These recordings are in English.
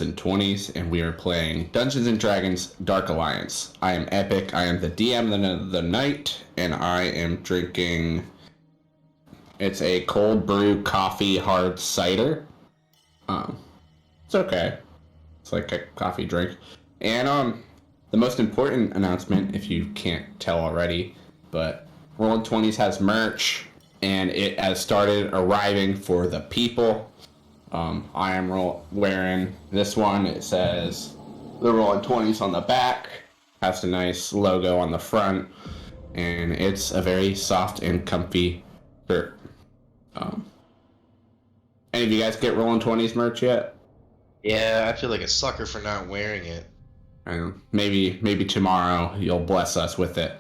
and 20's, and we are playing Dungeons and Dragons Dark Alliance. I am Epic, I am the DM of the night, and I am drinking... It's a cold brew coffee hard cider. It's okay. It's like a coffee drink. And the most important announcement, if you can't tell already, but Rollin' 20's has merch, and it has started arriving for the people. I am wearing this one. It says the Rollin' 20's on the back. Has a nice logo on the front, and it's a very soft and comfy shirt. Any of you guys get Rollin' 20's merch yet? Yeah, I feel like a sucker for not wearing it. And maybe tomorrow you'll bless us with it.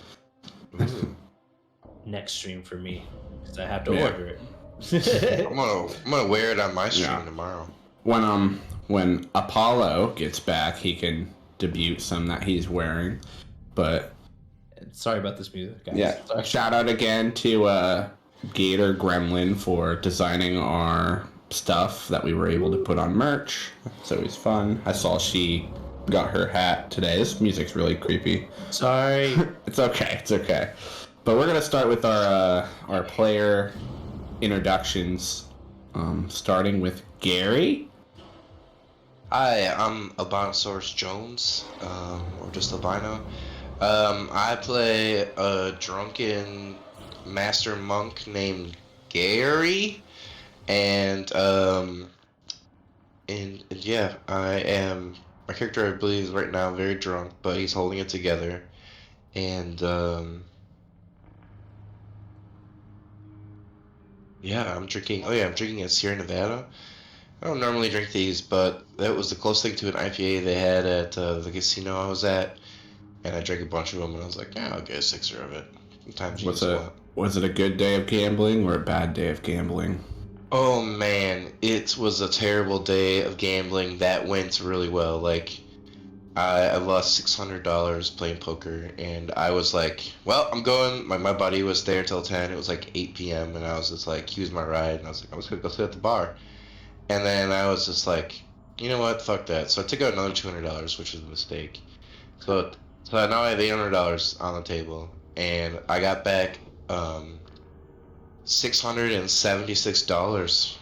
Next stream for me, because I have to order it. I'm gonna wear it on my stream tomorrow. When Apollo gets back, he can debut some that he's wearing. But sorry about this music, guys. Yeah, sorry. Shout out again to Gator Gremlin for designing our stuff that we were able to put on merch. It's always fun. I saw she got her hat today. This music's really creepy. Sorry. It's okay. But we're gonna start with our player introductions, starting with Gary. Hi, I'm Albinosaurus Jones, or just Albino. I play a drunken master monk named Gary, and yeah, my character, I believe, is right now very drunk, but he's holding it together, and yeah, I'm drinking a Sierra Nevada. I don't normally drink these, but that was the closest thing to an IPA they had at the casino I was at, and I drank a bunch of them, and I was like, yeah, I'll get a sixer of it. Sometimes you just want. Was it a good day of gambling or a bad day of gambling? Oh man, it was a terrible day of gambling. That went really well. Like, I lost $600 playing poker, and I was like, well, I'm going. My buddy was there till 10. It was like 8 p.m., and I was just like, he was my ride, and I was like, I was gonna go sit at the bar. And then I was just like, you know what, fuck that. So I took out another $200, which was a mistake. So now I have $800 on the table, and I got back $676.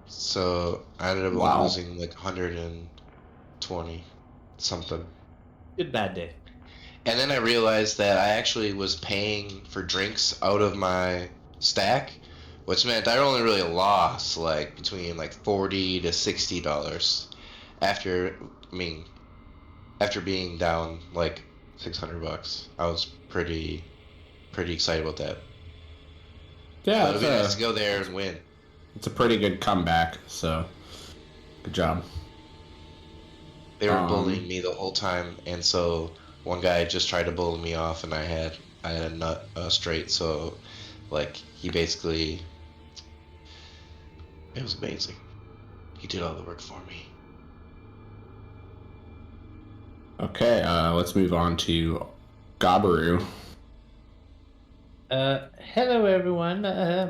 So I ended up losing like 120 something. Good bad day. And then I realized that I actually was paying for drinks out of my stack, which meant I only really lost like between like $40 to $60 after being down like $600. I was pretty excited about that. Yeah, it'd be nice to go there and win. It's a pretty good comeback, so good job. They were bullying me the whole time, and so one guy just tried to bully me off, and I had a nut straight, so like he basically, it was amazing. He did all the work for me. Okay, let's move on to Gabaru. Hello everyone.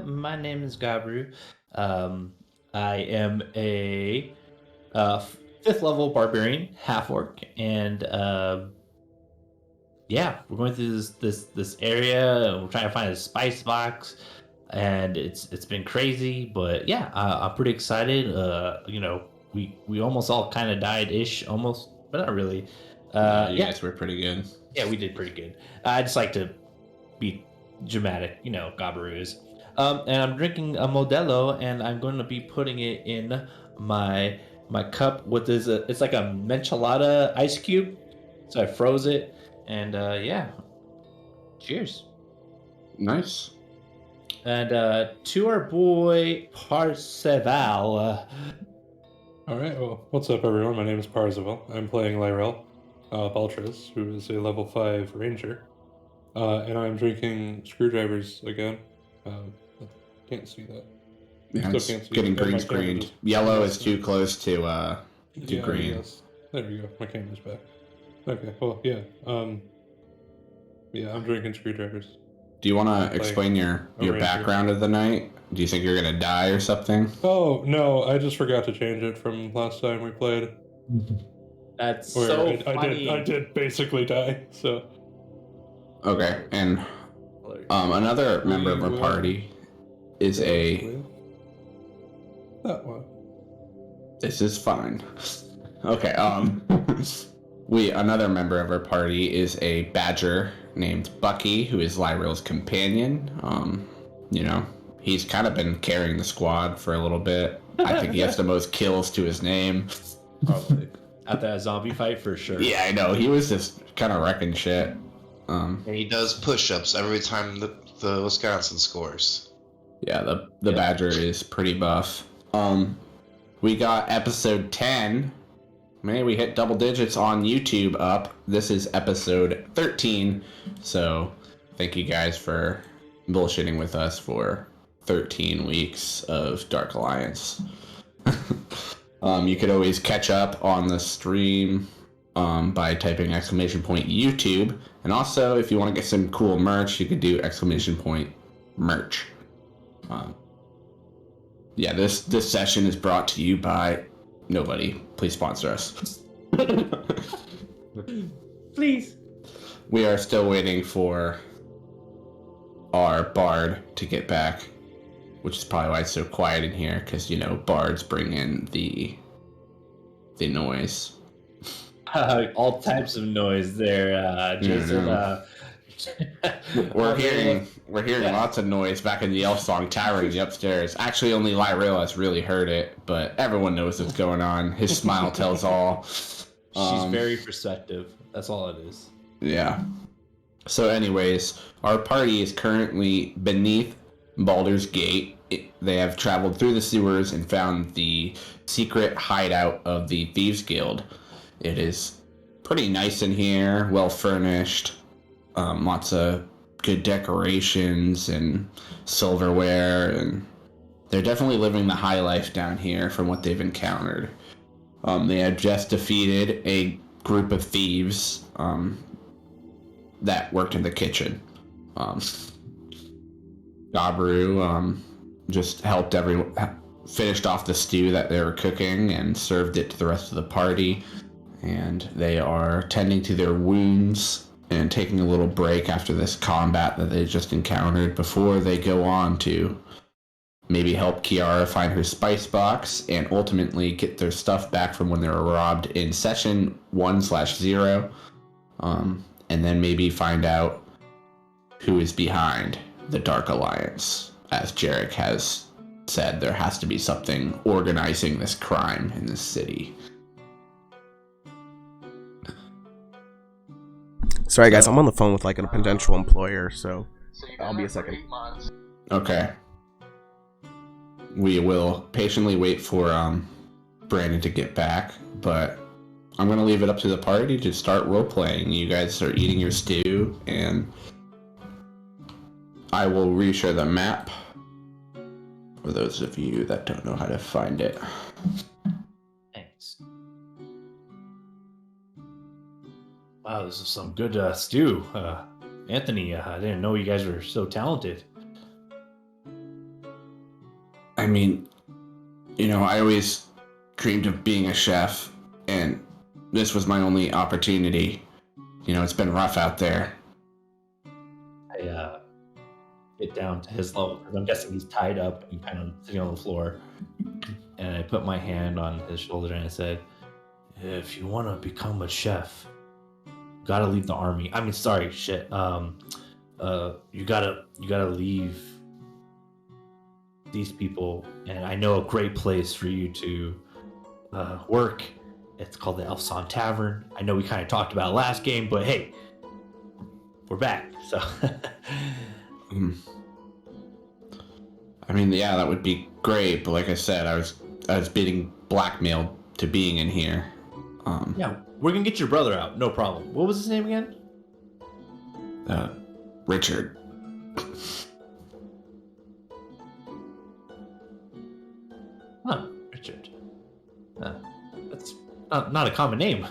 My name is Gabru. I am a 5th level barbarian, half orc, and yeah, we're going through this area, and we're trying to find a spice box, and it's been crazy, but yeah, I'm pretty excited. We almost all kind of died ish, almost, but not really. You guys were pretty good. Yeah, we did pretty good. I just like to be dramatic, Gabaru is. And I'm drinking a Modelo, and I'm going to be putting it in my cup with this. It's like a Michelada ice cube, so I froze it, and yeah. Cheers. Nice. And to our boy Parseval. All right. Well, what's up, everyone? My name is Parzival. I'm playing Lyrel Baltris, who is a level 5 ranger. And I'm drinking screwdrivers again. Can't see that. Yeah, it's getting green screened. Yellow is too close to green. Yes. There we go. My camera's back. Okay. Well, yeah. Yeah, I'm drinking screwdrivers. Do you want to explain your background of the night? Do you think you're gonna die or something? Oh no, I just forgot to change it from last time we played. That's Where so I funny. did basically die. So Okay, and another member of our will party is go a. with that one. This is fine. Okay, another member of our party is a badger named Bucky, who is Lyril's companion. You know, he's kind of been carrying the squad for a little bit. I think he has the most kills to his name. Probably. At that zombie fight, for sure. Yeah, I know. He was just kind of wrecking shit. And he does push-ups every time the Wisconsin scores. Yeah, the badger is pretty buff. We got episode 10. Man, we hit double digits on YouTube up. This is episode 13. So thank you guys for bullshitting with us for 13 weeks of Dark Alliance. You could always catch up on the stream by typing !YouTube. And also, if you want to get some cool merch, you could do !merch. Yeah, this session is brought to you by nobody. Please sponsor us. Please. We are still waiting for our bard to get back, which is probably why it's so quiet in here, because, you know, bards bring in the noise. All types of noise there, Jason. We're hearing lots of noise back in the Elf Song Tower in the upstairs. Actually, only Lyrilla has really heard it, but everyone knows what's going on. His smile tells all. She's very perceptive. That's all it is. Yeah. So anyways, our party is currently beneath Baldur's Gate. They have traveled through the sewers and found the secret hideout of the Thieves Guild. It is pretty nice in here, well furnished. Lots of good decorations and silverware, and they're definitely living the high life down here from what they've encountered. They had just defeated a group of thieves that worked in the kitchen. Gabru just helped everyone, finished off the stew that they were cooking and served it to the rest of the party, and they are tending to their wounds and taking a little break after this combat that they just encountered before they go on to maybe help Kiara find her spice box and ultimately get their stuff back from when they were robbed in session 1/0, and then maybe find out who is behind the Dark Alliance. As Jarek has said, there has to be something organizing this crime in this city. Sorry, guys, I'm on the phone with like a potential employer, so I'll be a second. Okay. We will patiently wait for Brandon to get back, but I'm going to leave it up to the party to start role-playing. You guys are eating your stew, and I will reshare the map for those of you that don't know how to find it. Thanks. Wow, this is some good stew. Anthony, I didn't know you guys were so talented. I mean, you know, I always dreamed of being a chef, and this was my only opportunity. You know, it's been rough out there. I get down to his level, because I'm guessing he's tied up and kind of sitting on the floor. And I put my hand on his shoulder and I said, if you want to become a chef, you gotta leave the army. I mean, sorry, shit. You gotta leave these people, and I know a great place for you to work. It's called the Elfson Tavern. I know we kind of talked about it last game, but hey, we're back. So, I mean, yeah, that would be great, but like I said, I was being blackmailed to being in here. yeah, we're gonna get your brother out, no problem. What was his name again? Richard. Huh, Richard. That's not a common name.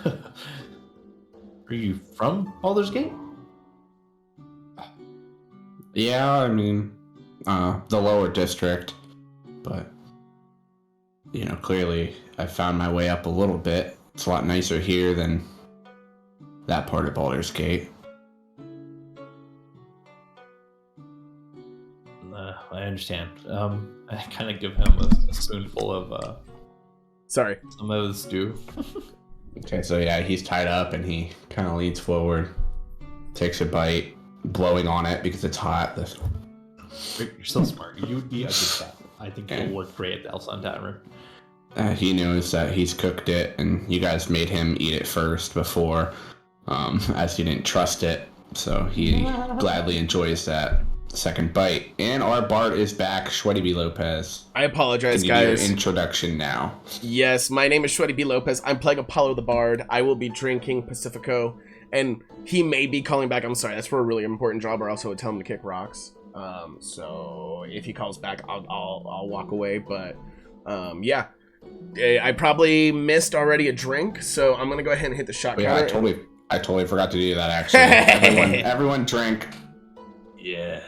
Are you from Baldur's Gate? Yeah, I mean, the lower district, but, you know, clearly I found my way up a little bit It's a lot nicer here than that part of Baldur's Gate. I understand. I kind of give him a spoonful of Sorry. some of the stew. Okay, so yeah, he's tied up and he kind of leans forward, takes a bite, blowing on it because it's hot. You're so smart. You would be a good chef. I think you'll work great at the Elson Tavern. He knows that he's cooked it, and you guys made him eat it first before, as he didn't trust it. So he gladly enjoys that second bite. And our Bard is back, Sweaty B. Lopez. I apologize, Can you do guys. your introduction now? Yes, my name is Sweaty B. Lopez. I'm playing Apollo the Bard. I will be drinking Pacifico, and he may be calling back. I'm sorry, that's for a really important job, or else I would tell him to kick rocks. So if he calls back, I'll walk away. But yeah, I probably missed already a drink, so I'm gonna go ahead and hit the shot Oh, yeah, counter. I totally forgot to do that. Actually, everyone drink. Yeah.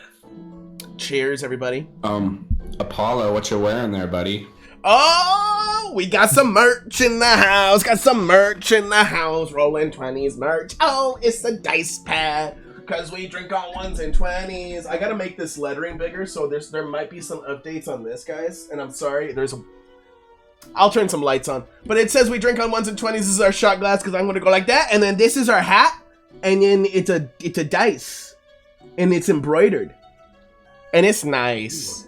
Cheers, everybody. Apollo, what you wearing there, buddy? Oh, we got some merch in the house. Got some merch in the house. Rolling 20's merch. Oh, it's a dice pad. Because we drink on 1s and 20's. I gotta make this lettering bigger, so there might be some updates on this, guys. And I'm sorry, I'll turn some lights on. But it says we drink on 1s and 20's. This is our shot glass, because I'm gonna go like that. And then this is our hat. And then it's a dice. And it's embroidered. And it's nice.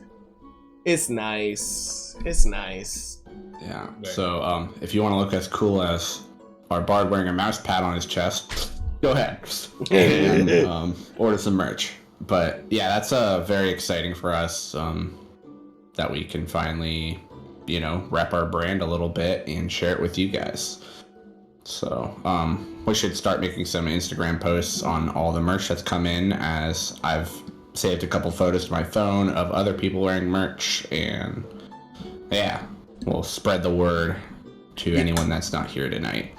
It's nice. It's nice. Yeah. So, if you want to look as cool as our Bard wearing a mouse pad on his chest, go ahead and order some merch. But yeah, that's very exciting for us that we can finally, rep our brand a little bit and share it with you guys. So we should start making some Instagram posts on all the merch that's come in, as I've saved a couple photos to my phone of other people wearing merch, and yeah, we'll spread the word to anyone that's not here tonight.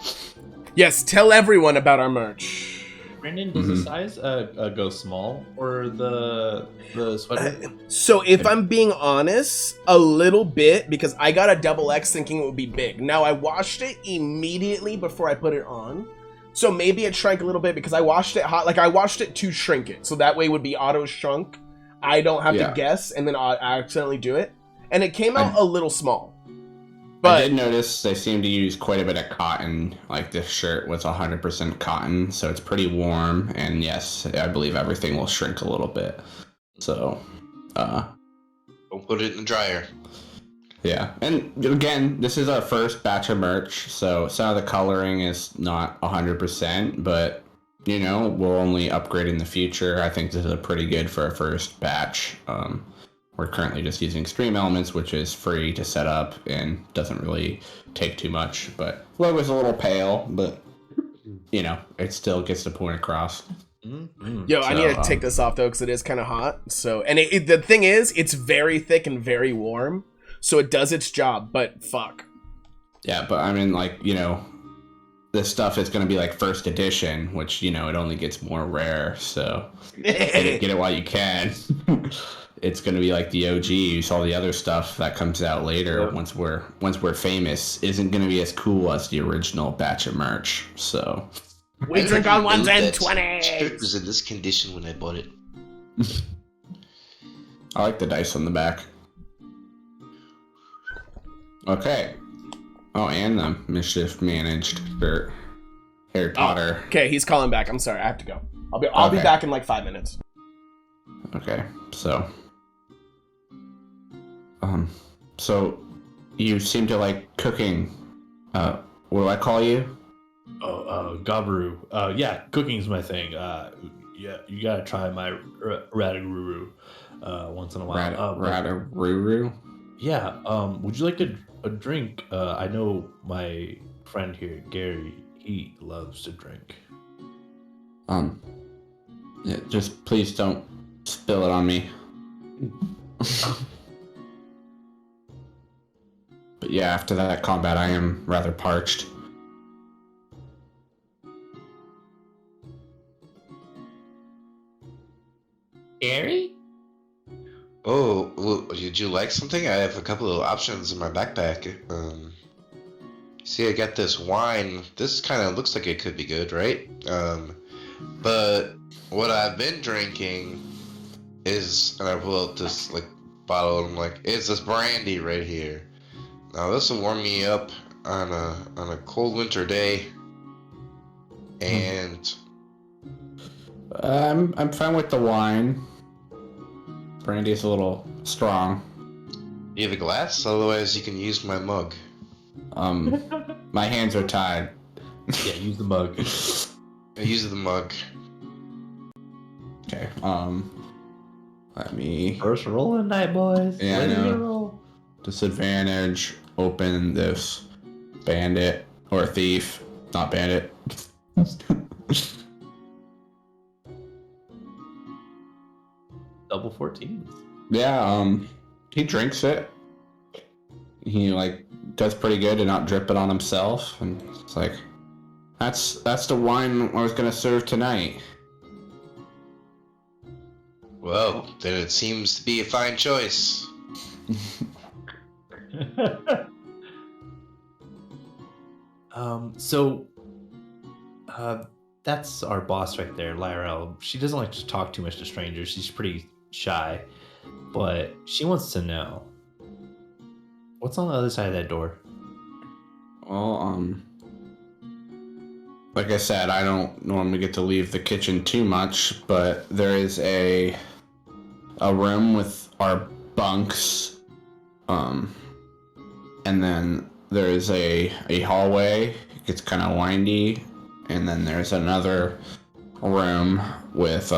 Yes, tell everyone about our merch. Brandon, does the size go small or the sweater? So if I'm being honest, a little bit, because I got a double X thinking it would be big. Now I washed it immediately before I put it on. So maybe it shrank a little bit because I washed it hot. Like I washed it to shrink it. So that way it would be auto shrunk. I don't have to guess and then I accidentally do it. And it came out a little small. But I did notice they seem to use quite a bit of cotton. Like this shirt was 100% cotton, so it's pretty warm. And yes, I believe everything will shrink a little bit. So, Don't put it in the dryer. yeah. And again, this is our first batch of merch, so some of the coloring is not 100%, but we'll only upgrade in the future. I think this is pretty good for our first batch. We're currently just using Stream Elements, which is free to set up and doesn't really take too much. But logo's a little pale, but it still gets the point across. Yo, I need to take this off though, because it is kind of hot. So, and the thing is, it's very thick and very warm, so it does its job. But fuck. Yeah, but I mean, this stuff is going to be like first edition, which it only gets more rare. So get it while you can. It's going to be like the OG. All the other stuff that comes out later, once we're famous, isn't going to be as cool as the original batch of merch. So we drink on 1s and It 20s. was in this condition when I bought it. I like the dice on the back. Okay. Oh, and the mischief managed shirt. Harry Potter. Okay, he's calling back. I'm sorry, I have to go. I'll be back in like 5 minutes. Okay, so you seem to like cooking. What do I call you? Gabaru. Yeah, cooking's my thing. Yeah, you gotta try my Radaguru once in a while. Radaguru? Yeah. Would you like a drink? I know my friend here, Gary. He loves to drink. Yeah, just please don't spill it on me. But yeah, after that combat, I am rather parched. Gary? Oh, well, did you like something? I have a couple of options in my backpack. See, I got this wine. This kind of looks like it could be good, right? But what I've been drinking is, and I pull out this like bottle, and I'm like, it's this brandy right here. Now this will warm me up on a cold winter day, and I'm fine with the wine. Brandy's a little strong. you have a glass. Otherwise, you can use my mug. My hands are tied. Yeah, use the mug. I use the mug. Okay. Let me. First roll of the night, boys. Yeah, I Ready to know. roll. Disadvantage. Open this bandit or thief, not bandit. Double 14. Yeah. He drinks it. He like does pretty good to not drip it on himself, and it's like, that's the wine I was gonna serve tonight. Well, then it seems to be a fine choice. So, that's our boss right there, Lyrel. She doesn't like to talk too much to strangers. She's pretty shy, but she wants to know what's on the other side of that door. Well, like I said, I don't normally get to leave the kitchen too much, but there is a room with our bunks, and then there is a hallway. It gets kind of windy, and then there's another room with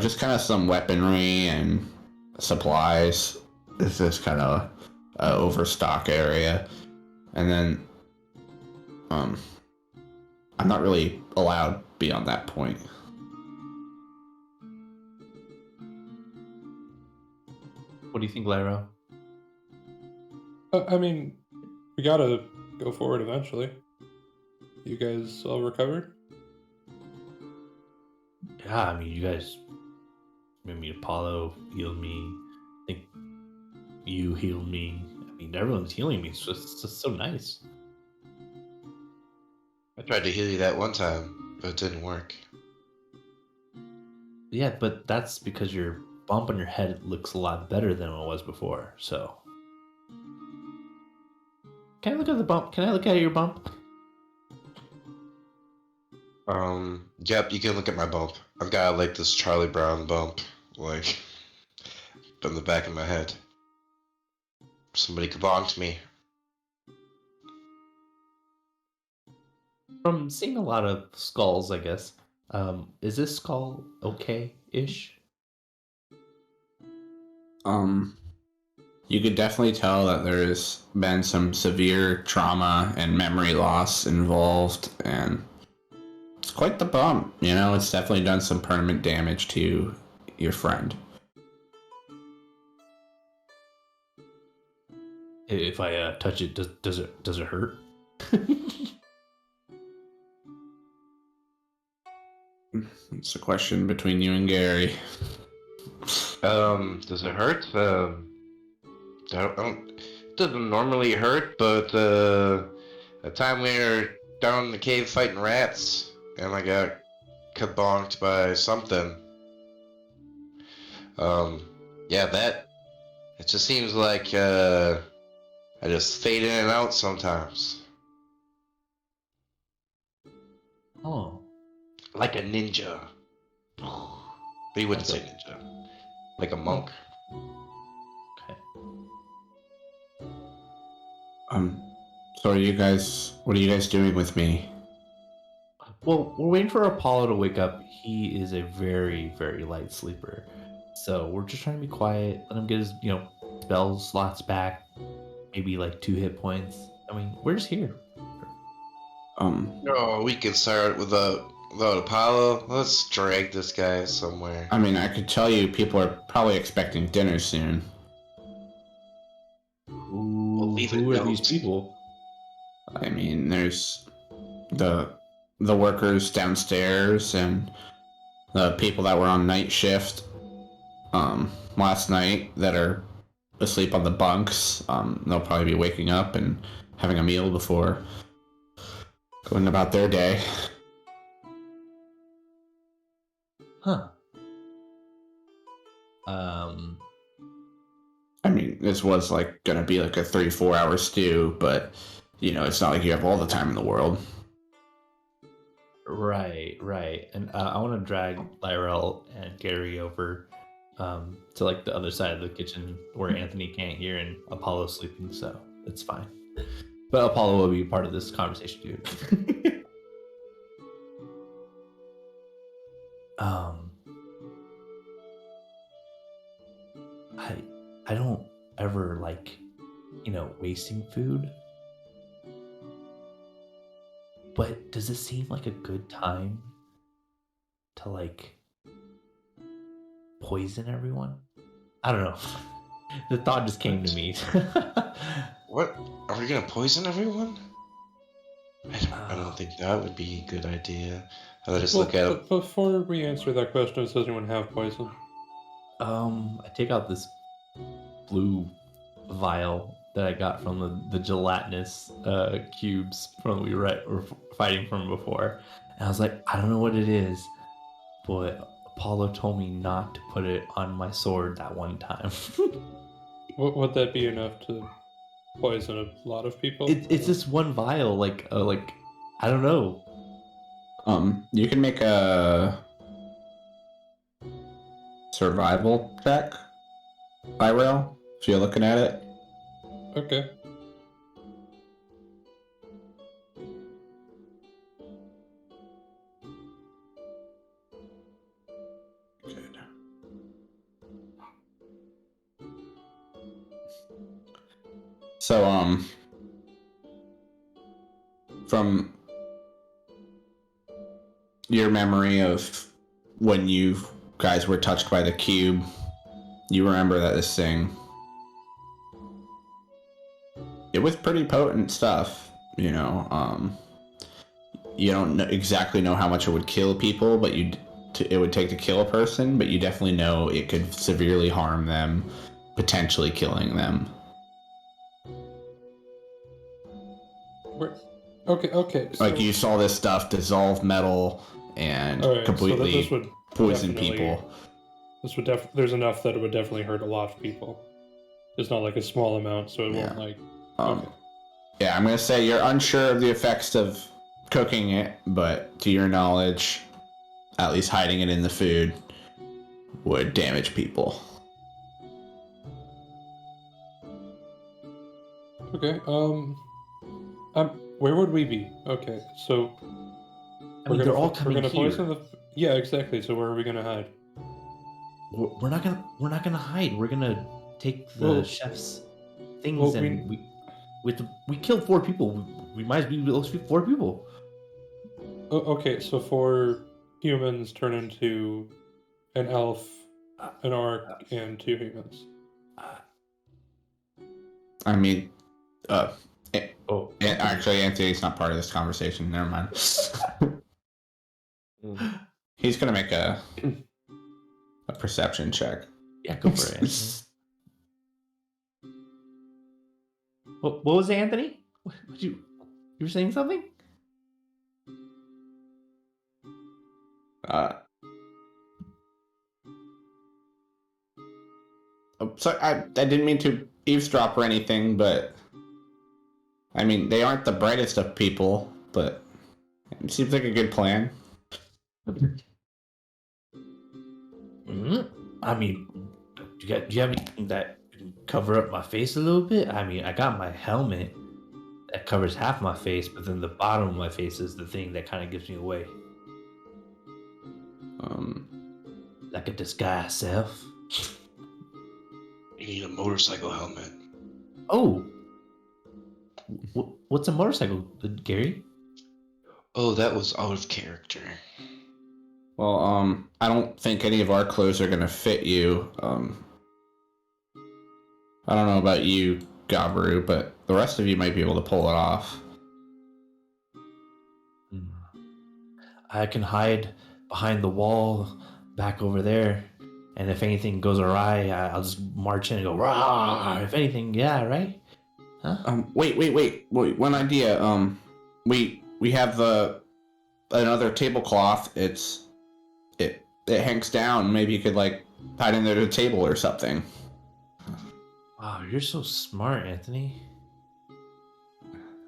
just kind of some weaponry and supplies. This is kind of a overstock area, and then I'm not really allowed beyond that point. What do you think, Lyra? I mean, we gotta go forward eventually. You guys all recovered? Yeah, I mean, you guys. I mean, Apollo healed me. I think you healed me. I mean, everyone's healing me. It's just so nice. I tried to heal you that one time, but it didn't work. Yeah, but that's because your bump on your head looks a lot better than it was before. So, can I look at the bump? Can I look at your bump? Yep, you can look at my bump. I've got like this Charlie Brown bump, like, on the back of my head. Somebody kabonked me. From seeing a lot of skulls, I guess. Is this skull okay-ish? You could definitely tell that there's been some severe trauma and memory loss involved, and it's quite the bump. It's definitely done some permanent damage to your friend. If I touch it, does it hurt? It's a question between you and Gary. Does it hurt? It doesn't normally hurt, but the time we were down in the cave fighting rats, and I got kabonked by something. Yeah, it just seems like, I just fade in and out sometimes. Oh. Like a ninja. But you wouldn't say ninja. Like a monk. Okay. So what are you guys doing with me? Well, we're waiting for Apollo to wake up. He is a very, very light sleeper. So we're just trying to be quiet, let him get his, spell slots back. Maybe like 2 hit points. I mean, we're just here. No, we can start without Apollo. Let's drag this guy somewhere. I mean, I could tell you people are probably expecting dinner soon. Who leave it are note. these people? I mean, there's the workers downstairs and the people that were on night shift last night that are asleep on the bunks. They'll probably be waking up and having a meal before going about their day. Huh. I mean, this was like gonna be like a 3-4 hour stew, but it's not like you have all the time in the world. Right. And I want to drag Lyrel and Gary over to like the other side of the kitchen where Anthony can't hear and Apollo's sleeping, so it's fine. But Apollo will be part of this conversation, dude. I don't ever like, wasting food. But does it seem like a good time to like poison everyone? I don't know. The thought just came to me. What? Are we gonna poison everyone? I don't think that would be a good idea. I'll just look at it. Before we answer that question, does anyone have poison? I take out this blue vial that I got from the gelatinous cubes from we were fighting from before, and I was like, I don't know what it is, but Apollo told me not to put it on my sword that one time. Would that be enough to poison a lot of people? It's this one vial, like I don't know. You can make a survival check, Lyrel, if you're looking at it. Okay. Good. So, from your memory of when you guys were touched by the cube, you remember that this thing, it was pretty potent stuff, you don't exactly know how much it would kill people, but it would take to kill a person, but you definitely know it could severely harm them, potentially killing them. Okay. So, Like, you saw this stuff dissolve metal and completely this would poison definitely- people. This would there's enough that it would definitely hurt a lot of people. It's not like a small amount, so it won't like. Okay. Yeah, I'm gonna say you're unsure of the effects of cooking it, but to your knowledge, at least hiding it in the food would damage people. Okay. Where would we be? Okay, so I mean, they're all coming we're gonna here. poison the. Yeah, exactly. So where are we gonna hide? We're not gonna hide. We're gonna take the chef's things, well, and we killed 4 people. We might as well be 4 people. Okay, so 4 humans turn into an elf, an orc, and 2 humans. I mean, actually, Anthony's not part of this conversation. Never mind. He's gonna make a perception check. Yeah, go for it, Anthony. What was it, Anthony? You were saying something? So I didn't mean to eavesdrop or anything, but I mean, they aren't the brightest of people, but it seems like a good plan. I mean, do you have anything that can cover up my face a little bit? I mean, I got my helmet that covers half my face, but then the bottom of my face is the thing that kind of gives me away. Like a disguise self. You need a motorcycle helmet. Oh, what's a motorcycle, Gary? Oh, that was out of character. Well, I don't think any of our clothes are gonna fit you. I don't know about you, Gabaru, but the rest of you might be able to pull it off. I can hide behind the wall back over there. And if anything goes awry, I'll just march in and go, rah! If anything, yeah, right? Huh? Wait. One idea. We have another tablecloth. It hangs down. Maybe you could like tie it into the table or something. Wow, you're so smart, Anthony.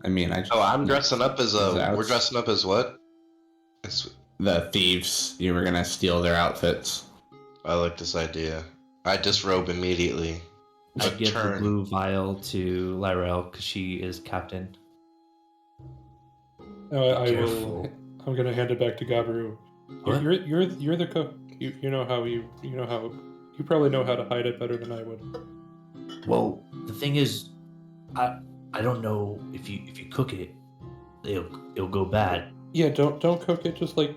I mean, I just, Oh, I'm dressing up as That's- we're dressing up as what? the thieves. You were gonna steal their outfits. I like this idea. I disrobe immediately. I I give the turn. blue vial to Lyrel because she is captain. I Careful. will. I'm gonna hand it back to Gabaru. What? You're the cook. You probably know how to hide it better than I would. Well, the thing is, I don't know if you cook it, it'll go bad. Yeah, don't cook it. Just like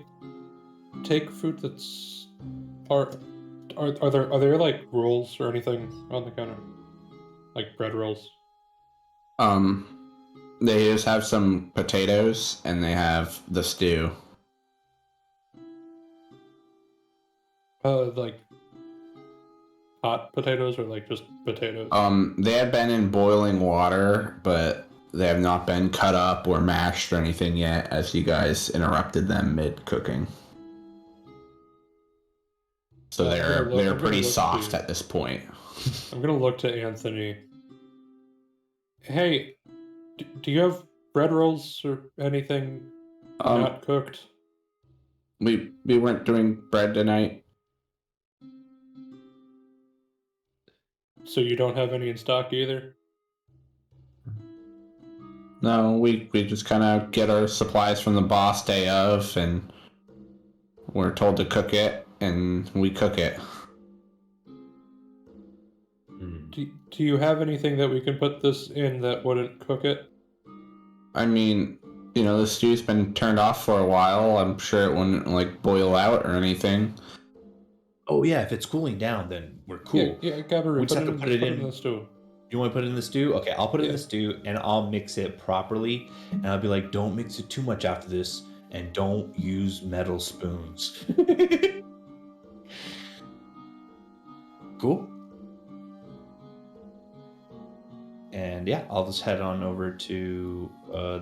take food that's are there like rolls or anything on the counter, like bread rolls? They just have some potatoes and they have the stew. Like hot potatoes or like just potatoes? They have been in boiling water, but they have not been cut up or mashed or anything yet, as you guys interrupted them mid cooking. So I'm they're gonna pretty look soft to- at this point. I'm gonna look to Anthony. Hey, do you have bread rolls or anything not cooked? We weren't doing bread tonight. So you don't have any in stock either? No, we just kind of get our supplies from the boss day of, and we're told to cook it, and we cook it. Do you have anything that we can put this in that wouldn't cook it? I mean, the stew's been turned off for a while. I'm sure it wouldn't like boil out or anything. Oh yeah, if it's cooling down, then we're cool. Yeah, Gabaru, We just have to put it in the stew. You want to put it in the stew? Okay, I'll put it in Yeah. the stew and I'll mix it properly. And I'll be like, don't mix it too much after this, and don't use metal spoons. Cool. And yeah, I'll just head on over to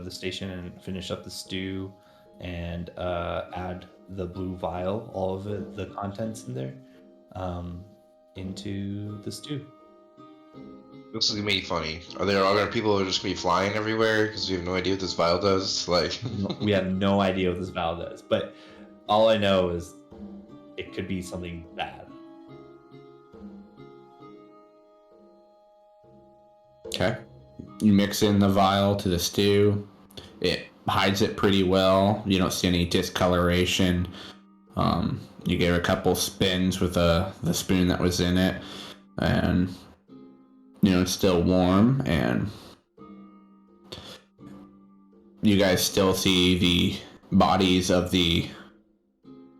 the station and finish up the stew and add the blue vial, all of it, the contents in there, into the stew. This is gonna be funny. Are there people who are just gonna be flying everywhere because we have no idea what this vial does? Like, We have no idea what this vial does, but all I know is it could be something bad. Okay. You mix in the vial to the stew. It hides it pretty well. You don't see any discoloration. You give it a couple spins with the spoon that was in it, and it's still warm, and you guys still see the bodies of the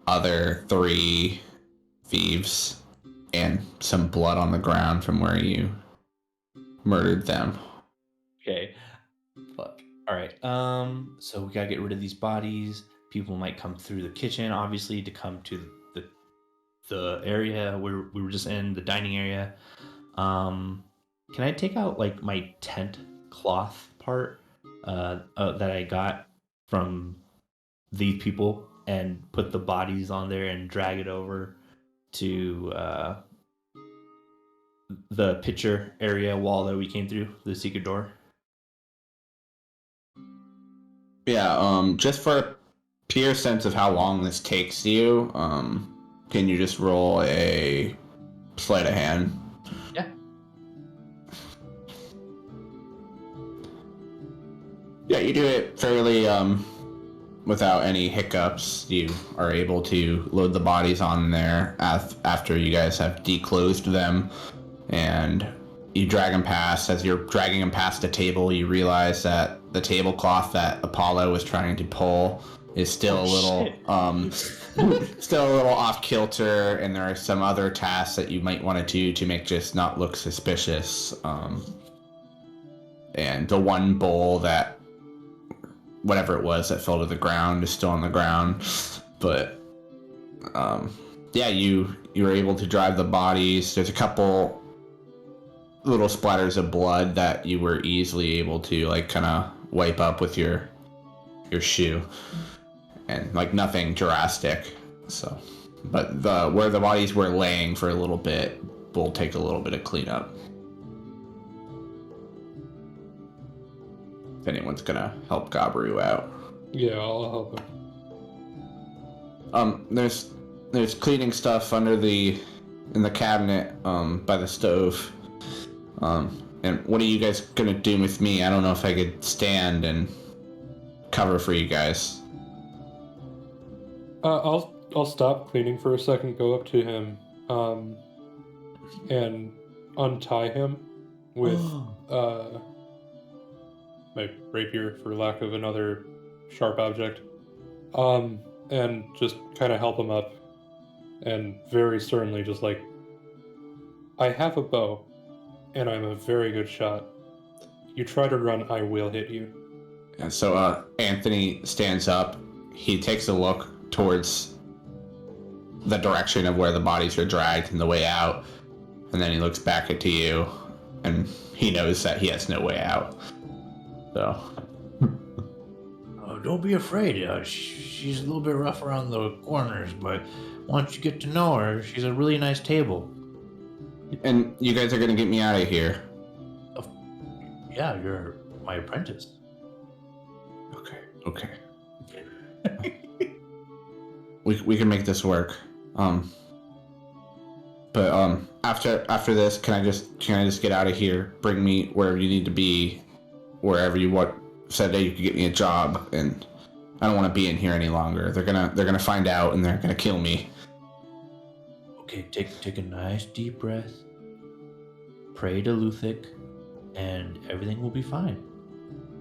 other 3 thieves and some blood on the ground from where you murdered them. Okay. Fuck. All right. So we gotta get rid of these bodies. People might come through the kitchen, obviously, to come to the area where we were just in, the dining area. Can I take out like my tent cloth part that I got from these people and put the bodies on there and drag it over to the picture area wall that we came through, the secret door? Yeah, just for a pure sense of how long this takes you, can you just roll a sleight of hand? Yeah. Yeah, you do it fairly without any hiccups. You are able to load the bodies on there after you guys have declosed them, and you drag them past. As you're dragging them past the table, you realize that the tablecloth that Apollo was trying to pull is still still a little off kilter, and there are some other tasks that you might want to do to make just not look suspicious. And the one bowl that whatever it was that fell to the ground is still on the ground, but yeah, you were able to drive the bodies. There's a couple little splatters of blood that you were easily able to like kind of wipe up with your shoe, and like nothing drastic. So, but where the bodies were laying for a little bit will take a little bit of cleanup. If anyone's gonna help Gabaru out. Yeah, I'll help him. There's cleaning stuff in the cabinet by the stove. And what are you guys gonna do with me? I don't know if I could stand and cover for you guys. I'll stop cleaning for a second, go up to him, and untie him with my rapier, for lack of another sharp object, and just kind of help him up, and very sternly just like, I have a bow, and I'm a very good shot. You try to run, I will hit you. And so Anthony stands up. He takes a look towards the direction of where the bodies are dragged and the way out, and then he looks back at you, and he knows that he has no way out. So, Don't be afraid. She's a little bit rough around the corners, but once you get to know her, she's a really nice table. and you guys are gonna get me out of here. Yeah, you're my apprentice. Okay. we can make this work. But after this, can I just get out of here? Bring me wherever you need to be, wherever you said that you could get me a job, and I don't want to be in here any longer. They're gonna find out, and they're gonna kill me. Okay, take a nice deep breath. Pray to Luthik, and everything will be fine.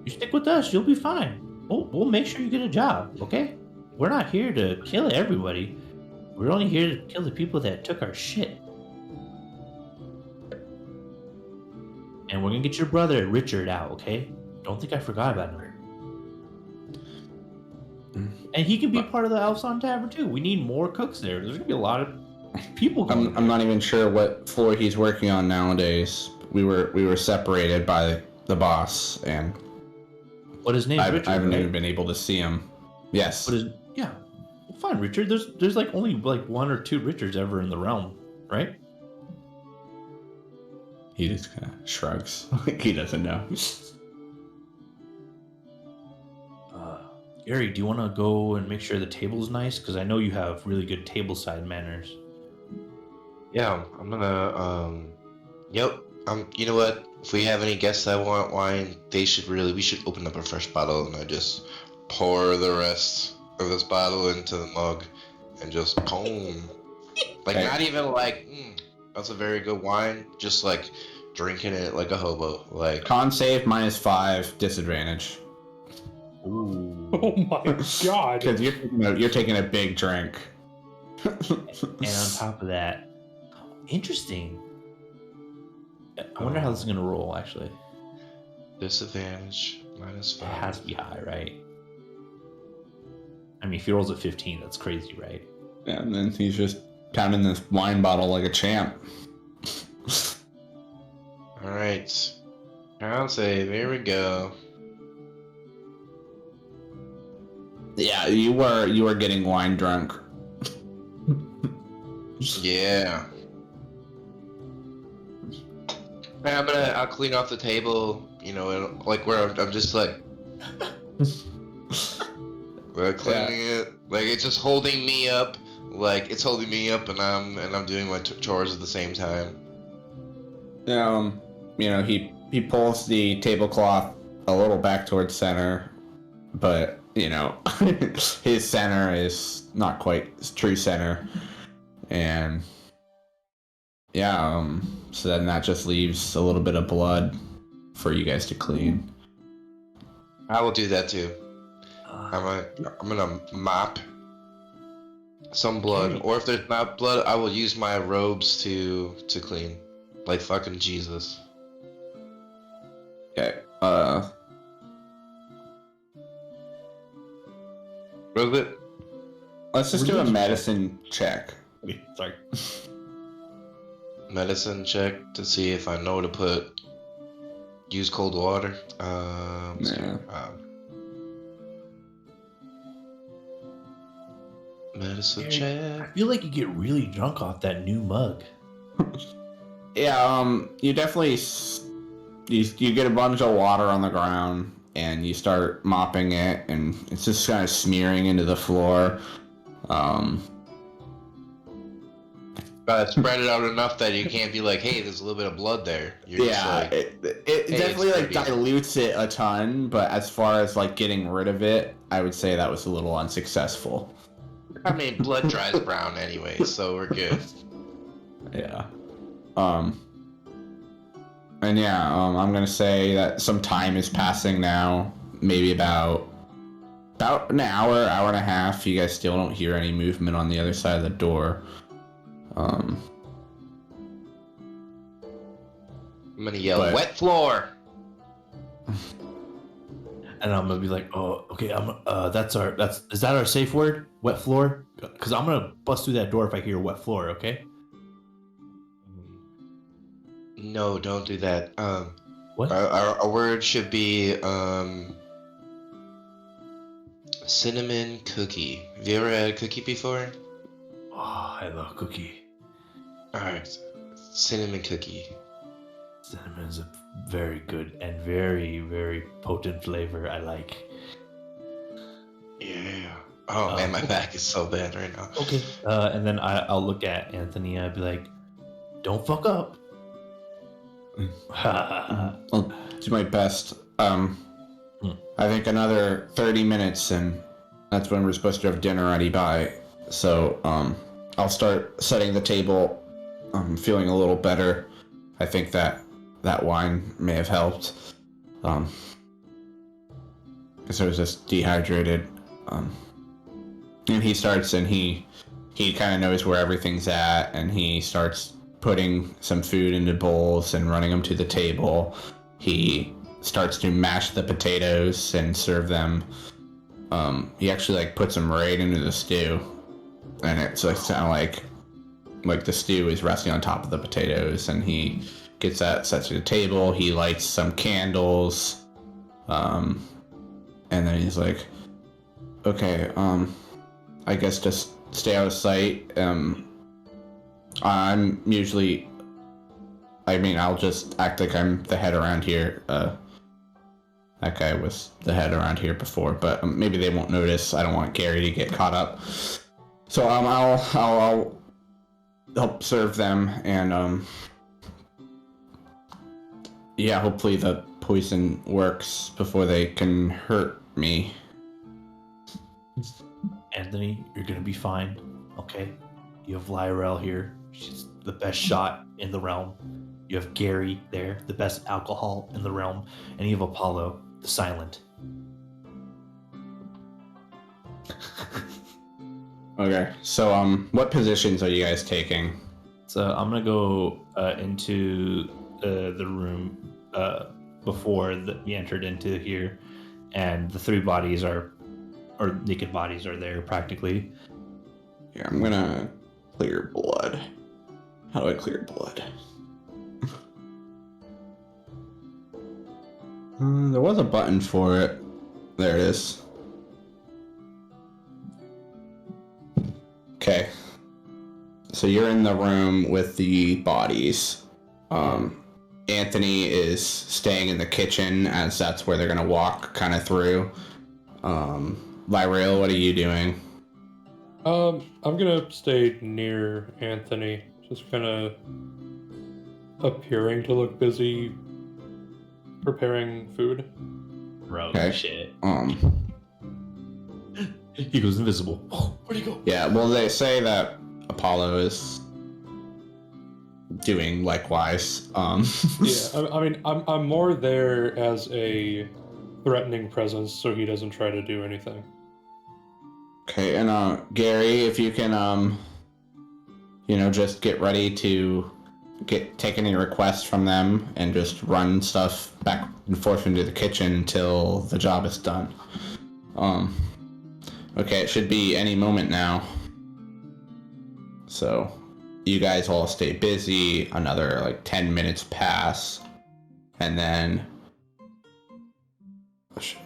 You stick with us, you'll be fine. We'll make sure you get a job, okay? We're not here to kill everybody. We're only here to kill the people that took our shit. And we're gonna get your brother Richard out, okay? Don't think I forgot about him. And he can be part of the Elfson Tavern too. We need more cooks there. There's gonna be a lot of people going. I'm not even sure what floor he's working on nowadays. We were separated by the boss, and What his name's Richard? I haven't right? even been able to see him. Yes. Yeah. Well, fine, Richard. There's like only like one or two Richards ever in the realm, right? He just kind of shrugs. Like he doesn't know. Gary, do you want to go and make sure the table's nice? Because I know you have really good tableside manners. Yeah, I'm gonna. Yep. You know what? If we have any guests that want wine, we should open up a fresh bottle, and I just pour the rest of this bottle into the mug, and just boom. Like Okay. not even like, that's a very good wine. Just like drinking it like a hobo. Like Con save -5, disadvantage. Ooh. Oh my god! Because you're taking a big drink. And on top of that, interesting. I wonder how this is gonna roll. Actually, disadvantage it -5. has to be high, right? I mean, if he rolls a 15, that's crazy, right? Yeah, and then he's just pounding this wine bottle like a champ. All right. I'll say there we go. Yeah, you were getting wine drunk. Yeah. I'll clean off the table, and, like where I'm just like, we're cleaning it, like it's just holding me up, like it's holding me up, and I'm doing my chores at the same time. He pulls the tablecloth a little back towards center, but his center is not quite true center, and so then that just leaves a little bit of blood for you guys to clean. I will do that too. I'm gonna mop some blood, Okay. or if there's not blood, I will use my robes to clean, like fucking Jesus. Okay. What is it? Let's just do a medicine check. Sorry. Medicine check to see if I know to use cold water. Yeah. Medicine I check. feel like you get really drunk off that new mug. Yeah, you definitely you get a bunch of water on the ground and you start mopping it, and it's just kind of smearing into the floor. Spread it out enough that you can't be like, hey, there's a little bit of blood there. You're just Yeah, like, it definitely it's like dirty. dilutes it a ton, but as far as like getting rid of it, I would say that was a little unsuccessful. I mean, blood dries brown anyway, so we're good. Yeah. And yeah, I'm gonna say that some time is passing now. Maybe about an hour and a half. You guys still don't hear any movement on the other side of the door. I'm gonna yell, But- wet floor! And I'm gonna be like, oh, okay, is that our safe word? Wet floor? Because I'm gonna bust through that door if I hear wet floor, okay? No, don't do that. What? Our word should be, cinnamon cookie. Have you ever had a cookie before? Oh, I love cookie. Alright. Cinnamon cookie. Cinnamon is a very good and very, very potent flavor. I like. Yeah. Oh man, my back is so bad right now. Okay. And then I'll look at Anthony. I'll be like, "Don't fuck up." I'll do my best. I think another 30 minutes, and that's when we're supposed to have dinner ready by. So, I'll start setting the table. I'm feeling a little better. I think that wine may have helped. Because I was just dehydrated. And he starts, and he kind of knows where everything's at, and he starts putting some food into bowls and running them to the table. He starts to mash the potatoes and serve them. He actually like puts them right into the stew, and it's like kind of like the stew is resting on top of the potatoes, and he gets that set to the table. He lights some candles, and then he's like, "Okay, I guess just stay out of sight." I'm usually, I'll just act like I'm the head around here. That guy was the head around here before, but maybe they won't notice. I don't want Gary to get caught up. So I'll help serve them, and yeah, hopefully the poison works before they can hurt me. Anthony, you're gonna be fine. Okay. You have Lyrel here. She's the best shot in the realm. You have Gary there, the best alcohol in the realm, and you have Apollo, the silent. Okay, so what positions are you guys taking? So I'm gonna go into the room before we entered into here, and the three bodies or naked bodies are there practically. Yeah, I'm gonna clear blood. How do I clear blood? There was a button for it. There it is. Okay. So you're in the room with the bodies. Anthony is staying in the kitchen, as that's where they're gonna walk kind of through. Lyrel, what are you doing? I'm gonna stay near Anthony, just kind of appearing to look busy preparing food. Bro, Okay. shit. Um, He goes invisible. Oh, where'd he go? yeah, well, they say that Apollo is doing likewise. Yeah, I mean, I'm more there as a threatening presence, so he doesn't try to do anything. Okay, and Gary, if you can, just get ready to take any requests from them and just run stuff back and forth into the kitchen until the job is done. Okay, it should be any moment now. So you guys all stay busy. Another like 10 minutes pass. And then... Oh, shit.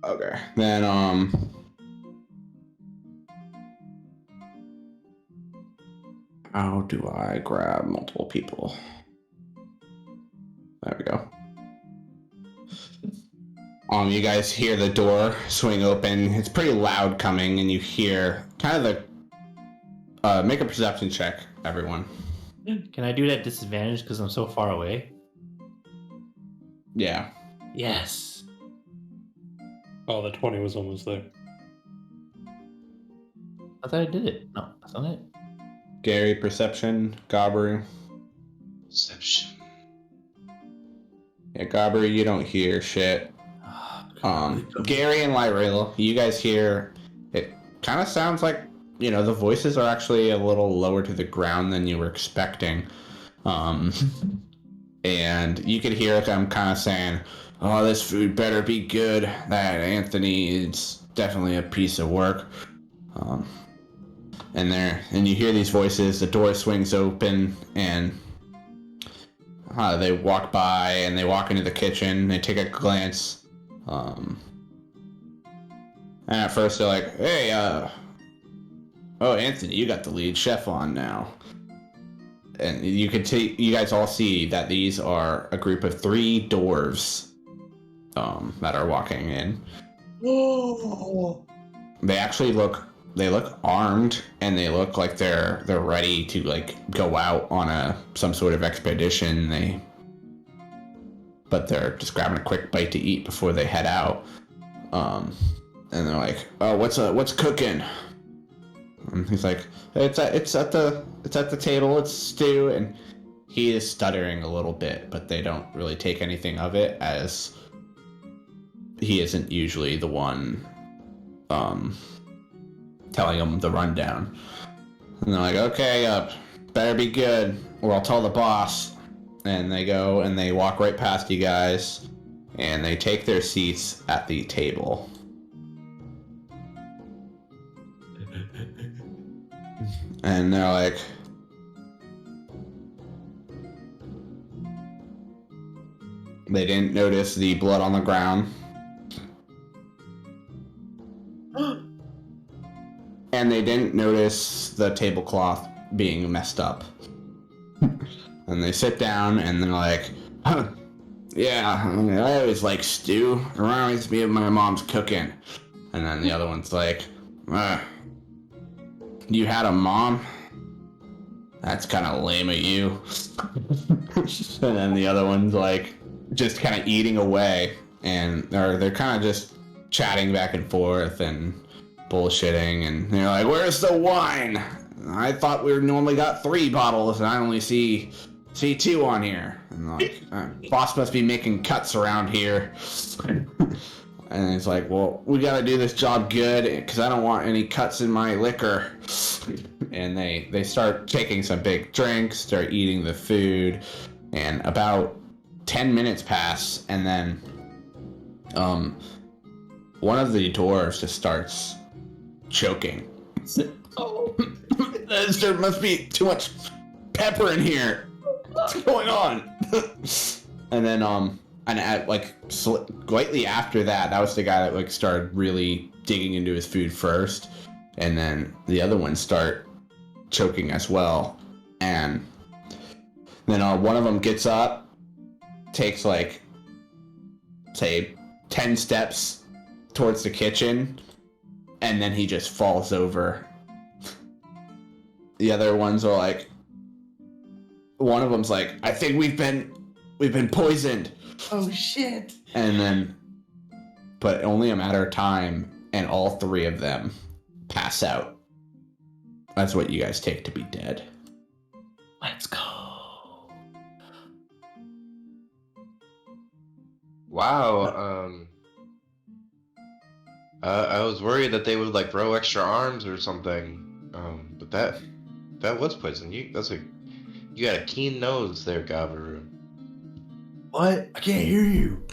Okay. Then, how do I grab multiple people? There we go. You guys hear the door swing open. It's pretty loud coming, and you hear kind of the... make a perception check, everyone. Can I do it at disadvantage because I'm so far away? Yeah. Yes. Oh, the 20 was almost there. I thought I did it. No, that's not it. Gary, perception. Gabru. Perception. Yeah, Gabru, you don't hear shit. Gary and Lyrilla, you guys hear... It kind of sounds like, you know, the voices are actually a little lower to the ground than you were expecting. And you could hear them kind of saying, oh, this food better be good. That Anthony is definitely a piece of work. And you hear these voices, the door swings open, and they walk by, and they walk into the kitchen, they take a glance, and at first they're like, hey, oh, Anthony, you got the lead chef on now. And you guys all see that these are a group of 3 dwarves that are walking in. They actually look armed, and they look like they're ready to like go out on some sort of expedition. But they're just grabbing a quick bite to eat before they head out. And they're like, oh, what's cooking? And he's like, it's at the table, it's stew, and he is stuttering a little bit, but they don't really take anything of it, as he isn't usually the one telling them the rundown. And they're like, okay, better be good, or I'll tell the boss. And they go and they walk right past you guys, and they take their seats at the table. And they're like, they didn't notice the blood on the ground. And they didn't notice the tablecloth being messed up. And they sit down and they're like, huh, yeah, I always like stew. It reminds me of my mom's cooking. And then the other one's like, you had a mom? That's kind of lame of you. And then the other one's like, just kind of eating away, and they're kind of just chatting back and forth and bullshitting, and they're like, where's the wine? I thought we normally got 3 bottles, and I only see 2 on here. And like, boss must be making cuts around here. And it's like, well, we gotta do this job good, because I don't want any cuts in my liquor. And they start taking some big drinks, start eating the food, and about 10 minutes pass, and then one of the dwarves just starts choking. Oh, there must be too much pepper in here. What's going on? And then and at like slightly after that was the guy that like started really digging into his food first, and then the other ones start choking as well. And then one of them gets up, takes like say 10 steps towards the kitchen, and then he just falls over. The other ones are like, one of them's like, I think we've been poisoned. Oh shit. And then, but only a matter of time, and all 3 of them pass out. That's what you guys take to be dead. Let's go. Wow. I was worried that they would like grow extra arms or something. But that was poison. You got a keen nose there, Gabaru. What? I can't hear you.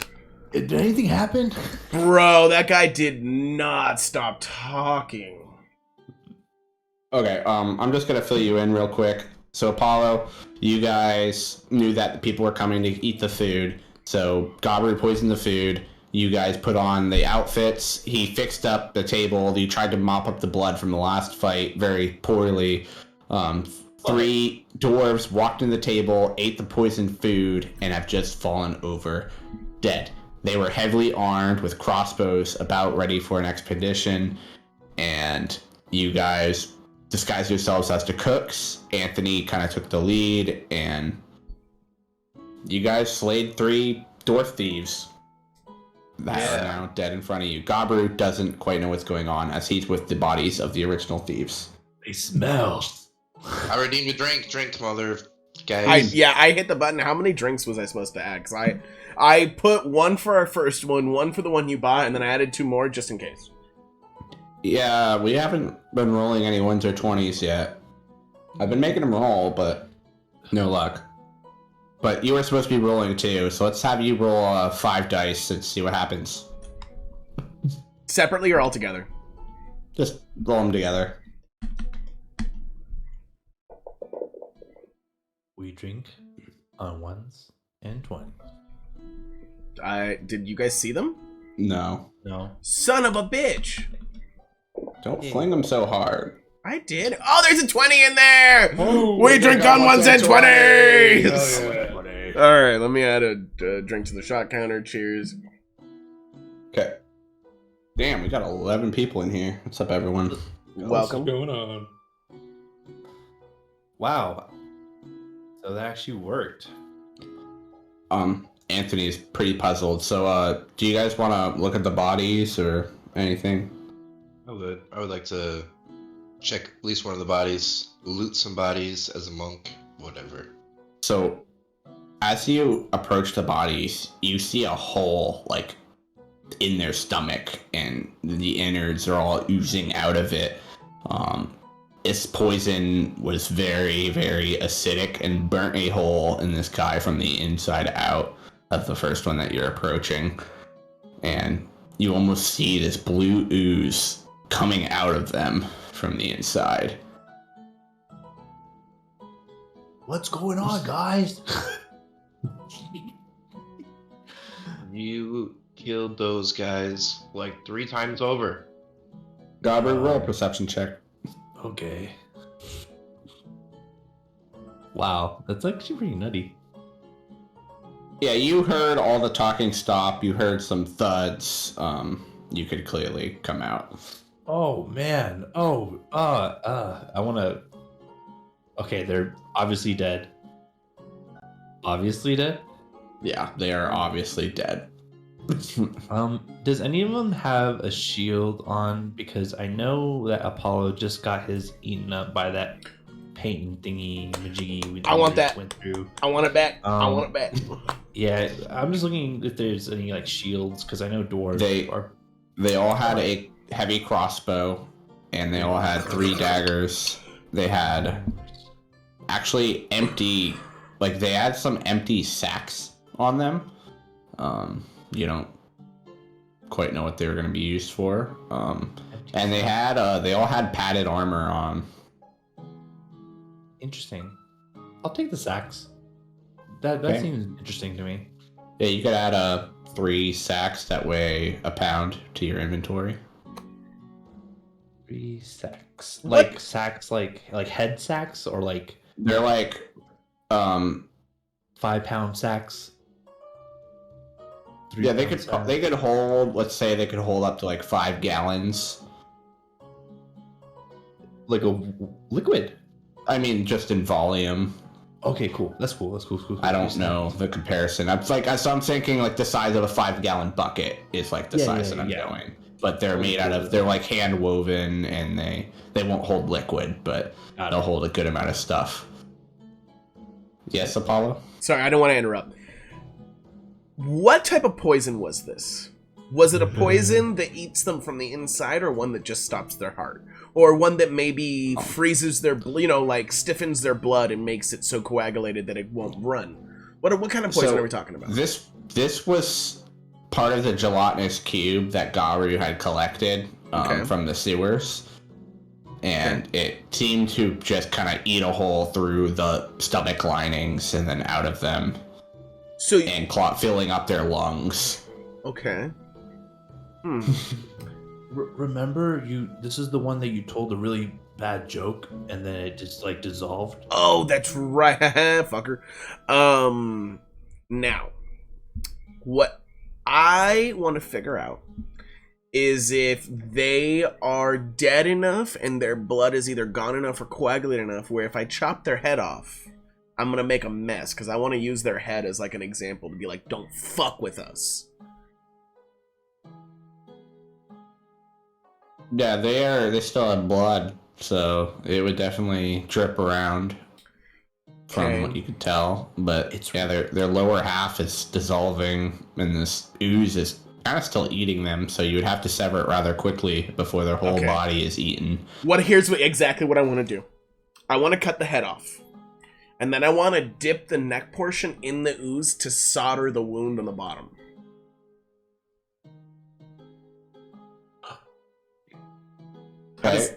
Did anything happen? Bro, that guy did not stop talking. Okay, I'm just gonna fill you in real quick. So Apollo, you guys knew that the people were coming to eat the food, so Gobber poisoned the food. You guys put on the outfits. He fixed up the table. You tried to mop up the blood from the last fight very poorly. 3 dwarves walked in the table, ate the poisoned food, and have just fallen over dead. They were heavily armed with crossbows, about ready for an expedition, and you guys disguised yourselves as the cooks. Anthony kind of took the lead, and you guys slayed 3 dwarf thieves that are now dead in front of you. Gabru doesn't quite know what's going on as he's with the bodies of the original thieves. They smell. I redeemed a drink. Drink, mother guys. I hit the button. How many drinks was I supposed to add? Because I put 1 for our first one for the one you bought, and then I added 2 more just in case. Yeah, we haven't been rolling any 1s or 20s yet. I've been making them roll, but no luck. But you were supposed to be rolling too, so let's have you roll 5 dice and see what happens. Separately or all together? Just roll them together. We drink on 1s and 20s. Did you guys see them? No. No. Son of a bitch! Don't fling them so hard. I did. Oh, there's a 20 in there! Oh, we drink on 1s and 20s! Hell yeah. Alright, let me add a drink to the shot counter. Cheers. Okay. Damn, we got 11 people in here. What's up, everyone? Welcome. What's going on? Wow. So that actually worked. Anthony is pretty puzzled. So, do you guys want to look at the bodies or anything? I would like to check at least one of the bodies, loot some bodies as a monk, whatever. So, as you approach the bodies, you see a hole, like, in their stomach, and the innards are all oozing out of it. Its poison was very, very acidic and burnt a hole in this guy from the inside out. That's the first one that you're approaching. And you almost see this blue ooze coming out of them from the inside. What's going on, guys? You killed those guys like 3 times over. Gobber, roll a perception check. Okay. Wow, that's actually pretty nutty. Yeah, you heard all the talking stop. You heard some thuds. You could clearly come out. Oh man. Oh, I want to. Okay, they're obviously dead. Obviously dead. Yeah, they are obviously dead. Does any of them have a shield on? Because I know that Apollo just got his eaten up by that painting thingy majiggy. I want that. Went through. I want it back. I want it back. Yeah, I'm just looking if there's any like shields because I know dwarves They all had a heavy crossbow, and they all had 3 daggers. They had actually empty, like they had some empty sacks on them. You don't quite know what they were going to be used for. And they all had padded armor on. Interesting. I'll take the sacks. That Okay. seems interesting to me. Yeah, you could add 3 sacks that weigh a pound to your inventory. 3 sacks. What? Like sacks, like head sacks, or like They're like, 5-pound sacks. yeah, they 3-pound sacks. could hold. Let's say they could hold up to like 5 gallons. Like a liquid. I mean, just in volume. Okay, cool. That's cool. I don't know the comparison. I'm so I'm thinking like the size of a 5-gallon bucket is like the size that I'm going. But they're made out of, they're like hand woven, and they won't hold liquid, but they'll hold a good amount of stuff. Yes, Apollo? Sorry, I don't want to interrupt. What type of poison was this? Was it a poison that eats them from the inside, or one that just stops their heart? Or one that maybe freezes their, like stiffens their blood and makes it so coagulated that it won't run? What kind of poison are we talking about? This was part of the gelatinous cube that Garu had collected from the sewers. And it seemed to just kind of eat a hole through the stomach linings and then out of them. And filling up their lungs. Okay. Remember, this is the one that you told a really bad joke and then it just like dissolved? Oh, that's right. Fucker. Now, what I want to figure out is if they are dead enough and their blood is either gone enough or coagulated enough where if I chop their head off, I'm gonna make a mess, because I want to use their head as like an example to be like, don't fuck with us. Yeah, they still have blood, so it would definitely drip around from what you could tell. But their lower half is dissolving and this ooze is kind of still eating them, so you would have to sever it rather quickly before their whole body is eaten. Here's exactly what I want to do. I want to cut the head off. And then I want to dip the neck portion in the ooze to solder the wound on the bottom. Okay. Is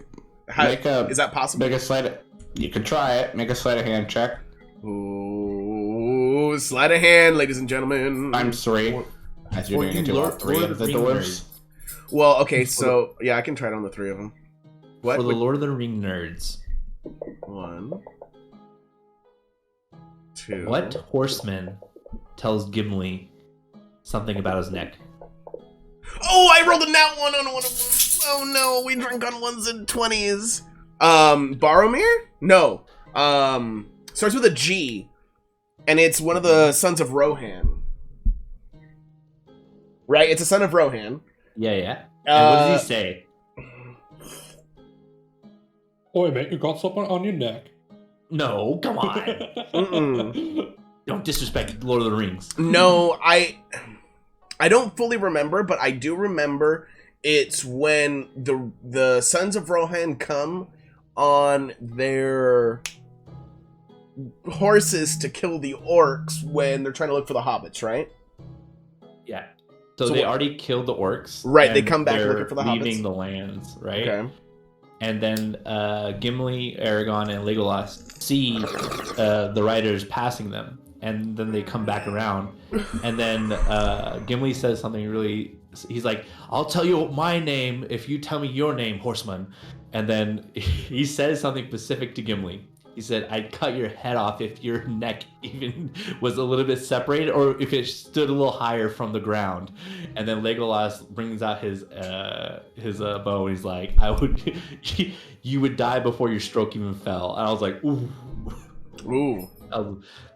that possible? You could try it. Make a sleight of hand check. Ooh, sleight of hand, ladies and gentlemen. Times 3. As you're doing it to all 3 of the dwarves. Well, okay, so yeah, I can try it on the 3 of them. What? For the Lord of the Ring nerds. 1, 2. What horseman tells Gimli something about his neck? Oh, I rolled a nat 1 on one of them. Oh no, we drink on 1s and 20's. Boromir? No. Starts with a G. And it's one of the sons of Rohan. Right? It's a son of Rohan. Yeah. And what does he say? Oi, mate, you got something on your neck. No, come on. Don't disrespect Lord of the Rings. No, I don't fully remember, but I do remember it's when the sons of Rohan come on their horses to kill the orcs when they're trying to look for the hobbits, right? Yeah. So they already killed the orcs. Right, they come back looking for the hobbits. Leaving the lands, right? Okay. And then Gimli, Aragorn, and Legolas see the riders passing them. And then they come back around. And then Gimli says something really... He's like, I'll tell you my name if you tell me your name, horseman. And then he says something specific to Gimli. He said, I'd cut your head off if your neck even was a little bit separated or if it stood a little higher from the ground. And then Legolas brings out his bow and he's like, you would die before your stroke even fell. And I was like, ooh. Ooh. That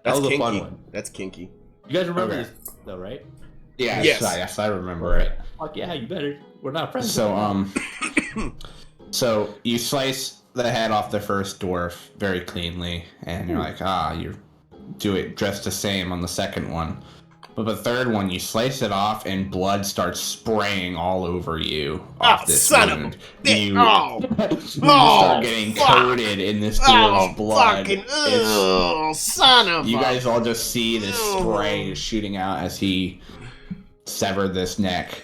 was a fun one. That's kinky. You guys remember this though, right? Yeah, yes, I remember it. Fuck yeah, you better. We're not friends. So, so you slice the head off the first dwarf very cleanly, and you're like, you do it just the same on the second one. But the third one, you slice it off, and blood starts spraying all over you off this wound. You start getting coated in this dwarf's blood. You guys all just see this spray shooting out as he severed this neck.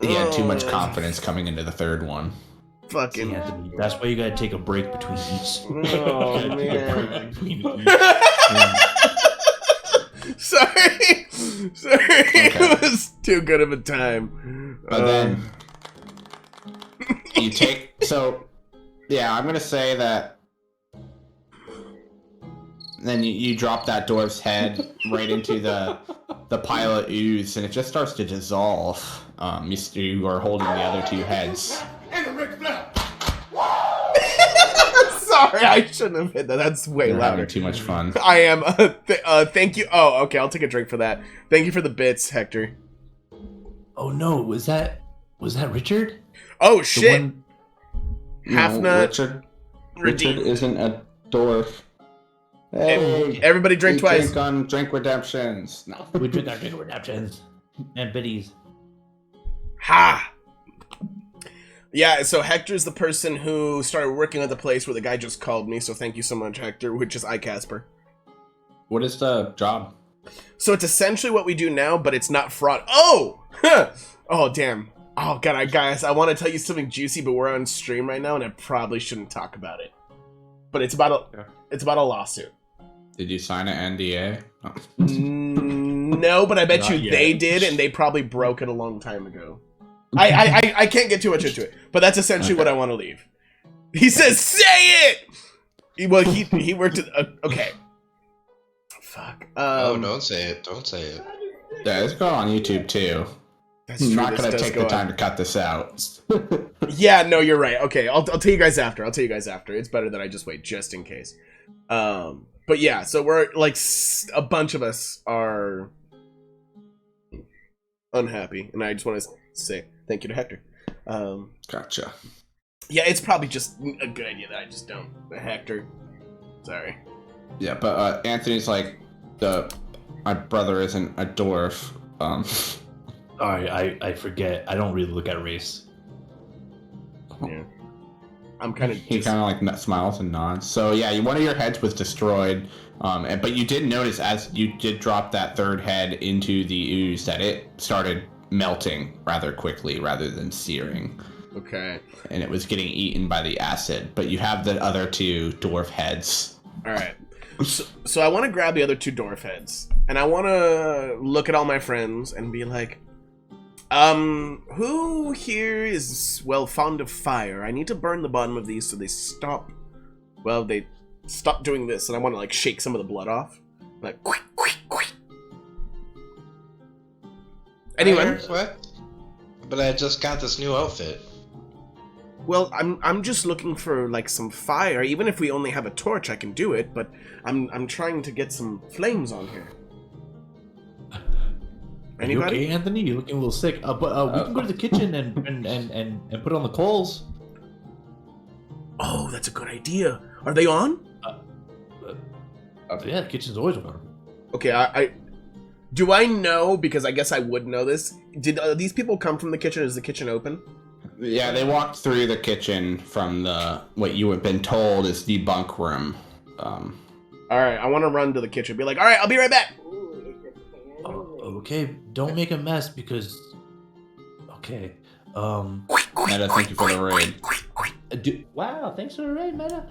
He had too much confidence coming into the third one. Fucking. Anthony, that's why you gotta take a break between each. Oh, man. Sorry. Okay. It was too good of a time. But then you take... So, yeah, I'm gonna say that then you drop that dwarf's head right into the pile of ooze, and it just starts to dissolve. You are holding the other two heads. Sorry, I shouldn't have hit that. That's way You're louder. having too much fun. I am. Thank you. Oh, okay. I'll take a drink for that. Thank you for the bits, Hector. Oh no, was that Richard? Oh shit. Richard isn't a dwarf. Hey, everybody drink twice. Drink on drink redemptions. No. We drink our drink redemptions and biddies. Ha! Yeah, so Hector's the person who started working at the place where the guy just called me, so thank you so much, Hector, which is Casper. What is the job? So it's essentially what we do now, but it's not fraud. Oh! Oh, damn. Oh, God, guys, I want to tell you something juicy, but we're on stream right now, and I probably shouldn't talk about it. But it's about a lawsuit. Did you sign an NDA? Oh. No, but I bet Not you yet. they did, and they probably broke it a long time ago. I can't get too much into it, but that's essentially what I want to leave. He says, "Say it." Well, he worked at okay. Fuck. Oh, don't say it. Don't say it. Yeah, it's going on YouTube too. That's I'm true, not this gonna does take go the on. time to cut this out. Yeah, no, you're right. Okay, I'll tell you guys after. It's better that I just wait just in case. But yeah, so we're like a bunch of us are unhappy, and I just want to say thank you to Hector. Gotcha. Yeah, it's probably just a good idea that I just don't. Hector, sorry. Yeah, but Anthony's like my brother isn't a dwarf. Sorry, I forget. I don't really look at race. Yeah, I'm kind of. He kind of like smiles and nods. So yeah, one of your heads was destroyed, but you did notice as you did drop that third head into the ooze that it started melting rather quickly rather than searing. Okay. And it was getting eaten by the acid. But you have the other two dwarf heads. All right. So I want to grab the other two dwarf heads, and I want to look at all my friends and be like, who here is, well, fond of fire? I need to burn the bottom of these so they stop doing this, and I want to, like, shake some of the blood off. Like, quick, quick, quick. Anyone? What? But I just got this new outfit. Well, I'm just looking for, like, some fire. Even if we only have a torch, I can do it, but I'm trying to get some flames on here. Are you Anybody? okay, Anthony? You're looking a little sick. But we can go to the kitchen and put it on the coals. Oh, that's a good idea. Are they on? Yeah, the kitchen's always warm. Okay, I do I know, because I guess I would know this. Did these people come from the kitchen? Is the kitchen open? Yeah, they walked through the kitchen from what you have been told is the bunk room. All right, I want to run to the kitchen. Be like, all right, I'll be right back. Okay, don't make a mess because. Okay. Meta, thank you for the raid. Wow, thanks for the raid, Meta.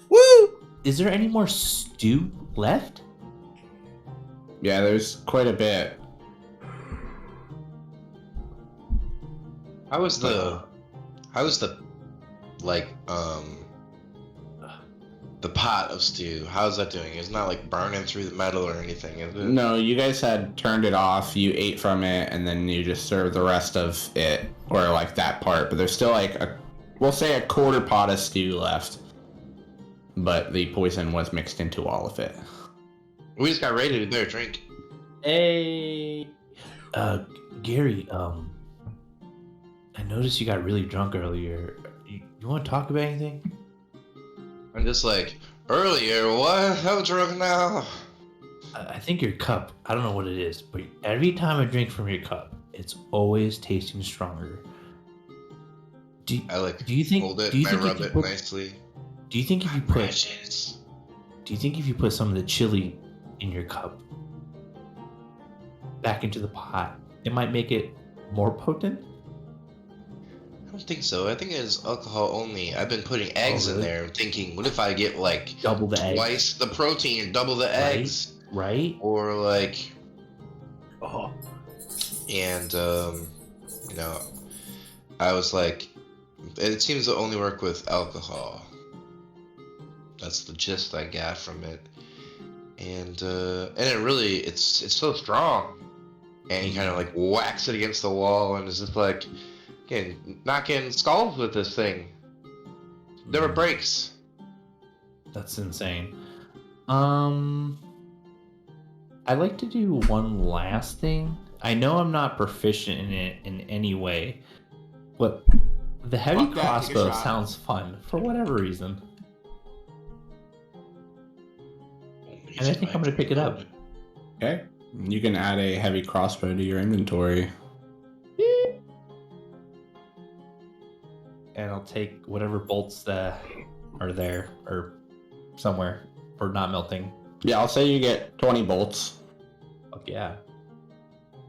Woo! Is there any more stew left? Yeah, there's quite a bit. How was the like the pot of stew? How's that doing? It's not like burning through the metal or anything, is it? No, you guys had turned it off, you ate from it, and then you just served the rest of it, or like that part, but there's still like we'll say a quarter pot of stew left. But the poison was mixed into all of it. We just got ready to do a drink. Hey, Gary. I noticed you got really drunk earlier. You want to talk about anything? I'm just like, earlier, what? How drunk now? I think your cup. I don't know what it is, but every time I drink from your cup, it's always tasting stronger. Do you think? Hold it, do you I think rub if you it put, nicely. Do you think if you put? Precious. Do you think if you put some of the chili in your cup back into the pot, it might make it more potent? I don't think so. I think it's alcohol only. I've been putting eggs in really? there, thinking, what if I get like Double the eggs. twice the protein, double the eggs, Right? or like, Oh, and you know, I was like, it seems to only work with alcohol. That's the gist I got from it, and it really, it's so strong, and you kind of like whacks it against the wall, and it's just like, again, knocking skulls with this thing. Never breaks. That's insane. I'd like to do one last thing. I know I'm not proficient in it in any way, but the heavy Fuck that, take a crossbow shot. sounds fun for whatever reason. And I think I'm gonna pick it up. Okay. You can add a heavy crossbow to your inventory. And I'll take whatever bolts that are there or somewhere for not melting. Yeah, I'll say you get 20 bolts. Fuck yeah.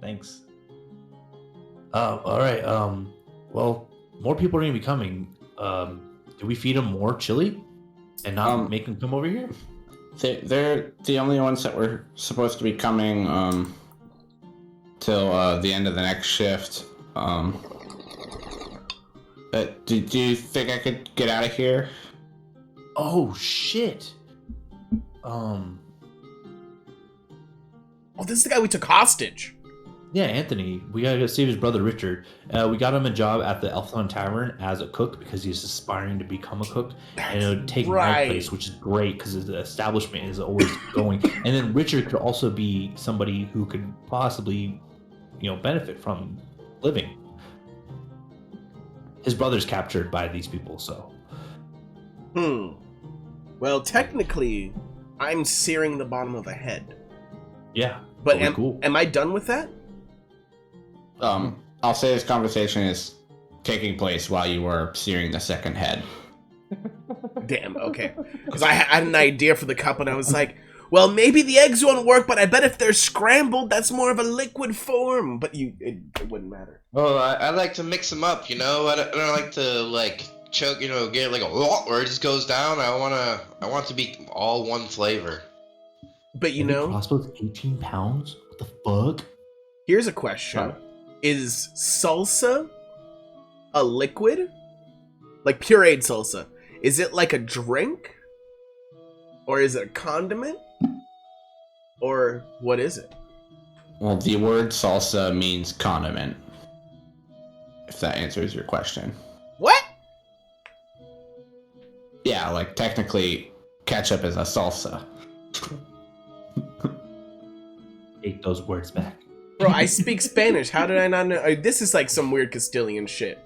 Thanks. All right. Well, more people are gonna be coming. Do we feed them more chili and not make them come over here? They're the only ones that were supposed to be coming till the end of the next shift. But do you think I could get out of here? Oh shit. Oh, this is the guy we took hostage. Yeah, Anthony. We gotta go save his brother Richard. We got him a job at the Elfthorn Tavern as a cook because he's aspiring to become a cook, and it would take my place, which is great because the establishment is always going. And then Richard could also be somebody who could possibly, benefit from living. His brother's captured by these people, so. Well, technically, I'm searing the bottom of a head. Yeah, but cool. Am I done with that? I'll say this conversation is taking place while you were searing the second head. Damn, okay. Because I had an idea for the cup, and I was like, well, maybe the eggs won't work, but I bet if they're scrambled, that's more of a liquid form. But it wouldn't matter. Well, I like to mix them up, I don't like to, choke, get like a where it just goes down. I want it to be all one flavor. But crossbow's 18 pounds? What the fuck? Here's a question. Is salsa a liquid? Like pureed salsa. Is it like a drink? Or is it a condiment? Or what is it? Well, the word salsa means condiment. If that answers your question. What? Yeah, technically, ketchup is a salsa. Take those words back. Bro, I speak Spanish. How did I not know? This is like some weird Castilian shit.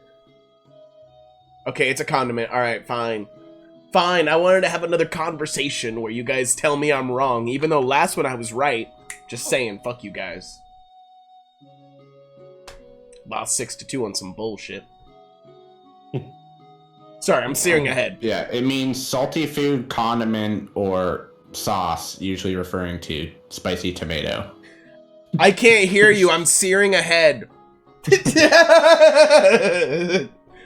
Okay, it's a condiment. Alright, fine. Fine, I wanted to have another conversation where you guys tell me I'm wrong, even though last one I was right. Just saying, fuck you guys. Lost 6-2 on some bullshit. Sorry, I'm searing ahead. Yeah, it means salty food, condiment, or sauce, usually referring to spicy tomato. I can't hear you, I'm searing ahead.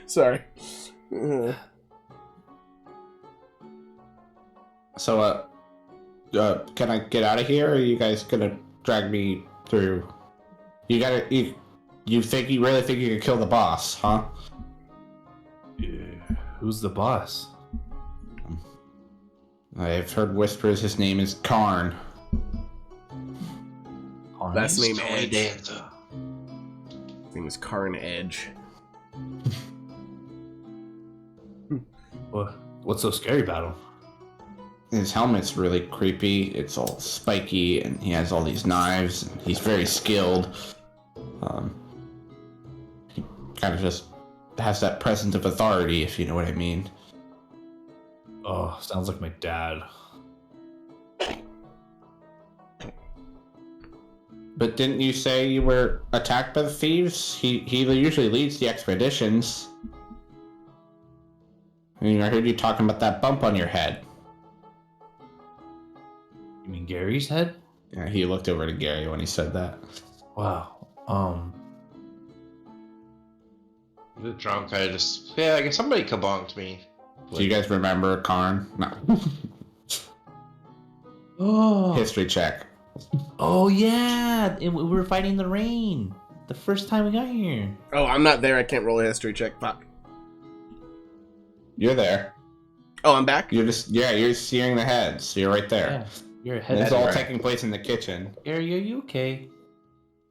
Sorry. So, can I get out of here, or are you guys gonna drag me through? You really think you can kill the boss, huh? Yeah. Who's the boss? I've heard whispers his name is Karn. Last name Edge. Danza. His name is Karn Edge. What's so scary about him? His helmet's really creepy. It's all spiky, and he has all these knives. And he's very skilled. He kind of just has that presence of authority, if you know what I mean. Oh, sounds like my dad. But didn't you say you were attacked by the thieves? He usually leads the expeditions. I mean, I heard you talking about that bump on your head. You mean Gary's head? Yeah, he looked over to Gary when he said that. Wow. The drunk guy just, I guess somebody kabonked me. Do you guys remember Karn? No. Oh. History check. Oh yeah, we were fighting the rain the first time we got here. Oh, I'm not there. I can't roll a history check. Fuck. You're there. Oh, I'm back? You're searing the heads. You're right there. Yeah, you're ahead. It's all taking place in the kitchen. Gary, are you okay?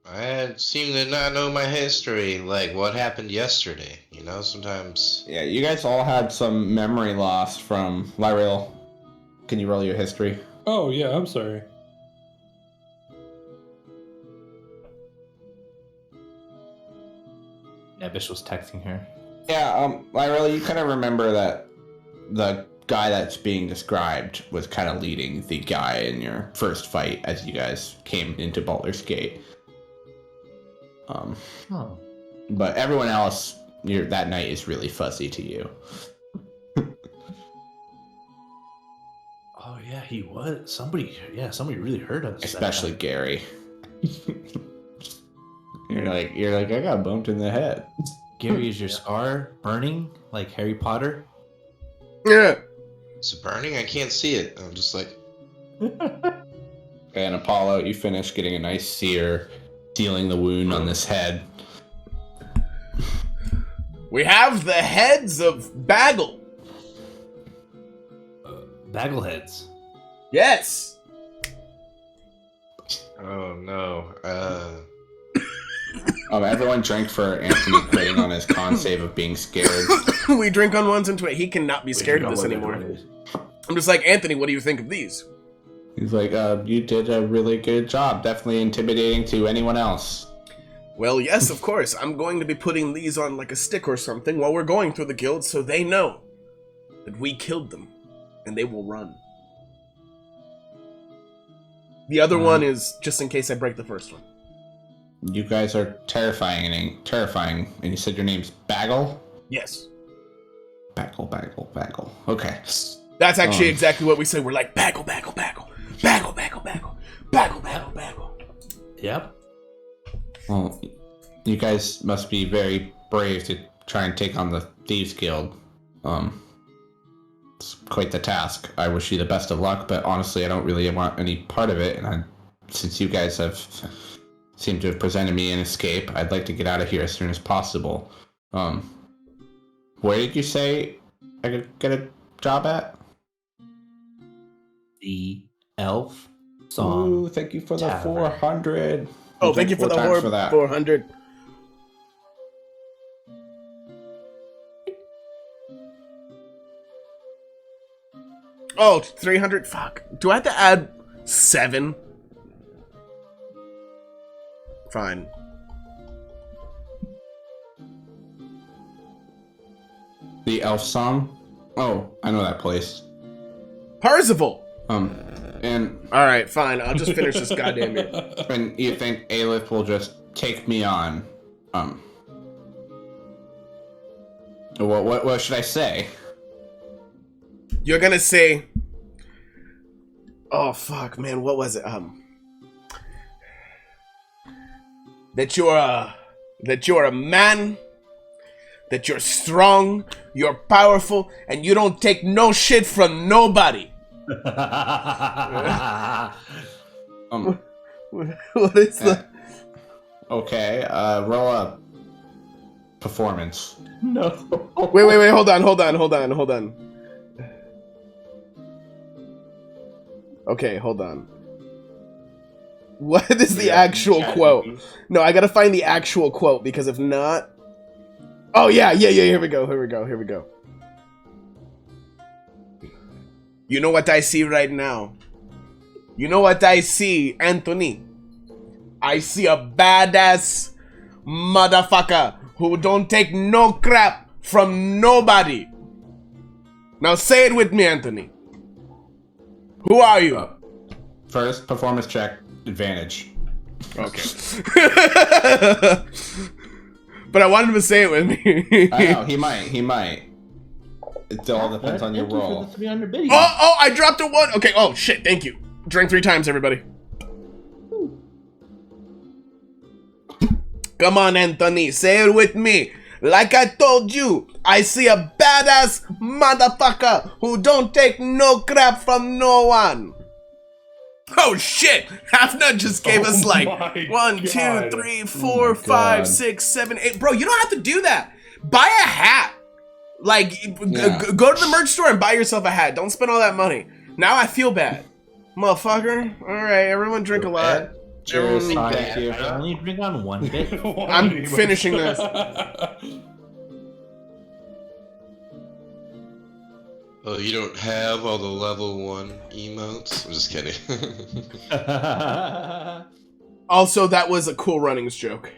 I seem to not know my history, like what happened yesterday. Sometimes. Yeah, you guys all had some memory loss from Lyril. Can you roll your history? Oh, yeah, I'm sorry. Nebish was texting her. Yeah, Lyril, you kind of remember that the guy that's being described was kind of leading the guy in your first fight as you guys came into Baldur's Gate. But everyone else that night is really fuzzy to you. Oh yeah, he was. Somebody really hurt us. Especially Gary. You're like, I got bumped in the head. Gary, is your scar burning like Harry Potter? Yeah. Is it burning? I can't see it. I'm just like, And Apollo, you finish getting a nice sear, sealing the wound on this head. We have the heads of Bagel. Baggleheads. Yes. oh no. Everyone drank for Anthony quitting on his con save of being scared. We drink on ones and twenties. He cannot be scared of this anymore. I'm just like, Anthony, what do you think of these? He's like, you did a really good job. Definitely intimidating to anyone else. Well, yes, of course. I'm going to be putting these on like a stick or something while we're going through the guild so they know that we killed them and they will run. The other one is just in case I break the first one. You guys are terrifying. And you said your name's Bagel? Yes. Bagel. Okay. That's actually exactly what we say. We're like, Bagel. Bagel. Yep. Well, you guys must be very brave to try and take on the Thieves Guild. It's quite the task. I wish you the best of luck, but honestly, I don't really want any part of it. And since you guys seem to have presented me an escape, I'd like to get out of here as soon as possible. Where did you say I could get a job at? The Elf Song. Ooh, thank you for the Tavern. 400. Oh, thank you for the 400. Oh, 300? Fuck. Do I have to add 7? Fine. The Elf Song? Oh, I know that place. Parzival! And Alright, fine. I'll just finish this goddamn year. and you think Aleph will just take me on? What should I say? You're gonna say... Oh, fuck, man. What was it? That you're a man, that you're strong, you're powerful, and you don't take no shit from nobody. What is that? Okay, roll a performance. No. Wait, hold on. Okay, hold on. What is the actual quote? No, I gotta find the actual quote, because if not... Oh, yeah, here we go. You know what I see right now? You know what I see, Anthony? I see a badass motherfucker who don't take no crap from nobody. Now say it with me, Anthony. Who are you? First, performance check, advantage. Okay. But I wanted him to say it with me. I know, he might. It all depends on your roll. Oh, I dropped a 1. Okay, oh shit, thank you. Drink 3 times, everybody. Come on, Anthony, say it with me. Like I told you, I see a badass motherfucker who don't take no crap from no one. Oh shit! Halfnut just gave us like 1, 2, 3, 4, 5, 6, 7, 8. Bro, you don't have to do that. Buy a hat. Like, go to the merch store and buy yourself a hat. Don't spend all that money. Now I feel bad. Motherfucker. Alright, everyone drink a lot. Cheers, Everyone- thank you. I only drink on one bit. I'm finishing this. oh, you don't have all the level 1 emotes? I'm just kidding. Also, that was a Cool Runnings joke.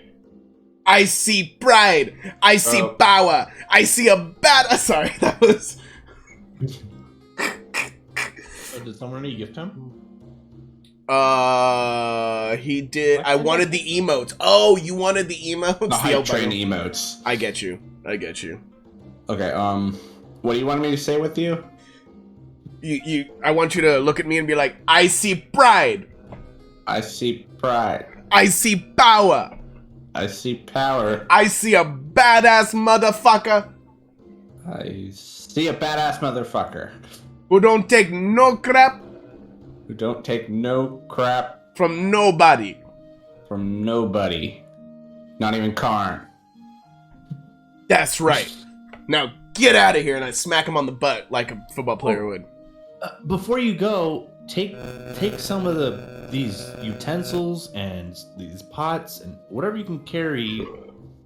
I see pride. I see power. I see a bad... Sorry, that was... Did someone already gift him? He did. I wanted the emotes. Oh, you wanted the emotes? The The hype train albino. emotes. I get you. Okay, what do you want me to say with you? I want you to look at me and be like, I see pride. I see pride. I see power. I see power. I see a badass motherfucker I see a badass motherfucker who don't take no crap who don't take no crap from nobody. from nobody. Not even Karn. That's right. Now get out of here, and I smack him on the butt like a football player would. Before you go, take some of these utensils and these pots and whatever you can carry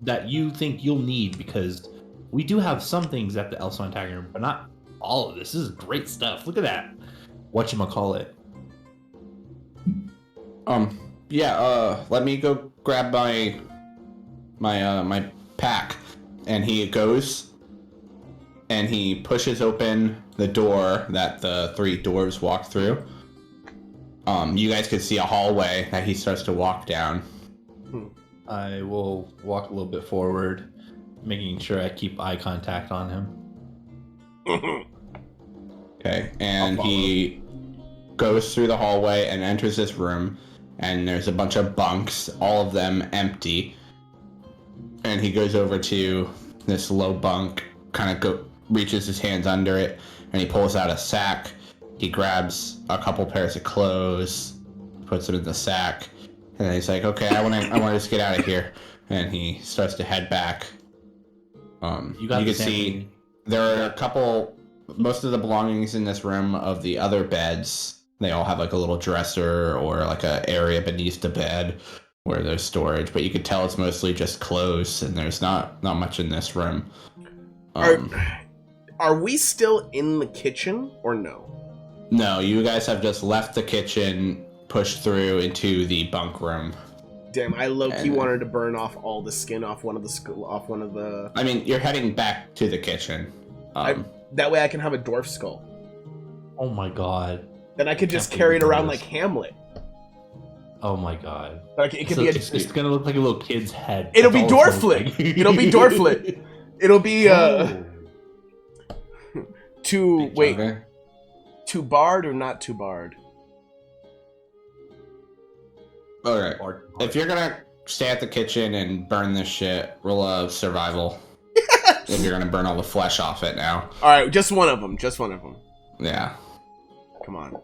that you think you'll need, because we do have some things at the Elsewine Tavern Room, but not all of this. This is great stuff. Look at that. Whatchamacallit. Let me go grab my pack. And he goes and he pushes open the door that the three dwarves walk through. You guys can see a hallway that he starts to walk down. I will walk a little bit forward, making sure I keep eye contact on him. Okay, and he goes through the hallway and enters this room, and there's a bunch of bunks, all of them empty. And he goes over to this low bunk, reaches his hands under it, and he pulls out a sack. He grabs a couple pairs of clothes, puts them in the sack, and then he's like, "Okay, I want to just get out of here." And he starts to head back. You can see there are a couple. Most of the belongings in this room of the other beds, they all have like a little dresser or like a area beneath the bed where there's storage, but you could tell it's mostly just clothes, and there's not much in this room. Are we still in the kitchen or no? No, you guys have just left the kitchen, pushed through into the bunk room. Damn, I low-key wanted to burn off all the skin off one of the. I mean, you're heading back to the kitchen. That way I can have a dwarf skull. Oh my god. Then I could just carry it around like Hamlet. Oh my god. Like it could So be. It's gonna look like a little kid's head. It'll be That's all it's gonna look Dwarflet. like. It'll be Dwarflet. It'll be too barred or not too barred? Alright. If you're gonna stay at the kitchen and burn this shit, roll a survival. If you're gonna burn all the flesh off it now. Alright, just one of them. Just one of them. Yeah. Come on.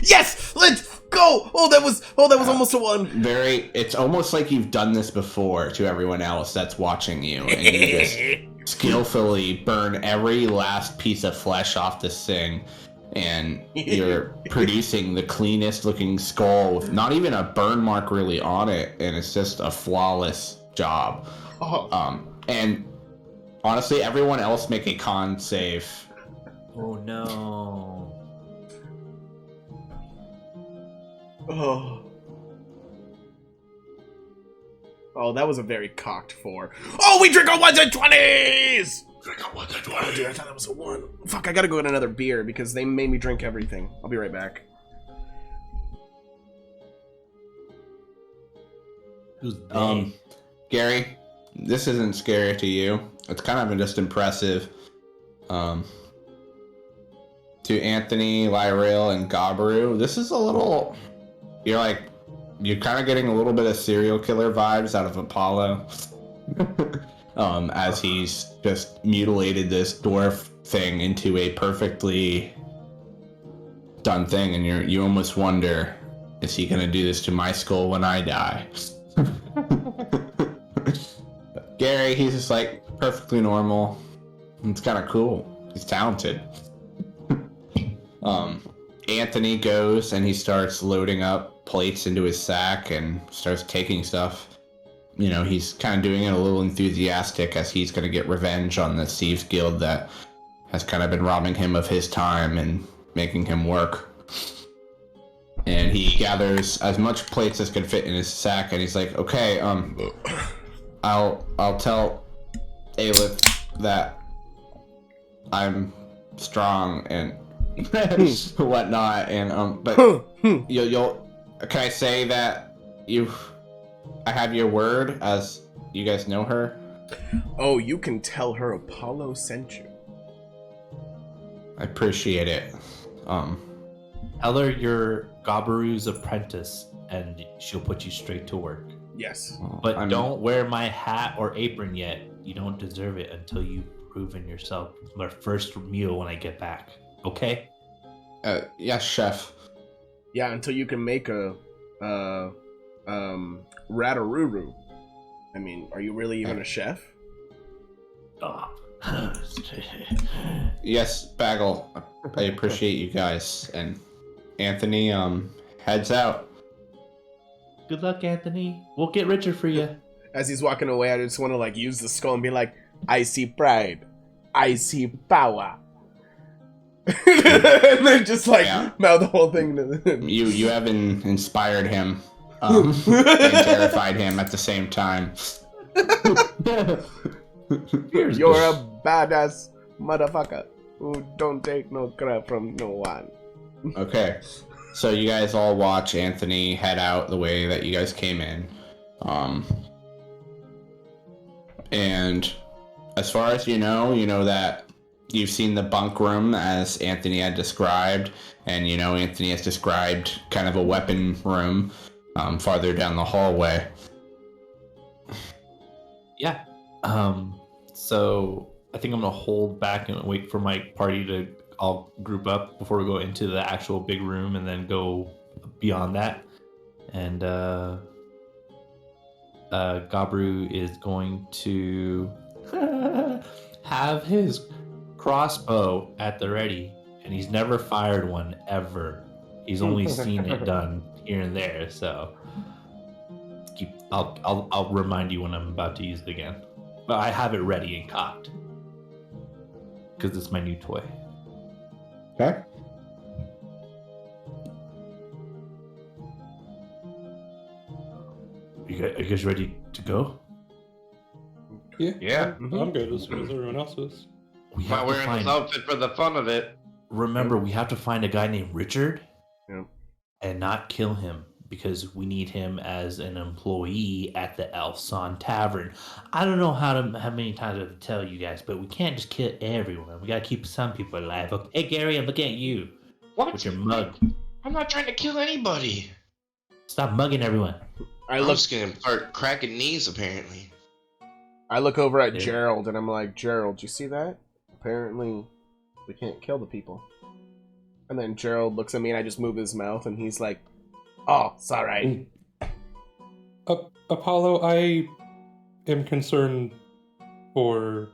Yes! Let's go! Oh, that was almost a one. It's almost like you've done this before to everyone else that's watching you, and you just skillfully burn every last piece of flesh off this thing, and you're producing the cleanest looking skull with not even a burn mark really on it, and it's just a flawless job. And honestly, everyone else make a con save. Oh no. Oh, that was a very cocked 4. Oh, we drink on 1s and 20s! Drink on 1s and 20s. Oh, dude, I thought that was a 1. Fuck, I gotta go get another beer because they made me drink everything. I'll be right back. Who's they? Gary, this isn't scary to you. It's kind of just impressive. To Anthony, Lyril, and Gabaru, this is a little... You're kind of getting a little bit of serial killer vibes out of Apollo. As he's just mutilated this dwarf thing into a perfectly done thing, and you almost wonder, is he gonna do this to my skull when I die? Gary, he's just like perfectly normal. It's kind of cool. He's talented. Anthony goes and he starts loading up plates into his sack and starts taking stuff. You know, he's kind of doing it a little enthusiastic as he's going to get revenge on the Thieves Guild that has kind of been robbing him of his time and making him work. And he gathers as much plates as can fit in his sack, and he's like, okay, I'll tell Aelith that I'm strong and whatnot, and but you'll can I say that I have your word, as you guys know her? Oh, you can tell her Apollo sent you. I appreciate it. Tell her you're Gabaru's apprentice, and she'll put you straight to work. Yes. But I'm- don't wear my hat or apron yet. You don't deserve it until you've proven yourself my first meal when I get back. Okay? Yes, chef. Yeah, until you can make a rataruru. I mean, are you really even a chef? Oh. Yes, Bagel. I appreciate you guys. And Anthony, heads out. Good luck, Anthony. We'll get richer for you. As he's walking away, I just want to like use the skull and be like, I see pride. I see power. And then just like mouth the whole thing. You have inspired him and terrified him at the same time. You're a badass motherfucker who don't take no crap from no one. Okay, so you guys all watch Anthony head out the way that you guys came in. And as far as you know that you've seen the bunk room as Anthony had described, and Anthony has described kind of a weapon room farther down the hallway. Yeah. So I think I'm gonna hold back and wait for my party to all group up before we go into the actual big room, and then go beyond that. And Gabru is going to have his crossbow at the ready, and he's never fired one ever. He's only seen it done here and there. So I'll remind you when I'm about to use it again. But I have it ready and cocked because it's my new toy. Okay. Are you guys ready to go? Yeah. I'm good as soon as everyone else is. We I'm not wearing this outfit for the fun of it. Remember, we have to find a guy named Richard Yeah. and not kill him because we need him as an employee at the Elfson Tavern. I don't know how many times I have to tell you guys, but we can't just kill everyone. We gotta keep some people alive. Okay, hey, Gary, I'm looking at you What? with your mug. I'm not trying to kill anybody. Stop mugging everyone. I I'm look just gonna start cracking knees, apparently. over at Yeah. Gerald and I'm like, Gerald, you see that? Apparently we can't kill the people. And then Gerald looks at me and I just move his mouth and he's like, oh, it's alright. Apollo, I am concerned for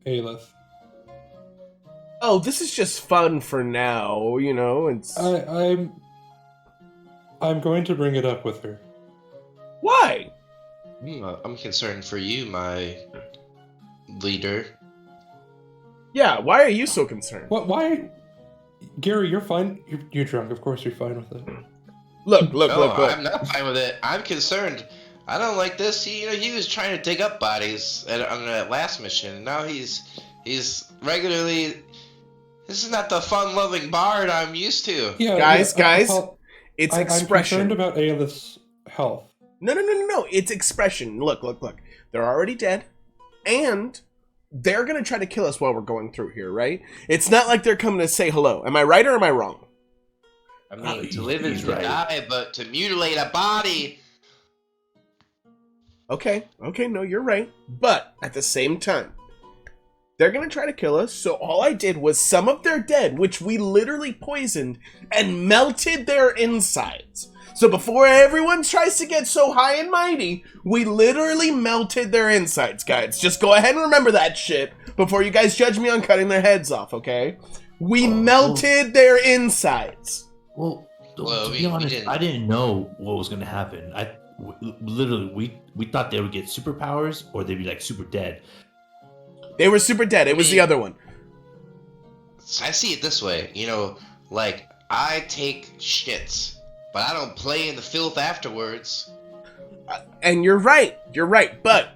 Aelith. Oh, this is just fun for now, it's... I'm going to bring it up with her. Why? I'm concerned for you, my leader. Yeah, why are you so concerned? What? Why? Gary, you're fine. You're drunk. Of course, you're fine with it. Look. I'm not fine with it. I'm concerned. I don't like this. He was trying to dig up bodies on that last mission, and now he's regularly. This is not the fun-loving bard I'm used to. Yeah, Guys, Apollo, it's I'm expression. concerned about Aelith's health. No. It's expression. Look. They're already dead. And they're going to try to kill us while we're going through here, right? It's not like they're coming to say hello. Am I right or am I wrong? I mean, to live is he's to right. die, but to mutilate a body... Okay, no, you're right. But at the same time, they're going to try to kill us. So all I did was some of their dead, which we literally poisoned, and melted their insides. So before everyone tries to get so high and mighty, we literally melted their insides, guys. Just go ahead and remember that shit before you guys judge me on cutting their heads off, okay? We melted their insides. Well, Well, to we be honest, didn't- I didn't know what was going to happen. Literally, we thought they would get superpowers or they'd be like super dead. They were super dead. It was the other one. I see it this way, like, I take shits, but I don't play in the filth afterwards. And you're right, but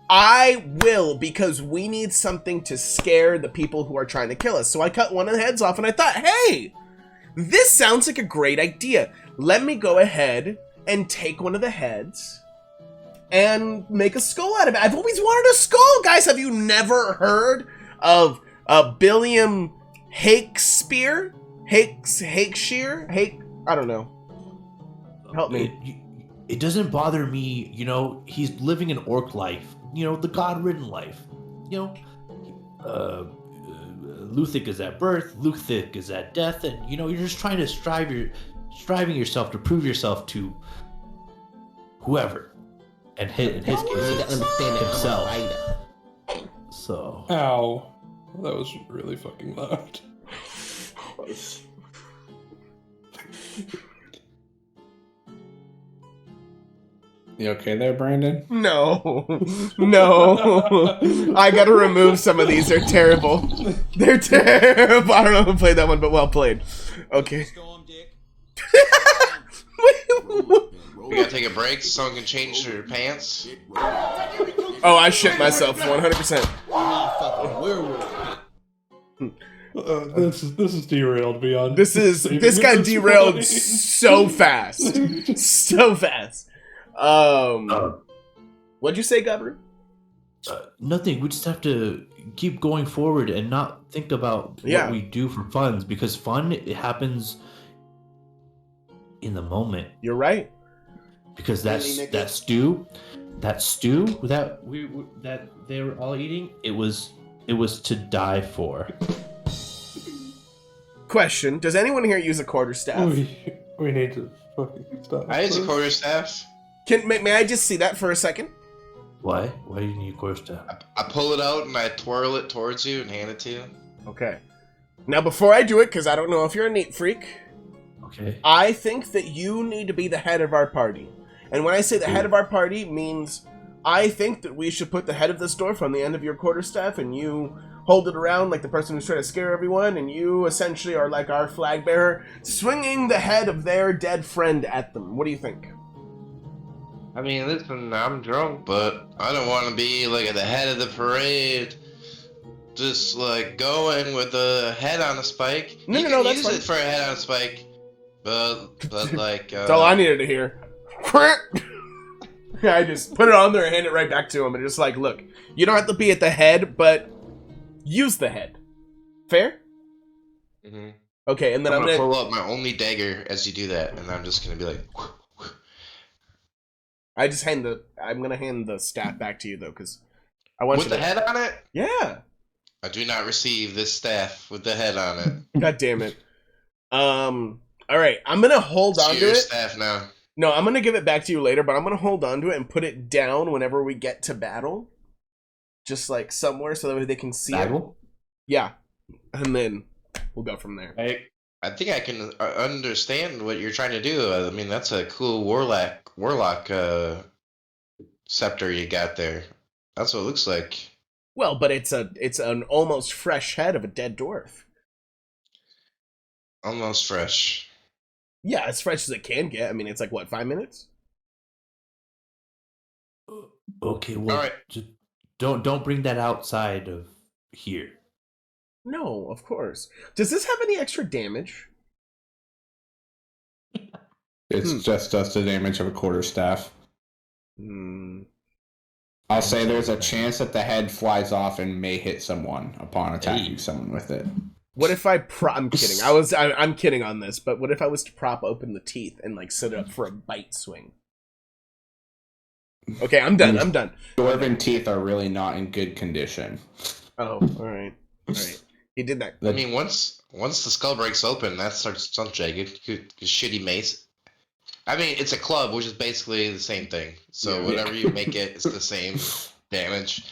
I will, because we need something to scare the people who are trying to kill us. So I cut one of the heads off and I thought, hey, this sounds like a great idea. Let me go ahead and take one of the heads and make a skull out of it. I've always wanted a skull, guys. Have you never heard of Billiam Hakespear? I don't know. Help me. It doesn't bother me, you know, he's living an orc life, you know, the god-ridden life. You know, Luthic is at birth, Luthic is at death, and, you know, you're just trying to striving yourself to prove yourself to whoever. And in his case, himself. So. Ow. That was really fucking loud. You okay there, Brandon? No. I gotta remove some of these. They're terrible. They're terrible. I don't know who played that one, but well played. Okay. We gotta take a break so someone can change their pants. Oh, I shit myself 100%. This is derailed beyond. This got derailed so fast. So fast. What'd you say, Gabru? Nothing. We just have to keep going forward and not think about what we do for funds, because fun, it happens in the moment. You're right. Because that stew that they were all eating, it was to die for. Question: does anyone here use a quarterstaff? We need to fucking stop. I use a quarterstaff. May I just see that for a second? Why? Why do you need a quarterstaff? I pull it out and I twirl it towards you and hand it to you. Okay. Now, before I do it, because I don't know if you're a neat freak, okay, I think that you need to be the head of our party. And when I say the head of our party, means I think that we should put the head of this dwarf on the end of your quarterstaff, and you hold it around like the person who's trying to scare everyone, and you essentially are like our flag bearer, swinging the head of their dead friend at them. What do you think? I mean, listen, I'm drunk, but I don't want to be like at the head of the parade, just like going with a head on a spike. No, you no, can that's use fine. it for a head on a spike, but like. That's all I needed to hear. I just put it on there and hand it right back to him, and just like, look, you don't have to be at the head, but use the head. Fair? Mm-hmm. Okay, and then I'm gonna pull up my only dagger as you do that, and I'm just gonna be like. I'm gonna hand the staff back to you though, because I want with the head on it. Yeah. I do not receive this staff with the head on it. God damn it. All right, I'm gonna hold on to it. Staff now. No, I'm gonna give it back to you later, but I'm gonna hold on to it and put it down whenever we get to battle, just like somewhere so that way they can see battle? it. Yeah, and then we'll go from there. I think I can understand what you're trying to do. I mean, that's a cool warlock scepter you got there. That's what it looks like. Well, but it's an almost fresh head of a dead dwarf. Almost fresh. Yeah, as fresh as it can get. I mean, it's like, what, 5 minutes? Okay, well, all right. Just don't bring that outside of here. No, of course. Does this have any extra damage? It's just the damage of a quarterstaff. I'll say there's a chance that the head flies off and may hit someone upon attacking someone with it. What if I'm kidding. I'm kidding on this, but what if I was to prop open the teeth and like set it up for a bite swing? Okay, I'm done. Dwarven teeth are really not in good condition. Oh, all right. He did that. I mean, once the skull breaks open, that starts jagged. Shitty mace. I mean, it's a club, which is basically the same thing. So whatever you make it, it's the same damage.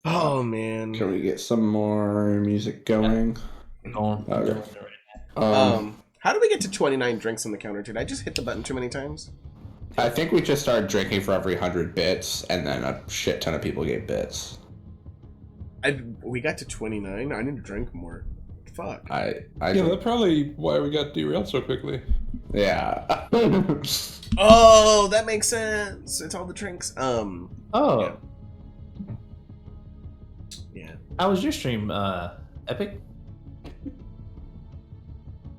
Oh man. Can we get some more music going? Okay. How do we get to 29 drinks on the counter? Did I just hit the button too many times? I think we just started drinking for every 100 bits, and then a shit ton of people get bits. We got to 29. I need to drink more. Fuck. That's probably why we got derailed so quickly. Yeah. Oh, that makes sense. It's all the drinks. Oh. Yeah. How was your stream, Epic?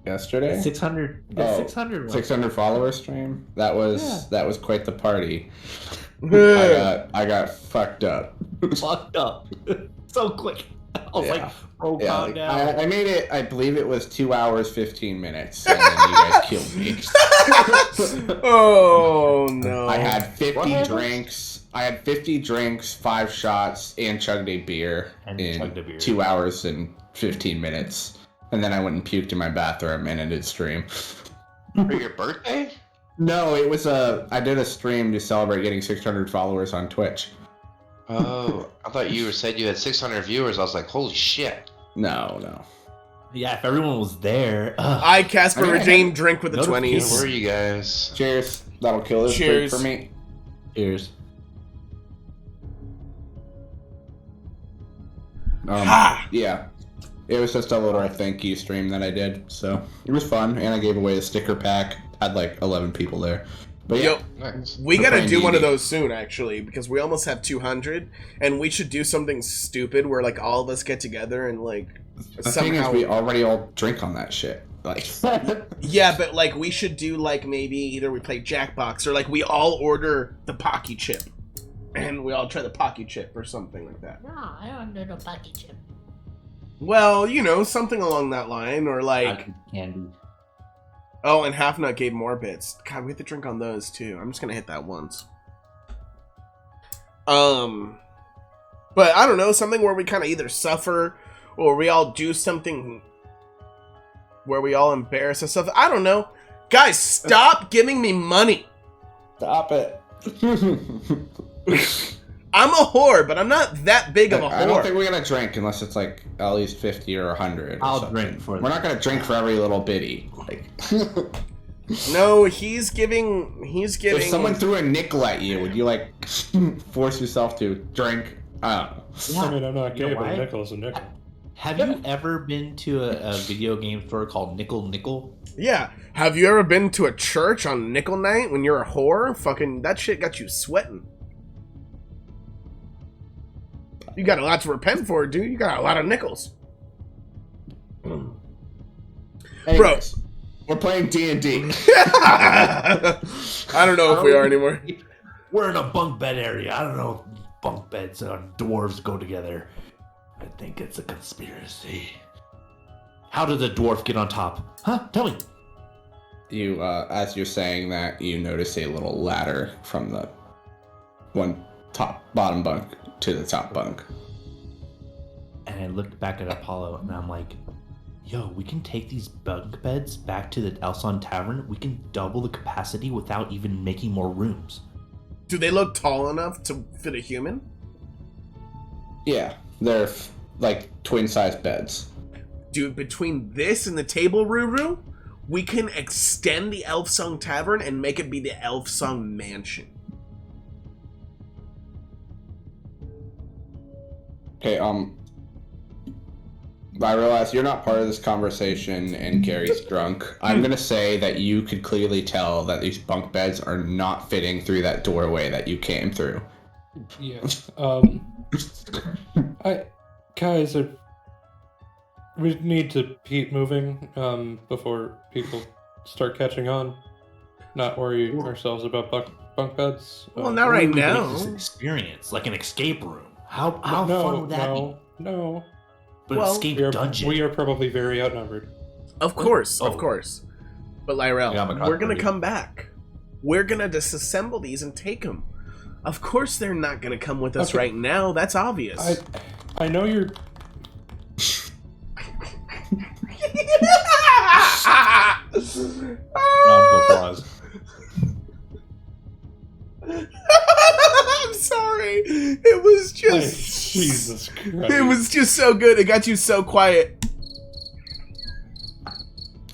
Yesterday? 600. 600 follower stream. That was quite the party. I got fucked up. Fucked up. So quick. I was like, bro, Yeah, calm down. I made it. I believe it was 2 hours 15 minutes, and then you guys killed me. Oh no! I had 50 drinks. I had 50 drinks, 5 shots, and chugged a beer in 2 hours and 15 minutes, and then I went and puked in my bathroom and ended stream. For your birthday? No, it was I did a stream to celebrate getting 600 followers on Twitch. Oh, I thought you said you had 600 viewers. I was like, holy shit. No. Yeah, if everyone was there. I Casper redeemed drink with the Where 20s. Where are you guys? Cheers. That'll kill this Cheers for me. Cheers. Yeah. It was just a little thank you stream that I did, so it was fun, and I gave away a sticker pack. Had like 11 people there. But yeah, Nice. We We're gotta playing do one of D&D. those soon, actually, because we almost have 200, and we should do something stupid where like all of us get together and like the thing is, we already all drink on that shit. Like, yeah, but like we should do like maybe either we play Jackbox or like we all order the Pocky chip, and we all try the Pocky chip or something like that. No, I don't do the Pocky chip. Well, you know, something along that line, or like Candy. oh, and Half Nut gave more bits. God, we have to drink on those too. I'm just gonna hit that once. But I don't know, something where we kind of either suffer or we all do something where we all embarrass ourselves. I don't know. Guys, stop giving me money. stop it. I'm a whore, but I'm not that big of a I don't whore. think we're gonna drink unless it's like at least 50 or 100. I'll something. drink for We're not gonna drink for every little bitty. Like, No, he's giving. if someone threw a nickel at you, would you like force yourself to drink? I don't know. I mean, I'm not gay, You know but a why? nickel is a nickel. Have you ever been to a video game store called Nickel Nickel? Yeah. Have you ever been to a church on nickel night when you're a whore? Fucking that shit got you sweating. You got a lot to repent for, dude. You got a lot of nickels. Anyways, we're playing D&D. I don't know if we are anymore. We're in a bunk bed area. I don't know if bunk beds and dwarves go together. I think it's a conspiracy. How did the dwarf get on top? Huh? Tell me. You, as you're saying that, you notice a little ladder from the bottom bunk to the top bunk. And I looked back at Apollo and I'm like, yo, we can take these bunk beds back to the Elson Tavern. We can double the capacity without even making more rooms. Do they look tall enough to fit a human? Yeah, they're like twin-sized beds. Dude, between this and the table Ruru, we can extend the Elf Song Tavern and make it be the Elf Song Mansion. Okay, I realize you're not part of this conversation and Gary's drunk. I'm gonna say that you could clearly tell that these bunk beds are not fitting through that doorway that you came through. Yeah. Guys, we need to keep moving before people start catching on. Not worry ourselves about bunk beds. Well, not right We could now. make this experience like an escape room. How no, fun would that be? No. But Well, escape dungeon. We are probably very outnumbered. Of course, of Oh. course. But I got my Lyrel, we're gonna crossbow. come back. We're gonna disassemble these and take them. Of course they're not gonna come with us Okay. right now. That's obvious. I know you're. Round of applause. I'm sorry. It was just Jesus Christ. It was just so good. It got you so quiet.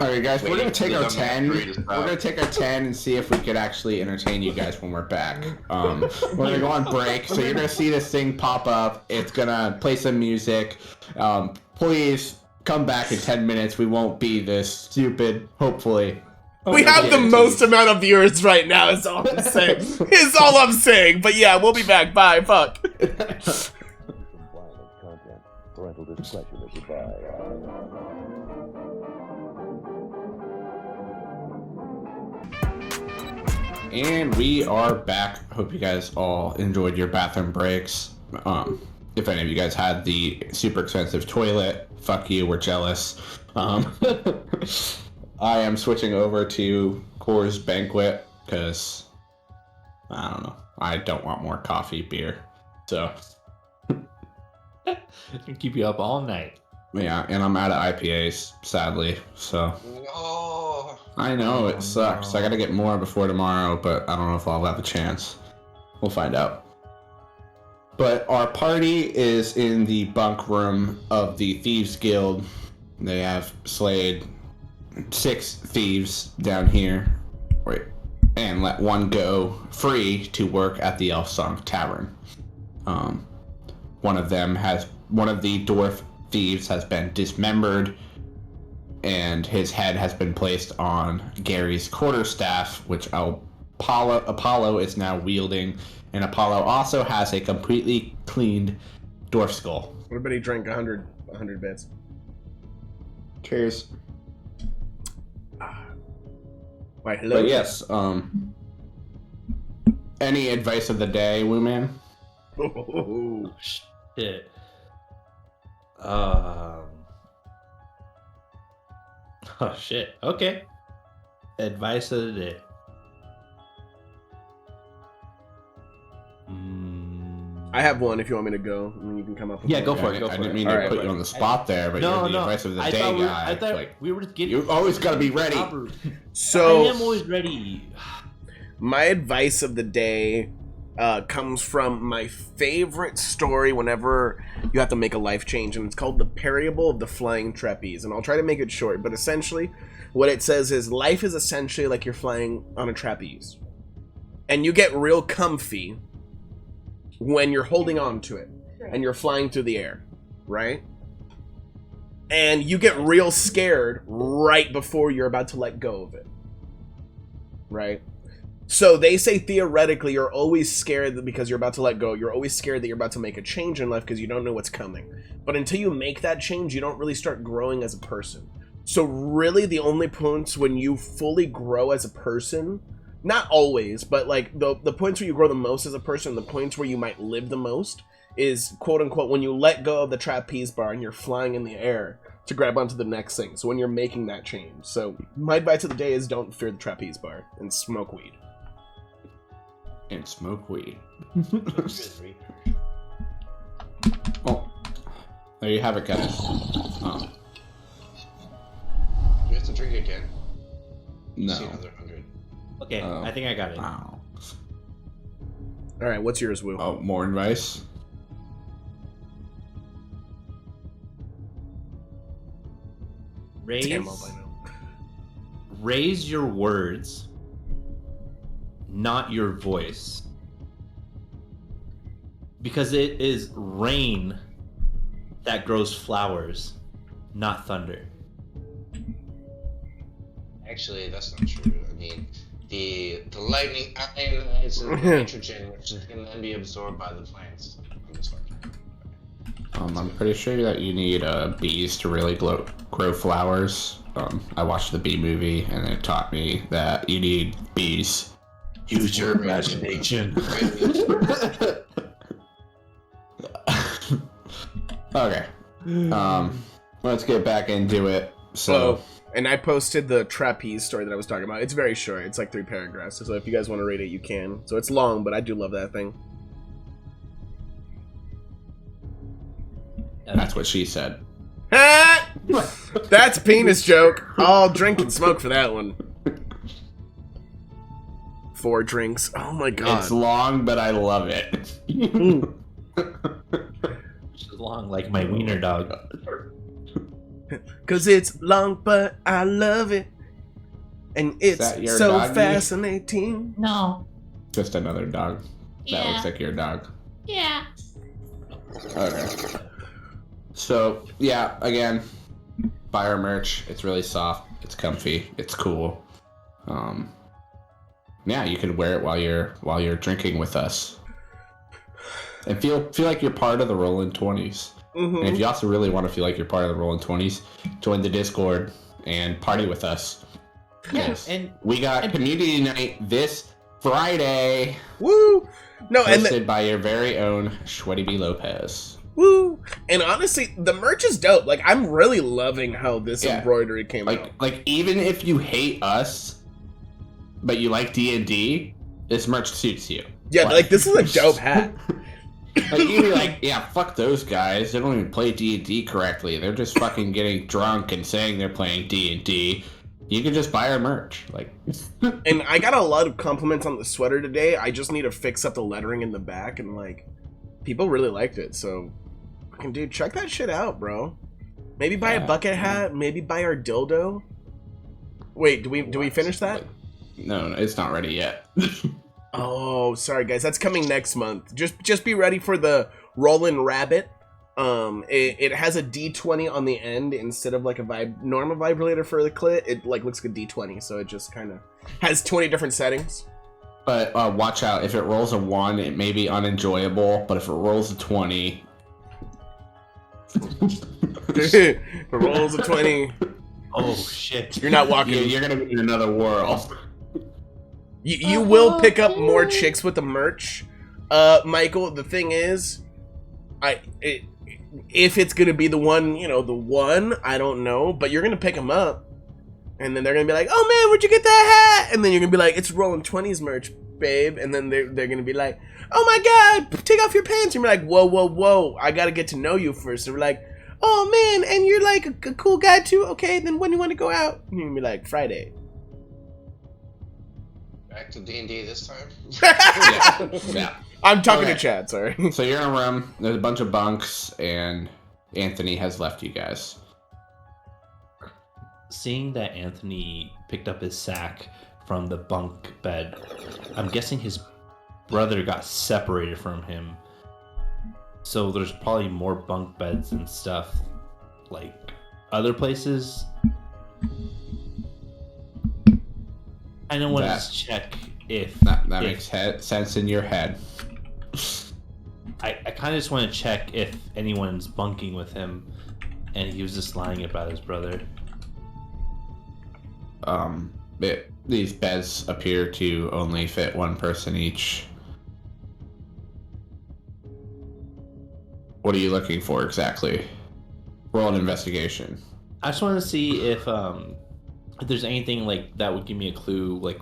Alright guys, we're Wait, gonna take our because I'm 10. free to We're stop. gonna take our 10 and see if we could actually entertain you guys when we're back. We're gonna go on break, so you're gonna see this thing pop up. It's gonna play some music. Please come back in 10 minutes. We won't be this stupid, hopefully. We have the yeah, most amount of viewers right now, is all I'm saying. Is all I'm saying. But yeah, we'll be back. Bye. Fuck. Violent content. Parental discretion is advised. And we are back. Hope you guys all enjoyed your bathroom breaks. if any of you guys had the super expensive toilet, fuck you, we're jealous. I am switching over to Coors Banquet because I don't know. I don't want more coffee beer. So Can keep you up all night. yeah, and I'm out of IPAs, sadly. So No. I know it Oh, sucks. no. I gotta get more before tomorrow, but I don't know if I'll have a chance. We'll find out. But our party is in the bunk room of the Thieves Guild. They have slayed 6 thieves down here. Wait. And let one go free to work at the Elf Song Tavern. One of the dwarf thieves has been dismembered, and his head has been placed on Gary's quarterstaff, which Apollo is now wielding, and Apollo also has a completely cleaned dwarf skull. Everybody drink 100 bits. Cheers. Why, hello. But yes, any advice of the day, Woo Man? Shit. Oh shit. Okay. Advice of the day. I have one if you want me to go. I mean, you can come up with Yeah, one. go for it. I didn't mean All to right, put you buddy. on the spot there, but No, you're the no. advice of the I day thought guy. I thought Like, we were getting. you always gotta be ready. So I am always ready. my advice of the day comes from my favorite story whenever you have to make a life change, and it's called The Parable of the Flying Trapeze. And I'll try to make it short, but essentially what it says is life is essentially like you're flying on a trapeze. And you get real comfy when you're holding on to it and you're flying through the air, right? And you get real scared right before you're about to let go of it, right? So they say theoretically you're always scared because you're about to let go. You're always scared that you're about to make a change in life because you don't know what's coming. But until you make that change, you don't really start growing as a person. So really the only points when you fully grow as a person, not always, but like the points where you grow the most as a person, the points where you might live the most is quote unquote when you let go of the trapeze bar and you're flying in the air to grab onto the next thing. So when you're making that change. So my advice of the day is don't fear the trapeze bar and smoke weed. And smoke weed. Oh, there you have it, guys. Oh, We have to drink again. no. See another 100. Okay, I think I got it. Wow. All right, what's yours, Woo? Oh, more advice? Damn, I'll buy now. Raise your words, not your voice. Because it is rain that grows flowers, not thunder. Actually, that's not true. I mean, the lightning ionizes the nitrogen, which can then be absorbed by the plants. I'm just fucking. I'm pretty sure that you need bees to really grow flowers. I watched the bee movie, and it taught me that you need bees. Use your imagination. Okay. Let's get back into it. So, Oh, and I posted the trapeze story that I was talking about. It's very short. It's like 3 paragraphs. So if you guys want to read it, you can. So it's long, but I do love that thing. that's what she said. Ah! That's a penis joke. I'll drink and smoke for that one. 4 drinks. Oh my god. It's long, but I love it. Which is long, like my wiener dog. Cause it's long, but I love it. And it's that your so doggy? fascinating. No. Just another dog. That Yeah. looks like your dog. Yeah. Okay. So, yeah, again, buy our merch. It's really soft. It's comfy. It's cool. Yeah, you can wear it while you're drinking with us. And feel like you're part of the Rollin 20's. Mm-hmm. And if you also really want to feel like you're part of the Rollin 20's, join the Discord and party with us. Yeah, Yes. and We got community night this Friday, Woo! No, and hosted by your very own Sweaty B. Lopez. Woo! And honestly, the merch is dope. Like, I'm really loving how this Yeah. embroidery came out. Like even if you hate us, but you like D&D, this merch suits you. Yeah, like this is a dope hat. Like you'd be like, yeah, fuck those guys. They don't even play D&D correctly. They're just fucking getting drunk and saying they're playing D&D. You can just buy our merch. Like, And I got a lot of compliments on the sweater today. I just need to fix up the lettering in the back, and like, people really liked it. So, fucking dude, check that shit out, bro. Maybe buy a bucket hat. Maybe buy our dildo. Wait, do we finish that? no, it's not ready yet. Oh, sorry guys, that's coming next month. Just be ready for the Rollin rabbit. It has a D20 on the end instead of like a normal vibrator for the clit. It like looks like a D20, so it just kind of has 20 different settings. But watch out, if it rolls a 1, it may be unenjoyable, but if it rolls a 20... If it rolls a 20, Oh shit! you're not walking. You're gonna be in another world. You will pick up more chicks with the merch. Michael, the thing is, if it's gonna be the one, the one, I don't know, but you're gonna pick them up, and then they're gonna be like, "Oh man, where'd you get that hat?" And then you're gonna be like, "It's Rollin 20's merch, babe." And then they're gonna be like, "Oh my god, take off your pants." And you're like, "Whoa, whoa, whoa! I gotta get to know you first." And we're like, "Oh man, and you're like a cool guy too. Okay, then when do you want to go out?" And you're gonna be like, "Friday." Back to D&D this time. Yeah. I'm talking Okay. to Chad. Sorry. So you're in a room, there's a bunch of bunks, and Anthony has left you guys. Seeing that Anthony picked up his sack from the bunk bed, I'm guessing his brother got separated from him. So there's probably more bunk beds and stuff like other places. I don't want to just check if That if- makes sense in your head. I kind of just want to check if anyone's bunking with him, and he was just lying about his brother. These beds appear to only fit one person each. What are you looking for exactly? Roll an investigation. I just want to see if there's anything like that would give me a clue like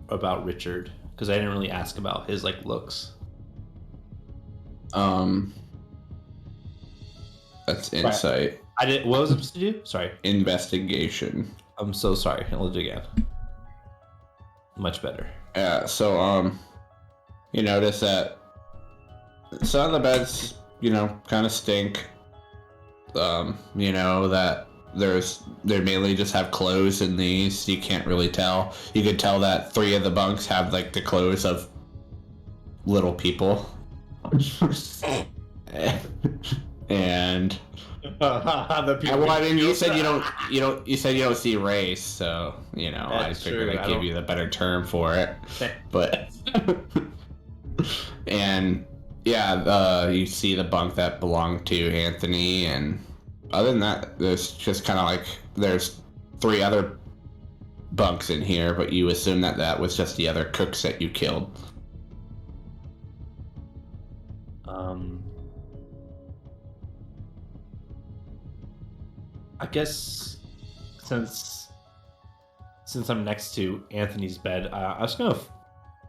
about Richard, because I didn't really ask about his like looks. That's insight. I did. What was I supposed to do? Sorry. Investigation. I'm so sorry. I'll do it again. Much better. Yeah, so you notice that some of the beds, kind of stink. That they mainly just have clothes in these. You can't really tell. You could tell that 3 of the bunks have like the clothes of little people. And you said you don't see race, so I That's figured true. I'd give you the better term for it. But and yeah, you see the bunk that belonged to Anthony, and other than that, there's just kind of like there's 3 other bunks in here, but you assume that was just the other cooks that you killed. I guess since I'm next to Anthony's bed, I was gonna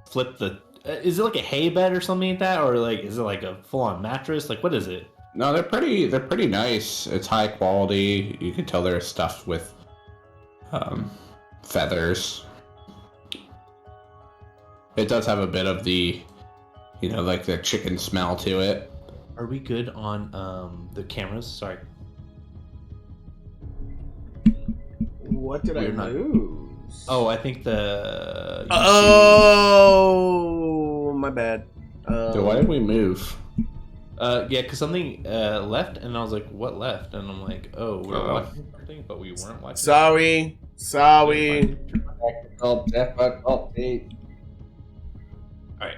flip the. Is it like a hay bed or something like that, or like is it like a full-on mattress? Like what is it? No, they're pretty nice. It's high quality. You can tell they're stuffed with feathers. It does have a bit of the like the chicken smell to it. Are we good on the cameras? Sorry. What did I We're not- lose? Oh, I think the. Oh, my bad. So why did we move? Yeah, because something left, and I was like, "What left?" And I'm like, "Oh, we're Uh-oh. watching something, but we weren't watching." Sorry. All right.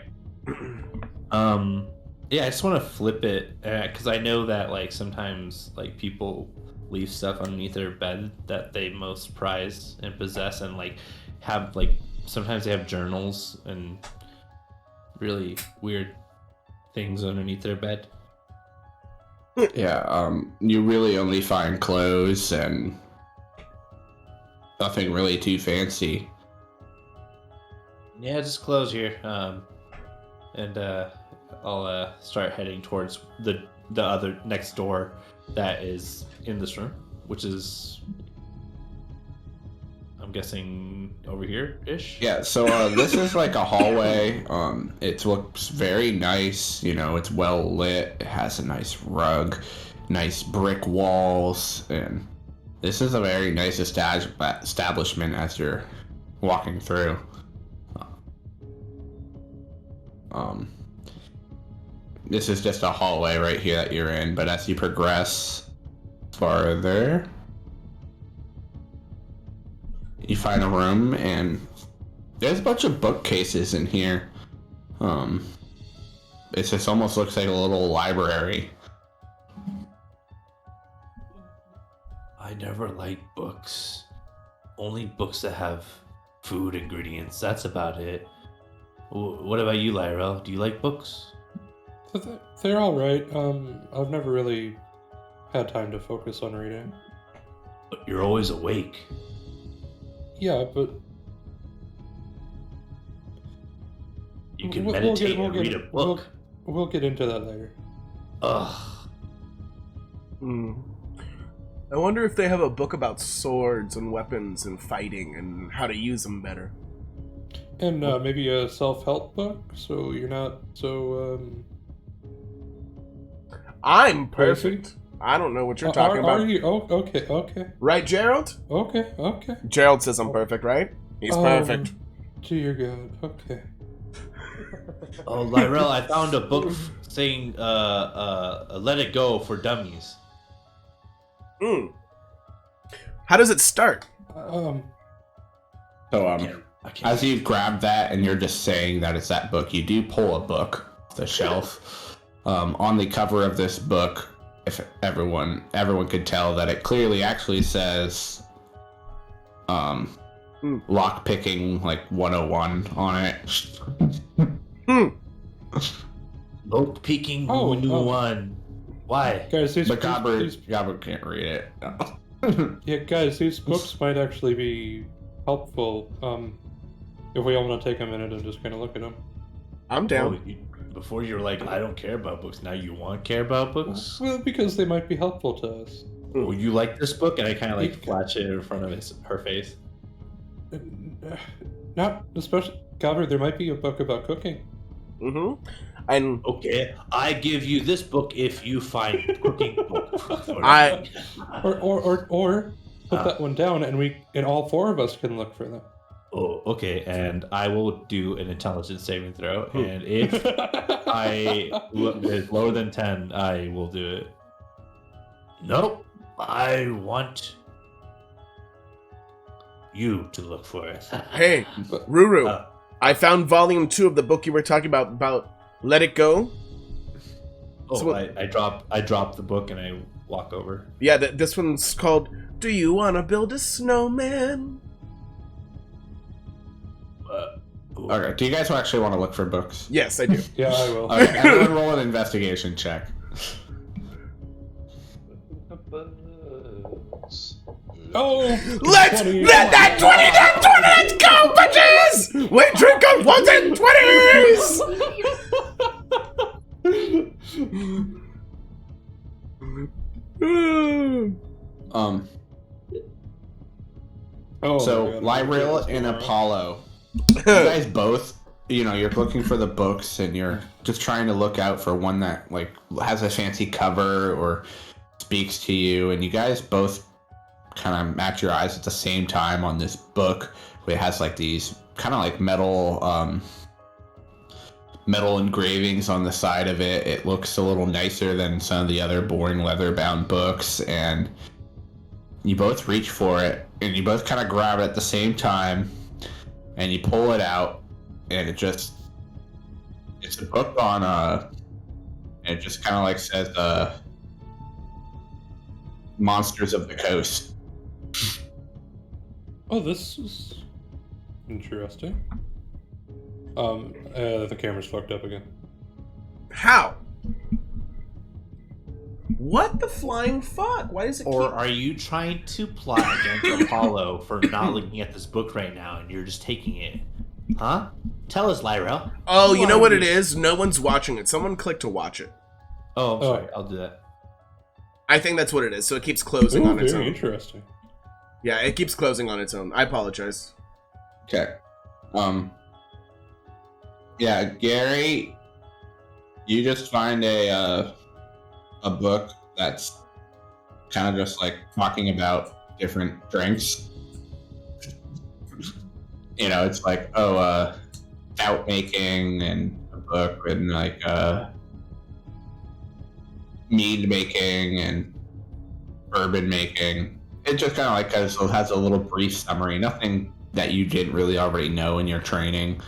Yeah, I just want to flip it because I know that like sometimes like people leave stuff underneath their bed that they most prize and possess, and like have like sometimes they have journals and really weird things underneath their bed. Yeah, you really only find clothes and nothing really too fancy. Yeah, just close here. And I'll start heading towards the other next door that is in this room, which is, I'm guessing, over here ish. Yeah, so this is like a hallway. It looks very nice. You know, it's well lit. It has a nice rug, nice brick walls, and this is a very nice establishment as you're walking through. This is just a hallway right here that you're in, but as you progress farther, you find a room, and there's a bunch of bookcases in here. It just almost looks like a little library. I never liked books. Only books that have food ingredients. That's about it. What about you, Lyrel? Do you like books? They're all right. I've never really had time to focus on reading. But you're always awake. Yeah, but You can meditate and read a book. We'll get into that later. Ugh. I wonder if they have a book about swords and weapons and fighting and how to use them better. And maybe a self-help book, so you're not so I'm perfect. I don't know what you're talking about. Are you? Oh, okay. Right, Gerald? Okay. Gerald says I'm perfect, right? He's perfect. Dear God. Okay. Oh, Lyrel, I found a book saying Let It Go for Dummies. How does it start? So, I can't as you grab that and you're just saying that it's that book, you do pull a book off the shelf. On the cover of this book, if everyone could tell that it clearly actually says lock picking like 101 on it. Look peeking Oh, new oh. one. Why? Guys, these But Gobber can't read it. yeah, guys, these books might actually be helpful. If we all want to take a minute and just kind of look at them. I'm down. Before you were like, I don't care about books. Now you want to care about books? Well, because they might be helpful to us. Well, you like this book? And I kind of like flash it in front of her face. Not especially, Gobber, there might be a book about cooking. And Okay, I give you this book if you find cooking book. Or put that one down, and all four of us can look for them. Oh, okay, and I will do an intelligence saving throw, and if I is lower than 10, I will do it. Nope, I want you to look for it. hey, Ruru, I found volume 2 of the book you were talking about Let It Go. Oh, So I drop the book and I walk over. Yeah, this one's called Do You Want to Build a Snowman? Okay, do you guys actually want to look for books? Yes, I do. Yeah, I will. Okay, everyone roll an investigation check. Oh! Let's 20. let that 20 go, bitches! We drink on 1s and 20s! Oh, So, my God. Lyril and Apollo, you guys both, you're looking for the books and you're just trying to look out for one that, like, has a fancy cover or speaks to you, and you guys both kind of match your eyes at the same time on this book. It has, like, these kind of, like, metal engravings on the side of it. It looks a little nicer than some of the other boring leather-bound books, and you both reach for it, and you both kind of grab it at the same time, and you pull it out, and it's a book on, and it just kind of like says, Monsters of the Coast. Oh, this is interesting. The camera's fucked up again. How? What the flying fuck? Why does it Or keep... are you trying to plot against Apollo for not looking at this book right now and you're just taking it? Huh? Tell us, Lyrel. Oh, Who you know are what it is? No one's watching it. Someone click to watch it. Oh, I'm sorry. I'll do that. I think that's what it is. So it keeps closing on its very own. interesting. Yeah, it keeps closing on its own. I apologize. Okay. Yeah, Gary, you just find a book that's kind of just like talking about different drinks. You know, it's like, stout making and a book and like mead making and bourbon making. It just kind of like has a little brief summary, nothing that you didn't really already know in your training,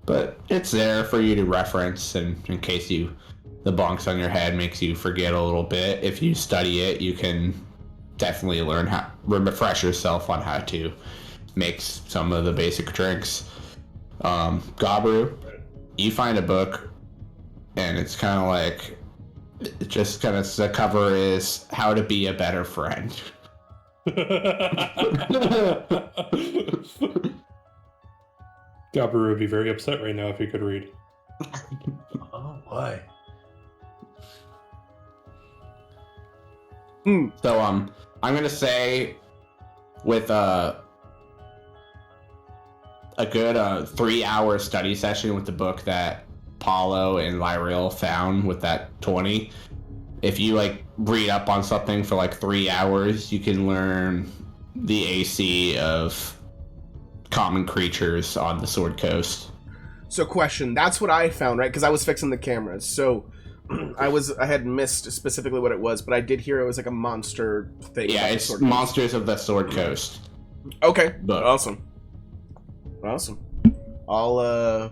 but it's there for you to reference, and in case the bonks on your head makes you forget a little bit. If you study it, you can definitely learn how refresh yourself on how to make some of the basic drinks. Gabru, you find a book, and it's kind of like, it just kind of, the cover is How to Be a Better Friend. Gabaru would be very upset right now if he could read. Oh, why? So I'm gonna say with a good 3-hour study session with the book that Paulo and Lyril found with that 20. If you like read up on something for like 3 hours, you can learn the AC of common creatures on the Sword Coast. So question, that's what I found, right? Because I was fixing the cameras. So I had missed specifically what it was, but I did hear it was like a monster thing. Yeah, it's Monsters of the Sword Coast. Okay, book. Awesome. I'll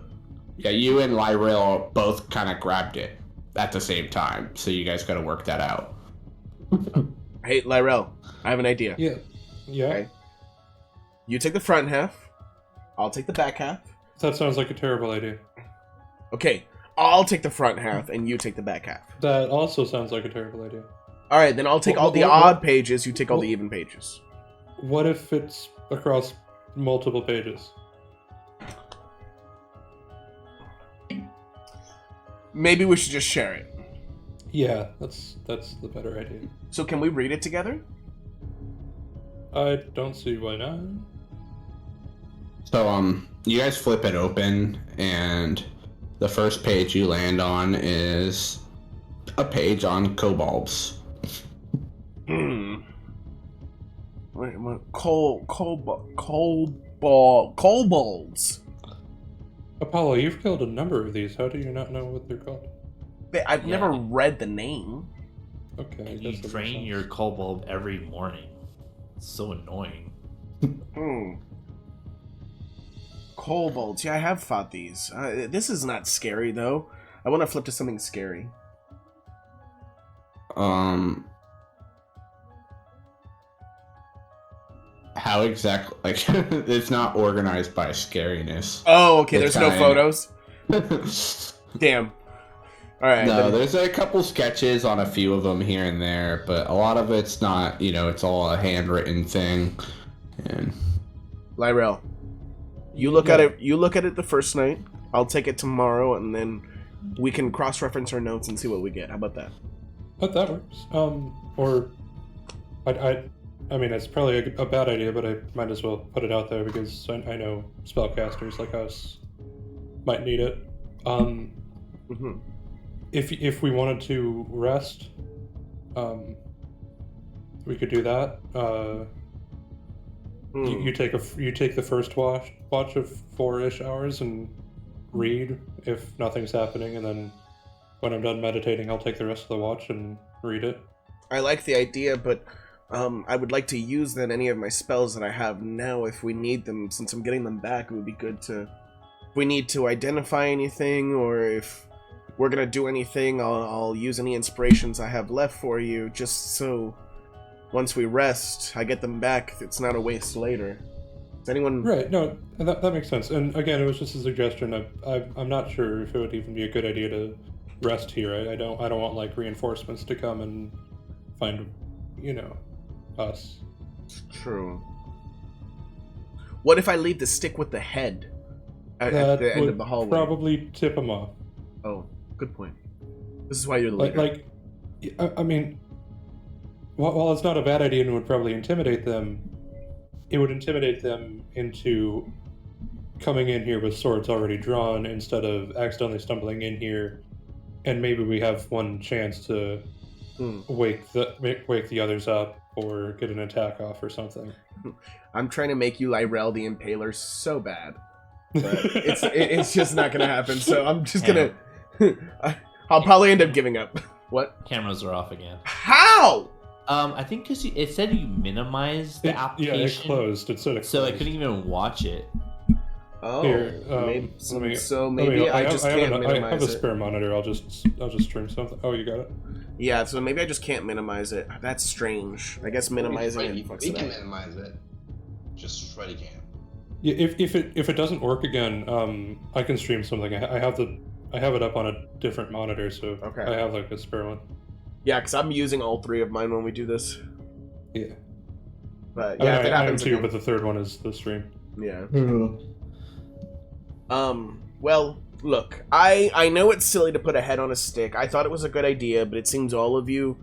Yeah, you and Lyril both kind of grabbed it at the same time, so you guys got to work that out. Hey, Lyrel, I have an idea. Yeah. Okay. You take the front half. I'll take the back half. That sounds like a terrible idea. Okay, I'll take the front half, and you take the back half. That also sounds like a terrible idea. All right, then I'll take all the odd pages. You take all the even pages. What if it's across multiple pages? Maybe we should just share it. Yeah, that's the better idea. So can we read it together? I don't see why not. So you guys flip it open, and the first page you land on is a page on kobolds. What? Kobolds. Apollo, you've killed a number of these. How do you not know what they're called? I've never read the name. Okay. I And you guess that train makes your sense. kobold every morning. It's so annoying. Kobolds. Yeah, I have fought these. This is not scary though. I want to flip to something scary. How exactly? Like, it's not organized by scariness. Oh, okay. It's There's no kinda- photos. Damn. All right. No, then- there's a couple sketches on a few of them here and there, but a lot of it's not. You know, it's all a handwritten thing. And Lyrel, you look at it. You look at it the first night. I'll take it tomorrow, and then we can cross-reference our notes and see what we get. How about that? But that works. Or I mean, it's probably a bad idea, but I might as well put it out there because I know spellcasters like us might need it. If we wanted to rest, we could do that. You take the first watch of 4-ish hours and read if nothing's happening, and then when I'm done meditating, I'll take the rest of the watch and read it. I like the idea, but I would like to use then any of my spells that I have now if we need them. Since I'm getting them back, it would be good to... If we need to identify anything, or if we're gonna do anything, I'll use any inspirations I have left for you, just so once we rest, I get them back. It's not a waste later. Does anyone... Right, no, that makes sense. And again, it was just a suggestion. I'm not sure if it would even be a good idea to rest here. I don't want like reinforcements to come and find, us. It's true. What if I leave the stick with the head at That the end would of the hallway? probably tip them off. Oh, good point. This is why you're the leader. I mean, while it's not a bad idea and would probably intimidate them, it would intimidate them into coming in here with swords already drawn instead of accidentally stumbling in here, and maybe we have one chance to wake the others up or get an attack off or something. I'm trying to make you Lyrel the Impaler so bad, but it's just not gonna happen. So I'm just gonna. I'll probably end up giving up. What? Cameras are off again. How? I think because it said you minimized the application. Yeah, it closed. It said it closed. So I couldn't even watch it. Oh, Here, maybe, let maybe me- I just can't I minimize have a it. spare monitor. I'll just stream something. Oh, you got it. Yeah, so maybe I just can't minimize it. That's strange. I guess minimizing it fucks We it can up. minimize it. Just Freddy can. Yeah, if it doesn't work again, I can stream something. I have it up on a different monitor, so Okay. I have like a spare one. Yeah, because I'm using all three of mine when we do this. Yeah. But yeah, if it I am happens too, again, but the third one is the stream. yeah. Well, look, I know it's silly to put a head on a stick. I thought it was a good idea, but it seems all of you,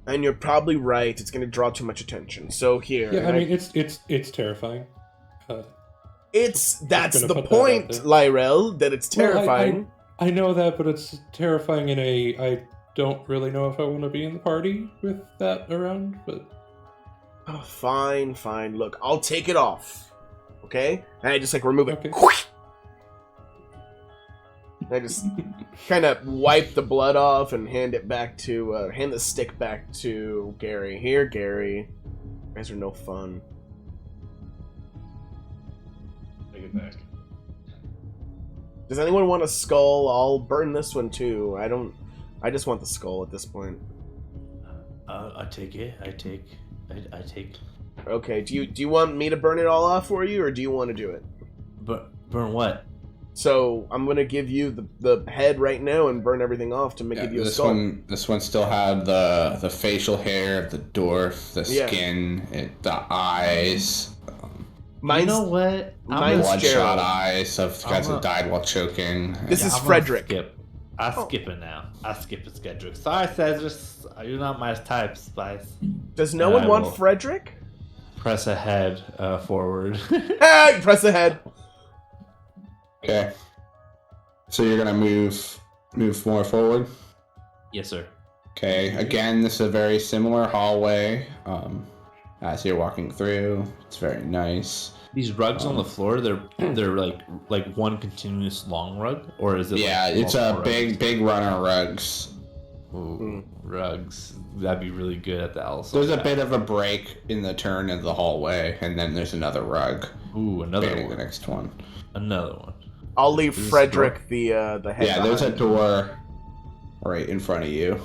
and you're probably right, it's going to draw too much attention. So here, Yeah, I mean it's terrifying. that's gonna the put that out point, there. Lyrel, that it's Well, terrifying. I know that, but it's terrifying in a I don't really know if I want to be in the party with that around, but Oh, fine. Look, I'll take it off. Okay? And I just remove it. Okay. I just kind of wipe the blood off and hand the stick back to Gary. Here, Gary. You guys are no fun. Take it back. Does anyone want a skull? I'll burn this one too. I just want the skull at this point. I take it. I take. Okay, do you want me to burn it all off for you, or do you want to do it? But burn what? So I'm gonna give you the head right now and burn everything off to give you a skull. This one still had the facial hair of the dwarf, the Yeah. skin, the eyes, Mine's, You know what? mine's bloodshot Gerald. eyes of guys I'm that died while choking. This is I'm gonna Frederick. Skip. I skip it now. I skip it, schedule. Sorry, Cedrus. You're not my type, Spice. Does no Yeah, one I want will. Frederick? Press ahead forward. Ah, you press ahead. Okay. So you're gonna move more forward. Yes, sir. Okay. Again, this is a very similar hallway. As you're walking through, it's very nice. These rugs on the floor, they're like one continuous long rug, or is it? Yeah, like it's a multiple rugs? big runner rugs. Ooh, rugs. That'd be really good at the Elsa. There's a bit of a break in the turn of the hallway, and then there's another rug. Ooh, another Banning one. the next one. Another one. I'll leave Is this Frederick the head. Yeah, there's a behind. door right in front of you.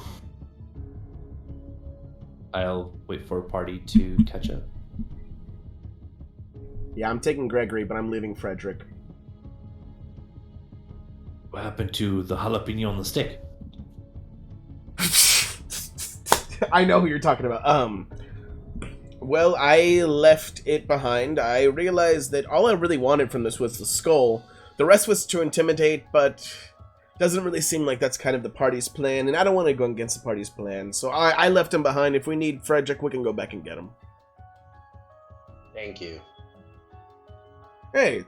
I'll wait for a party to catch up. Yeah, I'm taking Gregory, but I'm leaving Frederick. What happened to the jalapeno on the stick? I know who you're talking about. Well, I left it behind. I realized that all I really wanted from this was the skull. The rest was to intimidate, but doesn't really seem like that's kind of the party's plan, and I don't want to go against the party's plan. So I left him behind. If we need Frederick, we can go back and get him. Thank you. Hey,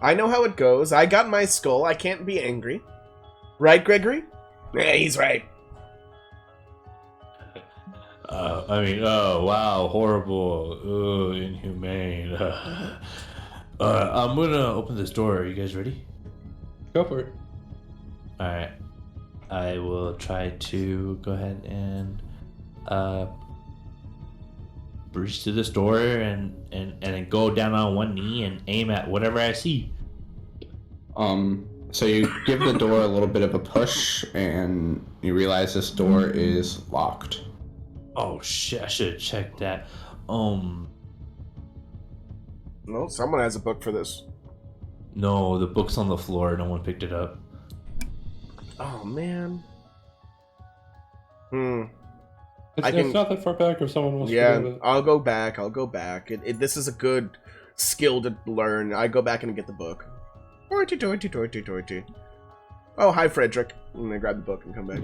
I know how it goes. I got my skull. I can't be angry. Right, Gregory? Yeah, he's right. Oh wow, horrible, inhumane. I'm gonna open this door. Are you guys ready? Go for it. All right. I will try to go ahead and breach to this door and then go down on one knee and aim at whatever I see. So you give the door a little bit of a push, and you realize this door is locked. Oh shit! I should have checked that. No, someone has a book for this. No, the book's on the floor. No one picked it up. Oh, man. It's not that far back if someone wants to Yeah, do it. I'll go back. This is a good skill to learn. I go back and get the book. Torty. Oh, hi, Frederick. I'm gonna grab the book and come back.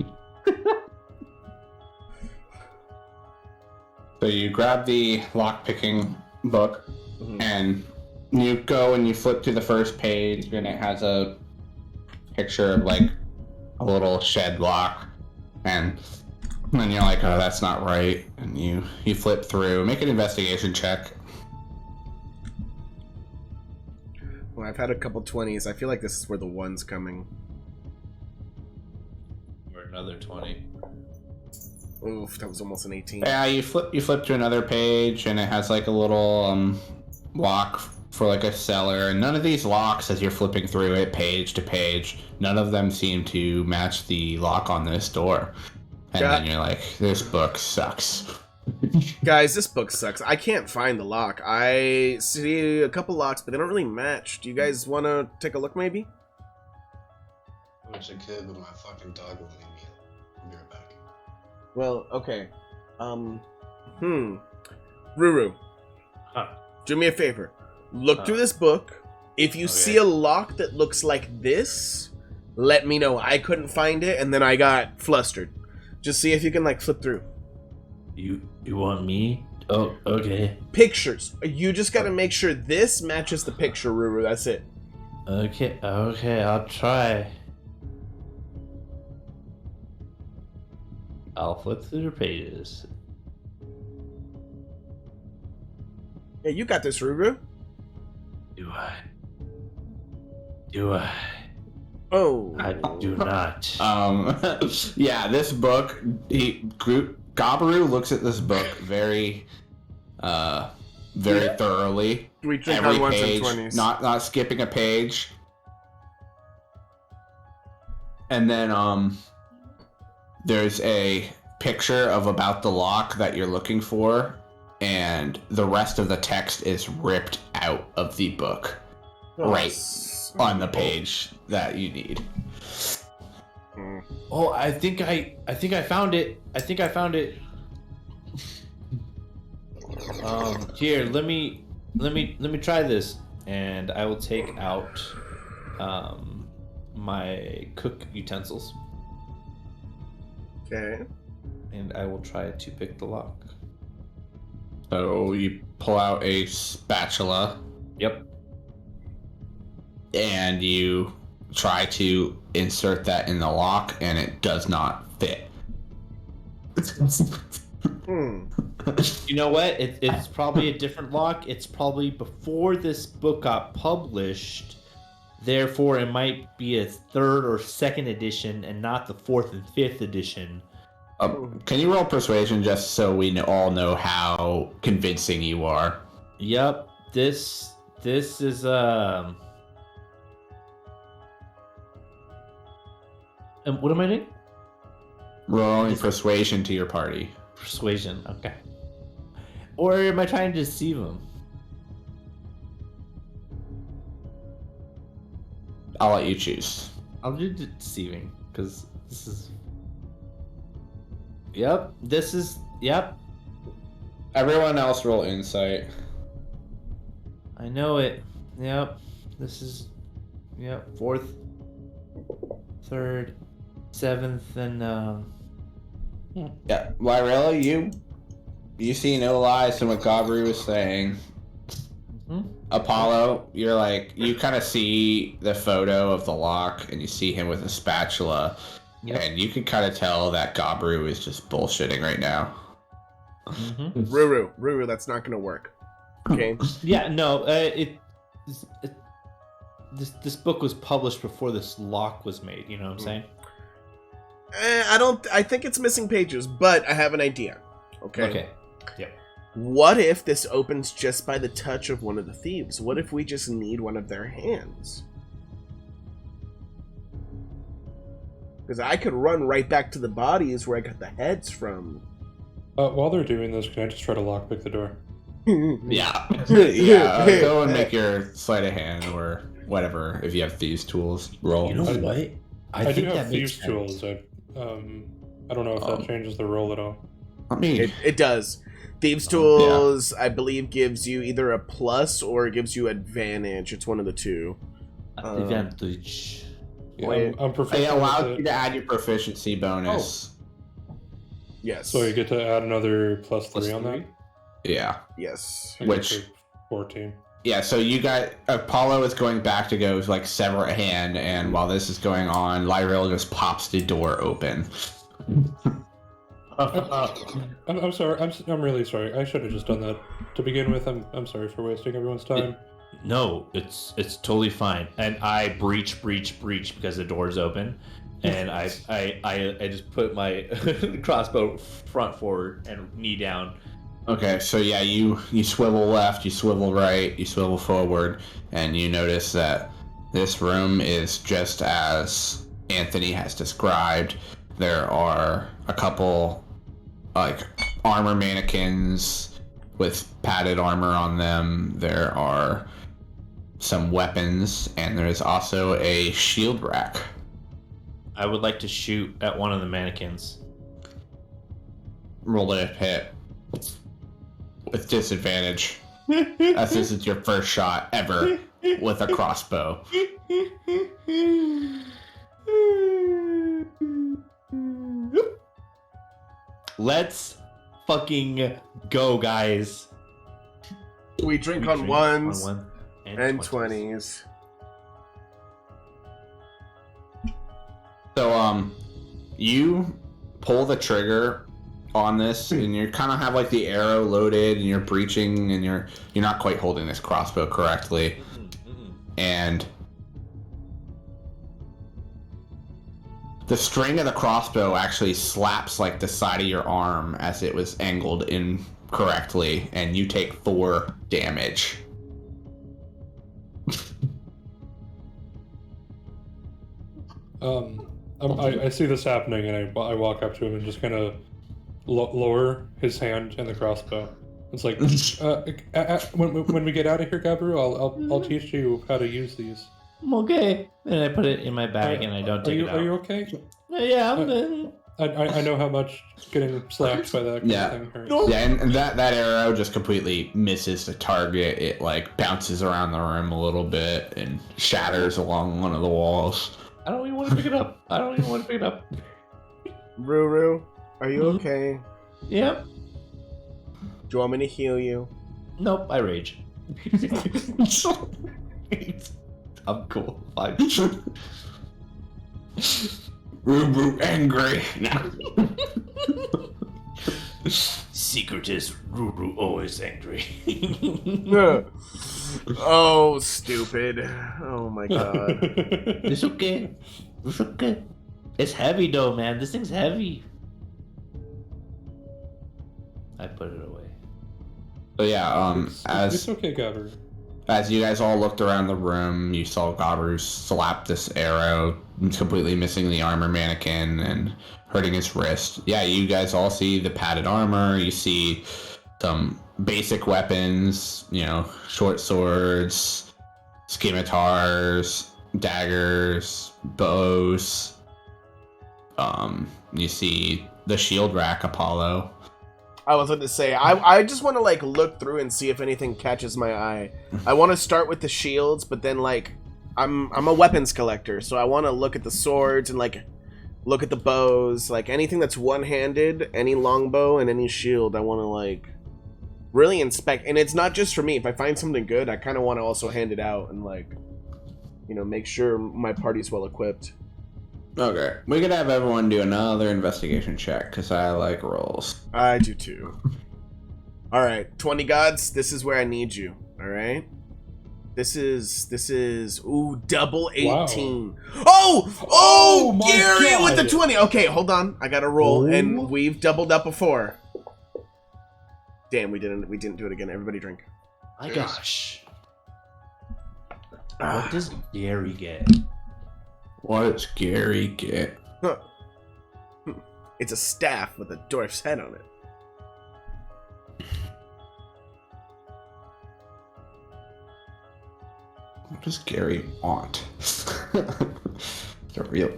So you grab the lock-picking book, and you go and you flip to the first page, and it has a picture of, like, a little shed lock, and then you're like, oh, that's not right, and you flip through. Make an investigation check. Well, I've had a couple 20s. I feel like this is where the one's coming. Or another 20. Oof, that was almost an 18. Yeah, you flip to another page, and it has, like, a little lock for, like, a cellar, and none of these locks, as you're flipping through it page to page, none of them seem to match the lock on this door. And then you're like, this book sucks. Guys, this book sucks. I can't find the lock. I see a couple locks, but they don't really match. Do you guys want to take a look, maybe? I wish I could, but my fucking dog won't leave me. I'll be right back. Well, okay. Ruru. Huh. Do me a favor. Look through this book. If you see a lock that looks like this, let me know. I couldn't find it, and then I got flustered. Just see if you can, like, flip through. You want me? Oh, okay. Pictures. You just gotta make sure this matches the picture, Ruru. That's it. Okay, I'll try. I'll flip through the pages. Yeah, you got this, Ruru. Do I? Oh. I do not. Yeah, this book, Gabaru looks at this book very thoroughly. We drink Every on ones page, and 20s. not skipping a page. And then there's a picture of about the lock that you're looking for, and the rest of the text is ripped out of the book. Right on the page that you need. Oh, I think I found it. Here, let me try this, and I will take out my cook utensils, Okay. and I will try to pick the lock. So you pull out a spatula. Yep. And you try to insert that in the lock, and it does not fit. You know what? It's probably a different lock. It's probably before this book got published. Therefore, it might be a 3rd or 2nd edition and not the 4th and 5th edition. Can you roll persuasion just so we all know how convincing you are? Yep. This is And what am I doing? Rolling persuasion to your party. Persuasion. Okay. Or am I trying to deceive him? I'll let you choose. I'll do deceiving because this is. Yep. This is. Yep. Everyone else roll insight. I know it. Yep. This is. Yep. 4th, 3rd, 7th, and Yeah, Lyrella, you see no lies in what Gabri was saying. Apollo, you're like, you kind of see the photo of the lock, and you see him with a spatula, and you can kind of tell that Gabru is just bullshitting right now. Ruru, that's not gonna work. Okay. Yeah, no. This book was published before this lock was made. You know what I'm saying? I think it's missing pages, but I have an idea. Okay. Okay. Yep. What if this opens just by the touch of one of the thieves? What if we just need one of their hands? Because I could run right back to the bodies where I got the heads from. While they're doing this, can I just try to lockpick the door? Yeah. Yeah, go and make your sleight of hand or whatever, if you have thieves tools. Roll. You know what? I do have thieves tools. I don't know if that changes the roll at all. Let me. It does. Thieves' Tools, I believe, gives you either a plus or it gives you advantage. It's one of the two. Advantage. Yeah, Wait. I'm It proficient allows with you to add your proficiency bonus. Yes. So you get to add another +3 Plus on that. 3? Yeah. Yes. I get Which- to 14. Yeah, so you got Apollo is going back to go like sever a hand, and while this is going on, Lyril just pops the door open. I'm sorry. I'm really sorry. I should have just done that to begin with. I'm sorry for wasting everyone's time. No, it's totally fine. And I breach because the door's open, and I just put my crossbow front forward and knee down. Okay, so yeah, you swivel left, you swivel right, you swivel forward, and you notice that this room is just as Anthony has described. There are a couple like armor mannequins with padded armor on them. There are some weapons, and there is also a shield rack. I would like to shoot at one of the mannequins. Roll a hit with disadvantage. As this is your first shot ever with a crossbow. Let's fucking go, guys. We drink We on drink ones on one and 20s. So you pull the trigger on this, and you kind of have like the arrow loaded, and you're breaching, and you're not quite holding this crossbow correctly, and the string of the crossbow actually slaps like the side of your arm as it was angled incorrectly, and you take 4 damage. I see this happening, and I walk up to him and just kind of lower his hand in the crossbow. It's like, when we get out of here, Gabru, I'll teach you how to use these. Okay. And I put it in my bag and I don't take it out. Are you okay? Yeah, I'm good. I know how much getting slapped by that kind Yeah. of thing hurts. Yeah, and that arrow just completely misses the target. It like bounces around the room a little bit and shatters along one of the walls. I don't even want to pick it up. Ruru, are you Mhm. okay? Yep. Do you want me to heal you? Nope, I rage. I'm cool. Fine. Ruru angry. Secret is Ruru always angry. Oh, stupid. Oh my god. It's okay. It's okay. It's heavy though, man. This thing's heavy. I put it away. So yeah, It's okay, Gabru. as you guys all looked around the room, you saw Gabru slap this arrow, completely missing the armor mannequin and hurting his wrist. Yeah, you guys all see the padded armor. You see some basic weapons, short swords, scimitars, daggers, bows. You see the shield rack, Apollo. I was going to say, I just want to like look through and see if anything catches my eye. I want to start with the shields, but then like I'm a weapons collector, so I want to look at the swords and like look at the bows, like anything that's one-handed, any longbow and any shield. I want to like really inspect, and it's not just for me. If I find something good, I kind of want to also hand it out and like make sure my party's well equipped. Okay, we could have everyone do another investigation check because I like rolls. I do too. All right, 20 gods. This is where I need you. All right. This is double 18. Wow. Oh, my Gary God. with the 20. Okay, hold on. I got to roll, and we've doubled up before. Damn, we didn't do it again. Everybody drink. My gosh. What does Gary get? What does Gary get? Huh. It's a staff with a dwarf's head on it. What does Gary want? It's a real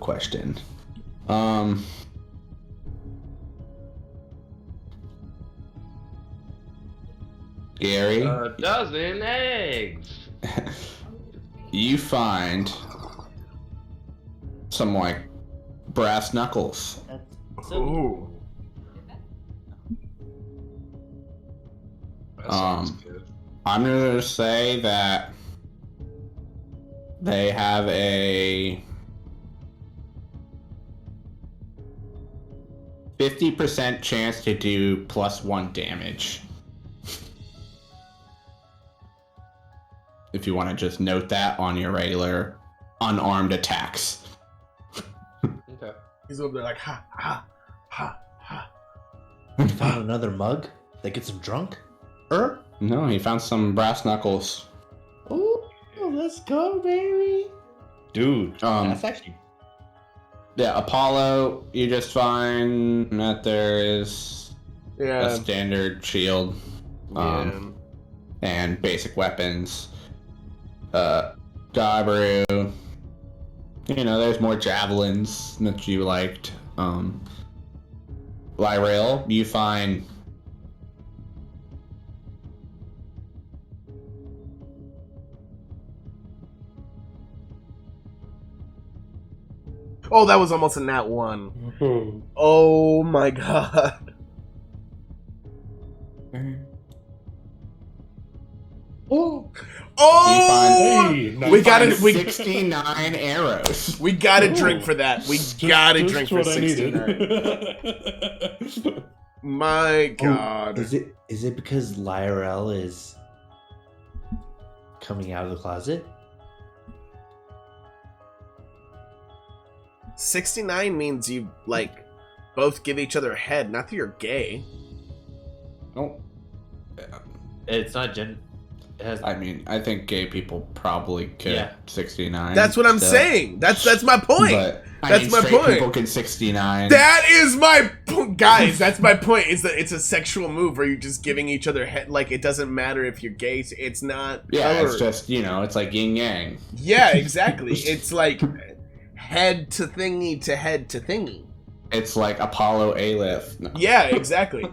Gary, A dozen eggs. you find some like brass knuckles. That's Ooh. That sounds good. I'm gonna say that they have a 50% chance to do +1 damage. If you want to just note that on your regular unarmed attacks. Okay. He's over there like, ha, ha, ha, ha. You found another mug that gets him drunk? No, he found some brass knuckles. Oh, let's go, baby. Dude, that's actually... Yeah, Apollo, you just find that there is Yeah. a standard shield and basic weapons. Gabaru, you know, there's more javelins that you liked. Lyrail, you find Oh, that was almost a nat 1. Oh. Oh my god. Oh, Oh! Hey, nice. We gotta- find we- 69 arrows. We gotta Ooh. drink for that. We Just- gotta just drink for what I 69. needed. My god. is it because Lyrael is coming out of the closet? 69 means you, like, both give each other a head. Not that you're gay. Oh, It's not gen. It has. I mean, I think gay people probably could Yeah. 69. That's what I'm still. saying. That's my point. But That's my straight point. People can 69. That is my point, guys. That's my point. Is that it's a sexual move where you're just giving each other head. Like, it doesn't matter if you're gay. It's not. Yeah, color. it's just, you know, it's like yin yang. Yeah, exactly. It's like head to thingy to head to thingy. It's like Apollo Aleph. No. Yeah, exactly.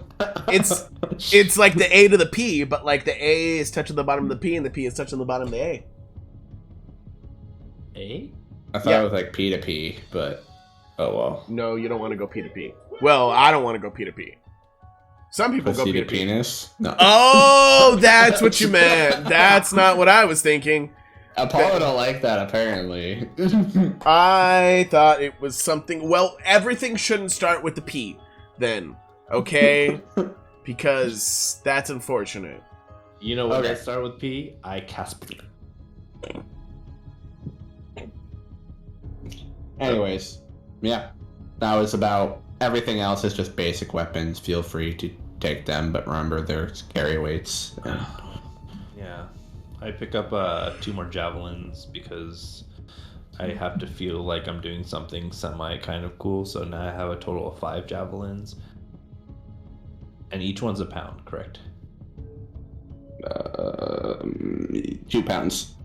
It's like the A to the P, but like the A is touching the bottom of the P and the P is touching the bottom of the A. Eh? I thought Yeah. it was like P to P, but oh well. No, you don't want to go P to P. Well, I don't want to go P to P. Some people go Pussy P to to P. penis? No. Oh, that's what you meant. That's not what I was thinking. Apollo don't like that, apparently. I thought it was something. Well, everything shouldn't start with the P, then. Okay? Because that's unfortunate. You know what Okay. that start with P? I cast. Anyways, yeah. That was about everything else is just basic weapons. Feel free to take them, but remember there's carry weights. And Yeah, I pick up 2 more javelins because I have to feel like I'm doing something semi kind of cool. So now I have a total of 5 javelins, and each one's a pound, correct? 2 pounds.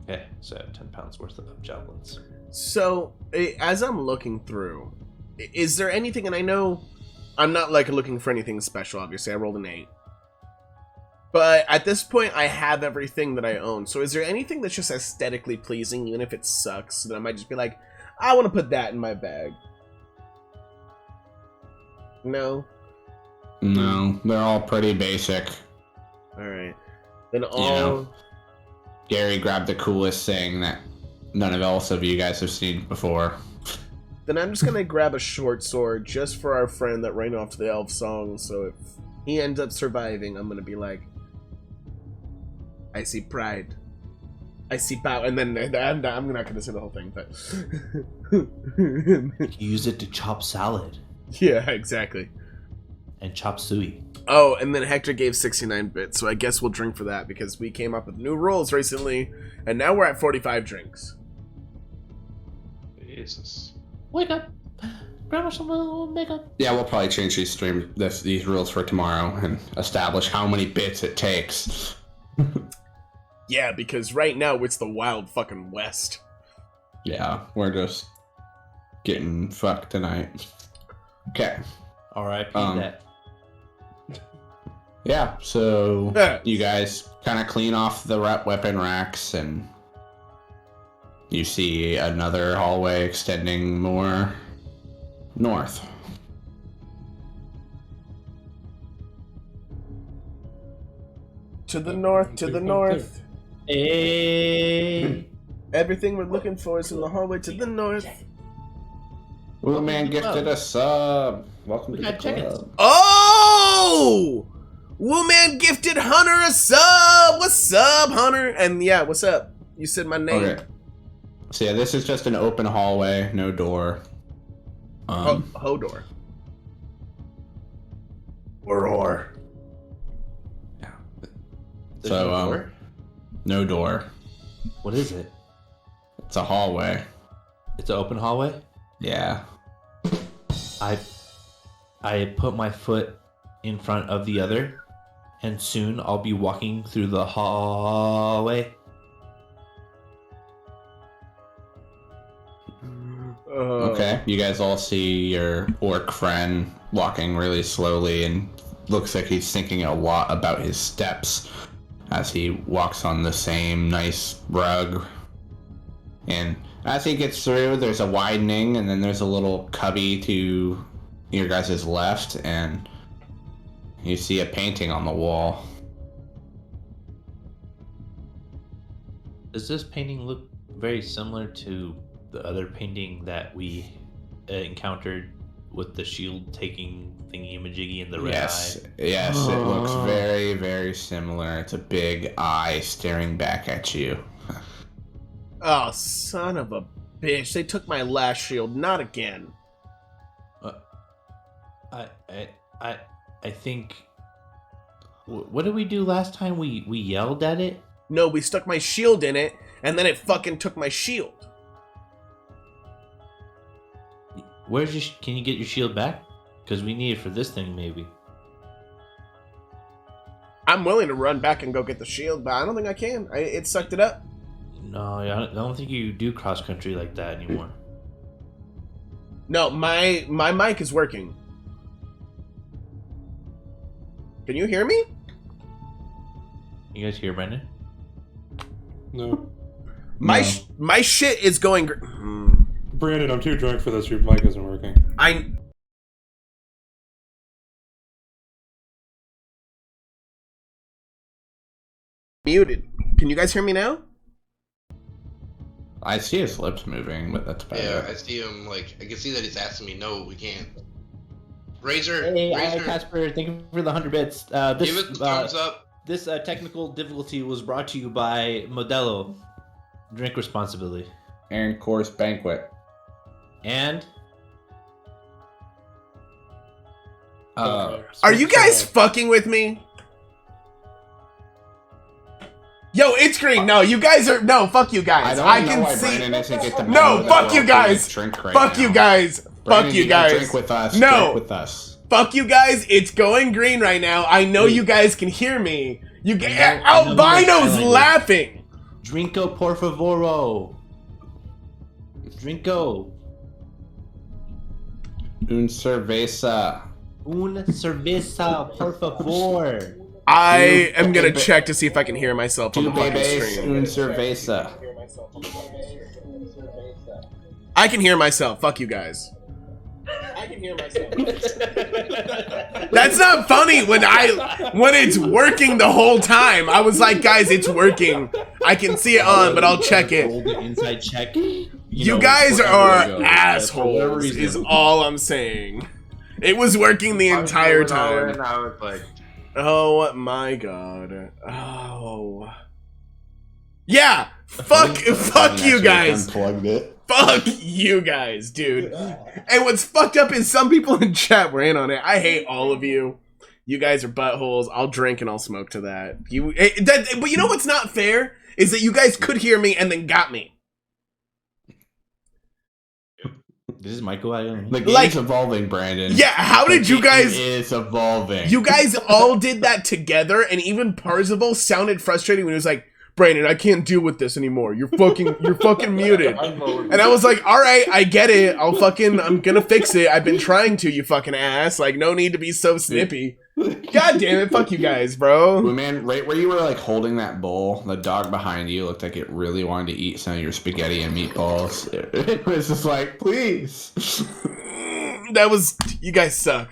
Okay, so I have 10 pounds worth of javelins. So, as I'm looking through, is there anything, and I know I'm not like looking for anything special, obviously, I rolled an 8. But at this point, I have everything that I own. So is there anything that's just aesthetically pleasing, even if it sucks, that I might just be like, I want to put that in my bag? No? No, they're all pretty basic. Alright. Then all... know. Gary grabbed the coolest thing that none of else of you guys have seen before. Then I'm just gonna grab a short sword just for our friend that ran off to the elf song, so if he ends up surviving, I'm gonna be like, I see pride. I see power, and then I'm not gonna say the whole thing, but... Use it to chop salad yeah, exactly. and chop suey. Oh, and then Hector gave 69 bits, so I guess we'll drink for that, because we came up with new rules recently, and now we're at 45 drinks. Jesus. Wake up. Grab us some little makeup. Yeah, we'll probably change these rules for tomorrow and establish how many bits it takes. Yeah, because right now it's the wild fucking west. Yeah, we're just getting fucked tonight. Okay. R.I.P. Um, that. Yeah, so you guys kind of clean off the weapon racks, and you see another hallway extending more north. To the north, to the north. Hey. Everything we're looking for is in the hallway to the north. Woo Man gifted a sub. Welcome to the got chickens. club. Oh! Woo-Man gifted Hunter a sub! What's up, Hunter? And yeah, what's up? You said my name. Okay. So yeah, this is just an open hallway, no door. Hodor. Or. Yeah. There's no door? No door. What is it? It's a hallway. It's an open hallway? Yeah. I put my foot in front of the other, and soon I'll be walking through the hallway. Okay, you guys all see your orc friend walking really slowly, and looks like he's thinking a lot about his steps as he walks on the same nice rug. And as he gets through, there's a widening, and then there's a little cubby to your guys' left, and you see a painting on the wall. Does this painting look very similar to the other painting that we encountered with the shield taking thingy-majiggy in the red eye? Yes, it looks very, very similar. It's a big eye staring back at you. Oh, son of a bitch. They took my last shield. Not again. I think... What did we do last time? We yelled at it? No, we stuck my shield in it, and then it fucking took my shield. Where's your... Can you get your shield back? Because we need it for this thing, maybe. I'm willing to run back and go get the shield, but I don't think I can. It sucked it up. No, I don't think you do cross-country like that anymore. No, my mic is working. Can you hear me? You guys hear Brendan? No. My shit is going... Brandon, I'm too drunk for this. Your mic isn't working. Muted. Can you guys hear me now? I see his lips moving, but that's about Yeah, it. I see him, like, I can see that he's asking me, no, we can't. Razor, Hey, Razor, Casper, thank you for the 100 bits. give it the thumbs up. This technical difficulty was brought to you by Modelo. Drink responsibly. And Course Banquet. And... Are you guys fucking with me? Yo, it's green. No, you guys are... No, fuck you guys. I can see... Brandon isn't get the No, memo fuck that you we're guys. drink right Fuck now. you guys. Brandon, Fuck you you gotta guys. Drink with us. No. Drink with us. Fuck you guys. It's going green right now. I know you guys can hear me. You I know Albino's your laughing. Drinko por favoro. Drinko. Un cerveza. Un cerveza, por favor. I am gonna check to see if I can hear myself on Two the fucking bebes, stream. un cerveza. I can hear myself. Fuck you guys. I can hear myself. That's not funny when it's working the whole time. I was like, guys, it's working. I can see it on, but I'll check it. Inside check. You know, guys for are whatever reason. assholes, is all I'm saying. It was working the entire time. And I was like, Oh my god. Oh. Yeah! Fuck you guys! Unplugged it. Fuck you guys, dude. And what's fucked up is some people in chat were in on it. I hate all of you. You guys are buttholes. I'll drink and I'll smoke to that. But you know what's not fair? Is that you guys could hear me and then got me. This is Michael. The game's evolving, Brandon. Yeah, how did you guys... It's evolving. You guys all did that together, and even Parzival sounded frustrated when he was like, Brandon, I can't deal with this anymore. You're fucking muted. And I was like, all right, I get it. I'm gonna fix it. I've been trying to, you fucking ass. Like, no need to be so snippy. God damn it! Fuck you guys, bro. Well, man, right where you were like holding that bowl, the dog behind you looked like it really wanted to eat some of your spaghetti and meatballs. It was just like, please. That was. You guys suck.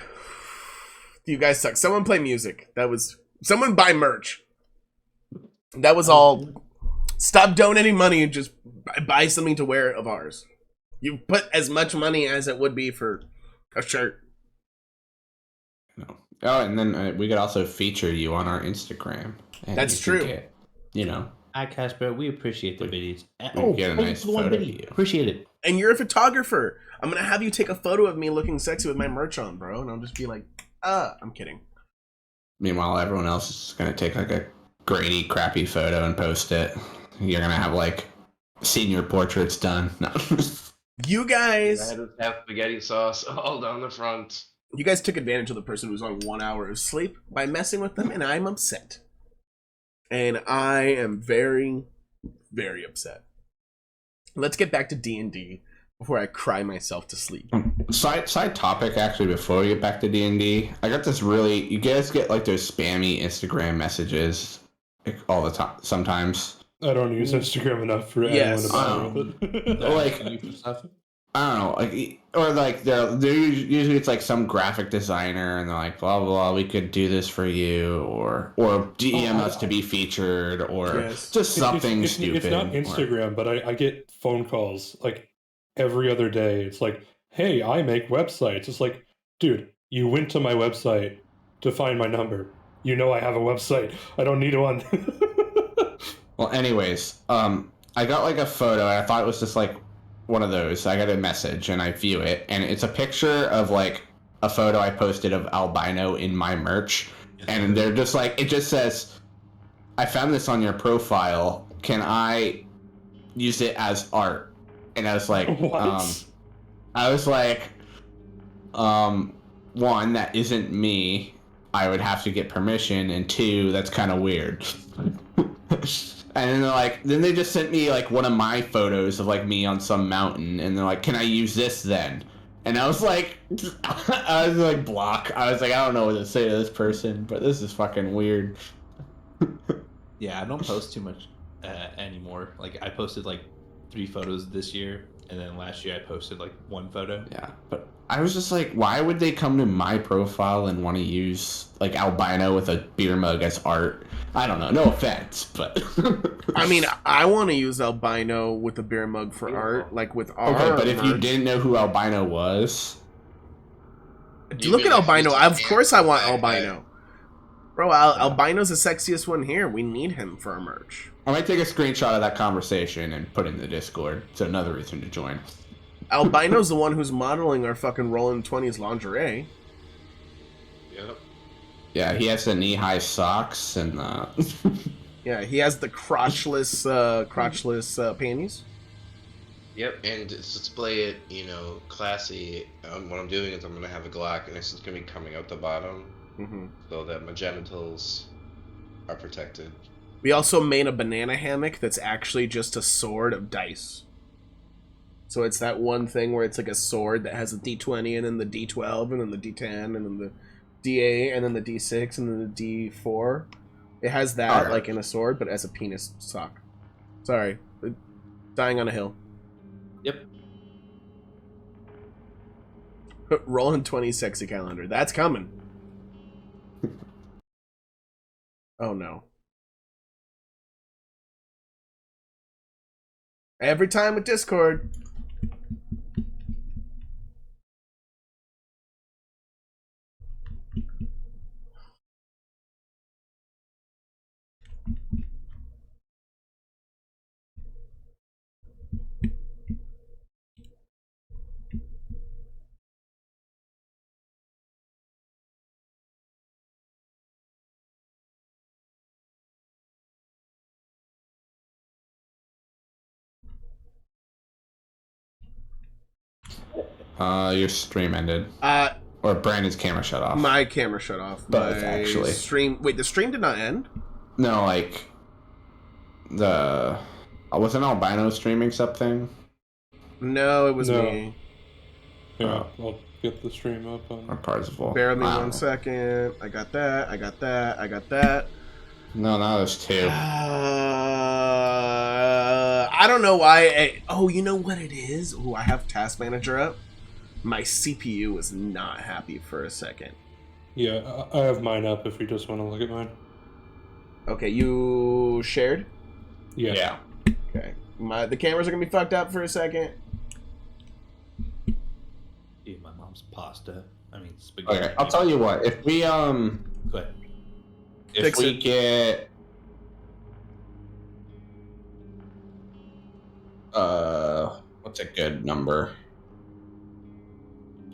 You guys suck. Someone play music. That was. Someone buy merch. That was all. Stop donating money and just buy something to wear of ours. You put as much money as it would be for a shirt. No. Oh, and then we could also feature you on our Instagram. And That's you could true. Get, you know, Hi, Casper. We appreciate the videos. get a nice the one photo of video. you. Appreciate it. And you're a photographer. I'm gonna have you take a photo of me looking sexy with my merch on, bro. And I'll just be like, I'm kidding. Meanwhile, everyone else is going to take like a grainy, crappy photo and post it. You're going to have like senior portraits done. No. You guys, Have spaghetti sauce all down the front. you guys took advantage of the person who's on 1 hour of sleep by messing with them, and I'm upset. And I am very, very upset. Let's get back to D&D before I cry myself to sleep. Side topic, actually, before we get back to D&D, I got this really... You guys get like those spammy Instagram messages like, all the time, sometimes. I don't use Instagram enough for anyone to bother with it. Like, I don't know, like, or like they're usually it's like some graphic designer and they're like blah blah blah, we could do this for you, or DM us to be featured, or Yes. just something stupid. It's not Instagram, but I get phone calls like every other day. It's like, hey, I make websites. It's like, dude, you went to my website to find my number. You know I have a website. I don't need one. Well, anyways, I got like a photo. I thought it was just like one of those. I got a message and I view it, and it's a picture of like a photo I posted of albino in my merch, and they're just like, it just says, I found this on your profile. Can I use it as art? And I was like, What? one, that isn't me. I would have to get permission, and two, that's kind of weird. And then they're like, then they just sent me like one of my photos of like me on some mountain, and they're like, can I use this then? And I was like, block. I was like, I don't know what to say to this person, but this is fucking weird. Yeah, I don't post too much anymore. Like, I posted like 3 photos this year, and then last year I posted like 1 photo. Yeah, but I was just like, why would they come to my profile and want to use like albino with a beer mug as art? I don't know. No offense, but I mean, I want to use albino with a beer mug for art, like with our. okay. But if you merch. didn't know who albino was, Look at albino. Of course, I want I- albino. Bro, albino's the sexiest one here. We need him for our merch. I might take a screenshot of that conversation and put it in the Discord. It's another reason to join. Albino's the one who's modeling our fucking Rollin 20's lingerie. Yep. Yeah, he has the knee-high socks and Yeah, he has the crotchless panties. Yep, and to display it, classy, what I'm doing is I'm going to have a Glock, and this is going to be coming out the bottom, so that my genitals are protected. We also made a banana hammock that's actually just a sword of dice. So it's that one thing where it's like a sword that has a D20 and then the D12 and then the D10 and then the D8 and then the D6 and then the D4. It has that Alright. like in a sword, but as a penis sock. Sorry. Dying on a hill. Yep. Rollin 20 sexy calendar. That's coming. Oh no. Every time with Discord. your stream ended. Or Brandon's camera shut off. My camera shut off. Both, My actually. Stream. Wait, the stream did not end? No, like was an albino streaming something? No, it was No. me. Yeah, I'll get the stream up Or on. Parzival. Bear with me I don't one know. second. I got that. I got that. I got that. No, there's two. I don't know why. Oh, you know what it is? Ooh, I have Task Manager up. My CPU was not happy for a second. Yeah, I have mine up if you just want to look at mine. Okay, you shared? Yeah. Okay. The cameras are gonna be fucked up for a second. Eat my mom's pasta. I mean spaghetti. Okay, I'll tell you what. If we Go ahead. if Fix we it. get what's a good number?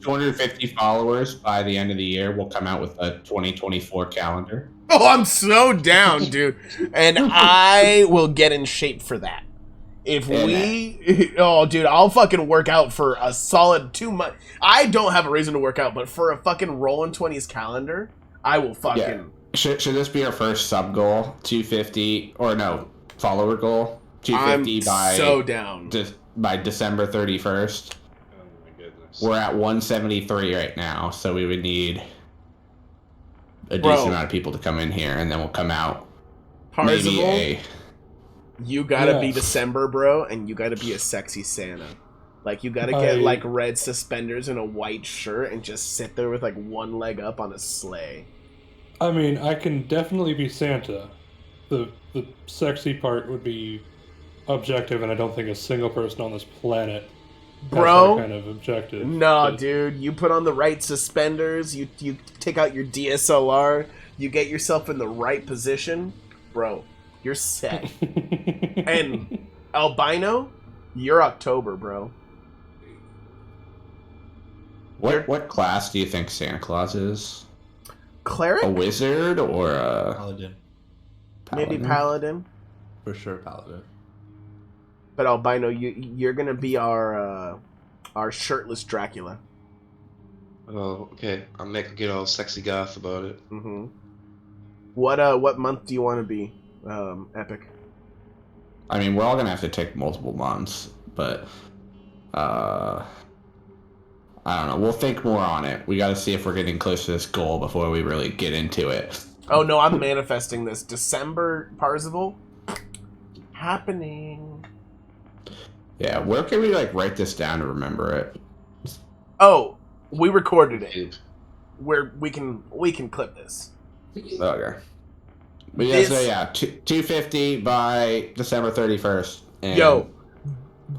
250 followers by the end of the year, we'll come out with a 2024 calendar. Oh, I'm so down, dude. And I will get in shape for that. If oh, dude, I'll fucking work out for a solid 2 months. I don't have a reason to work out, but for a fucking Rollin' 20's calendar, I will fucking. Yeah. Should this be our first sub goal? 250 or no follower goal? 250 I'm by so down. by December 31st. Oh my goodness. We're at 173 right now, so we would need a Bro. decent amount of people to come in here, and then we'll come out maybe Parzival, you gotta be Yeah. December, bro, and you gotta be a sexy Santa. Like, you gotta get, like, red suspenders and a white shirt and just sit there with, like, one leg up on a sleigh. I mean, I can definitely be Santa. The sexy part would be objective, and I don't think a single person on this planet has Bro, that kind of objective. no, but- dude. You put on the right suspenders, you take out your DSLR, you get yourself in the right position, bro, you're set. And albino, you're October, bro. What class do you think Santa Claus is? Cleric? A wizard or a Paladin. Maybe paladin. For sure, Paladin. But albino, you're gonna be our shirtless Dracula. Oh, okay. I'm making get all sexy goth about it. Mm-hmm. What month do you want to be, Epic? I mean, we're all gonna have to take multiple months, but I don't know. We'll think more on it. We got to see if we're getting close to this goal before we really get into it. Oh no, I'm manifesting this. December Parzival happening. Yeah, where can we like write this down to remember it? Oh, we recorded it. Dude. Where we can clip this. Okay. But yeah, so This- yeah, 250 by December 31st. And Yo, all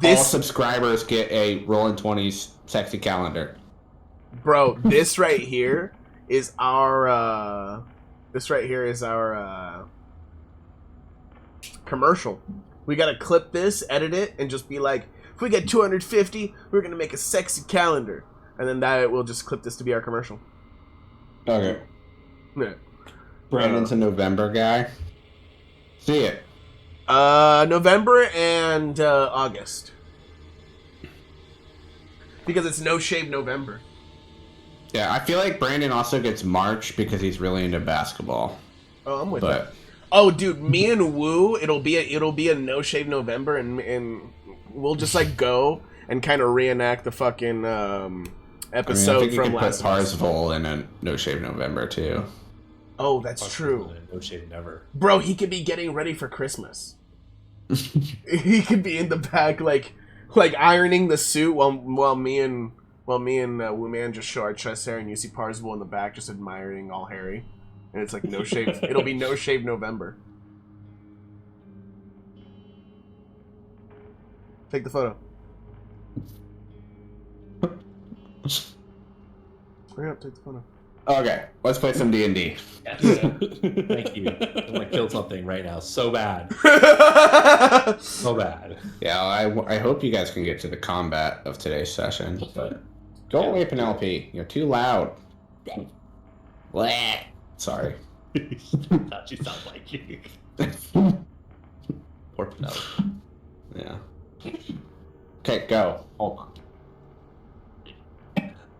this subscribers get a Rollin' 20's sexy calendar. bro, this right here is our commercial. We gotta clip this, edit it, and just be like, if we get 250, we're gonna make a sexy calendar, and then that we'll just clip this to be our commercial. Okay. Yeah. Brandon's a November guy. See it. November and August, because it's No Shave November. Yeah, I feel like Brandon also gets March because he's really into basketball. Oh, I'm with that. But Oh, dude, me and Woo, it'll be a No Shave November, and we'll just like go and kind of reenact the fucking episode I think you from could last put month. Parzival in a No Shave November too. Oh, that's true, No shade never. bro. He could be getting ready for Christmas. He could be in the back, like ironing the suit while me and Woo Man just show our chest hair, and you see Parzival in the back just admiring all hairy, and it's like No Shave. It'll be No Shave November. Take the photo. Hurry up, take the photo. Okay, let's play some D&D. Yes. Thank you. I want to kill something right now. So bad. So bad. Yeah, I hope you guys can get to the combat of today's session, but go away, Penelope. You're too loud. Bleh. Sorry. Thought you sound like you. Poor Penelope. Yeah. Okay, go. Hold on.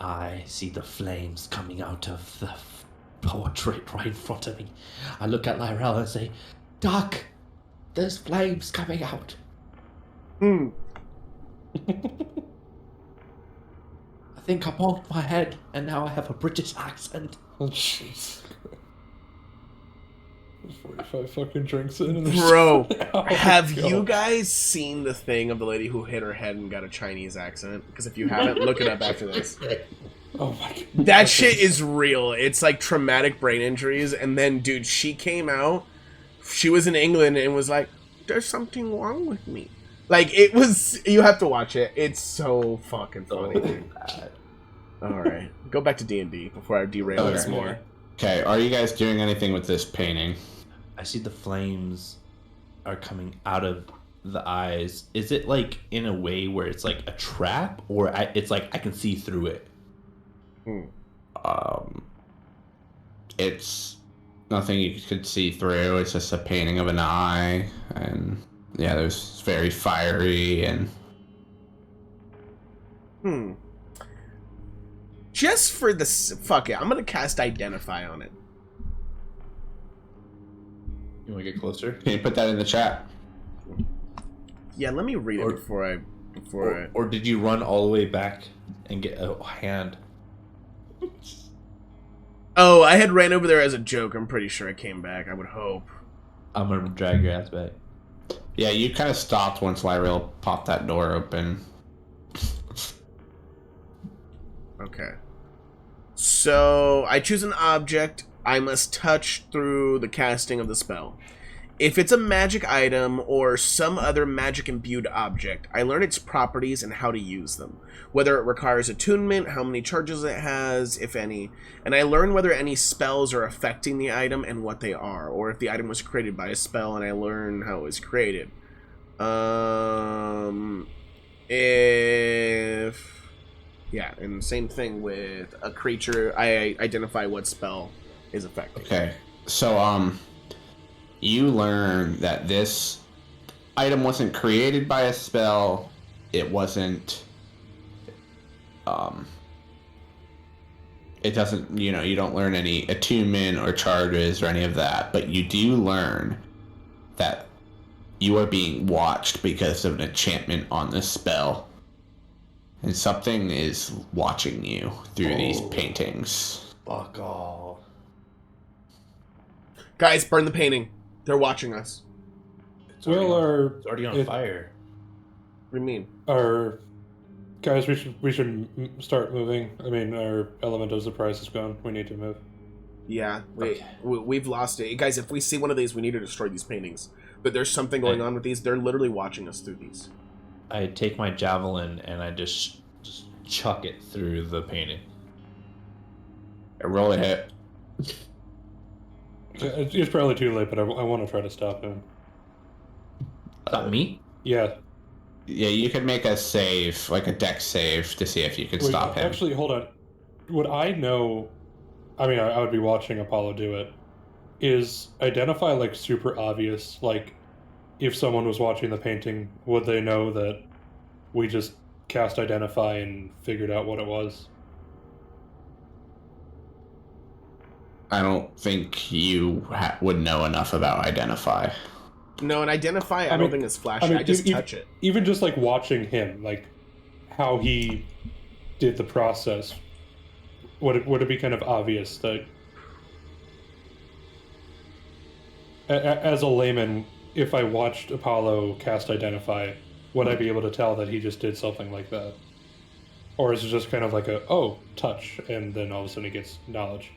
I see the flames coming out of the portrait right in front of me. I look at Lyrel and say, Doc, there's flames coming out. Hmm. I think I bonked my head, and now I have a British accent. Oh, jeez. 45 fucking drinks in. And Bro, Oh, have God. you guys seen the thing of the lady who hit her head and got a Chinese accent? Because if you haven't, look it up after this. Oh my God. That shit is real. It's like traumatic brain injuries. And then, dude, she came out. She was in England and was like, "There's something wrong with me." Like, it was. You have to watch it. It's so fucking funny. Dude. All right, go back to D&D before I derail this more. Okay, are you guys doing anything with this painting? I see the flames are coming out of the eyes. Is it like in a way where it's like a trap, or it's like I can see through it? It's nothing you could see through. It's just a painting of an eye, and yeah, there's very fiery and. Just for the fuck it, I'm gonna cast Identify on it. You want to get closer? Can you put that in the chat? Yeah, let me read it before I. Or did you run all the way back and get a hand? Oh, I had ran over there as a joke. I'm pretty sure I came back. I would hope. I'm gonna drag your ass back. Yeah, you kind of stopped once Lyrael popped that door open. Okay. So, I choose an object I must touch through the casting of the spell. If it's a magic item or some other magic-imbued object, I learn its properties and how to use them. Whether it requires attunement, how many charges it has, if any. And I learn whether any spells are affecting the item and what they are. Or if the item was created by a spell and I learn how it was created. Yeah, and same thing with a creature. I identify what spell is affecting. Okay, so you learn that this item wasn't created by a spell. It wasn't. It doesn't. You don't learn any attunement or charges or any of that. But you do learn that you are being watched because of an enchantment on this spell. And something is watching you through these paintings. Fuck all. Guys, burn the painting. They're watching us. It's Well, it's already on fire. What do you mean? our guys, we should start moving. I mean, our element of surprise is gone. We need to move. Yeah, we've lost it. Guys, if we see one of these, we need to destroy these paintings. But there's something going on with these. They're literally watching us through these. I take my javelin and I just chuck it through the painting. Roll a hit. It's probably too late, but I want to try to stop him. Not me? Yeah. Yeah, you could make a save, like a dex save, to see if you could stop him. Actually, hold on. Would I know... I mean, I would be watching Apollo do it. Is Identify, like, super obvious? Like, if someone was watching the painting, would they know that we just cast Identify and figured out what it was? I don't think you would know enough about Identify. No, and Identify, I don't think it's flashy. I just touch it. Even just, like, watching him, like, how he did the process, would it be kind of obvious that... As a layman, if I watched Apollo cast Identify, would I be able to tell that he just did something like that? Or is it just kind of like touch, and then all of a sudden he gets knowledge?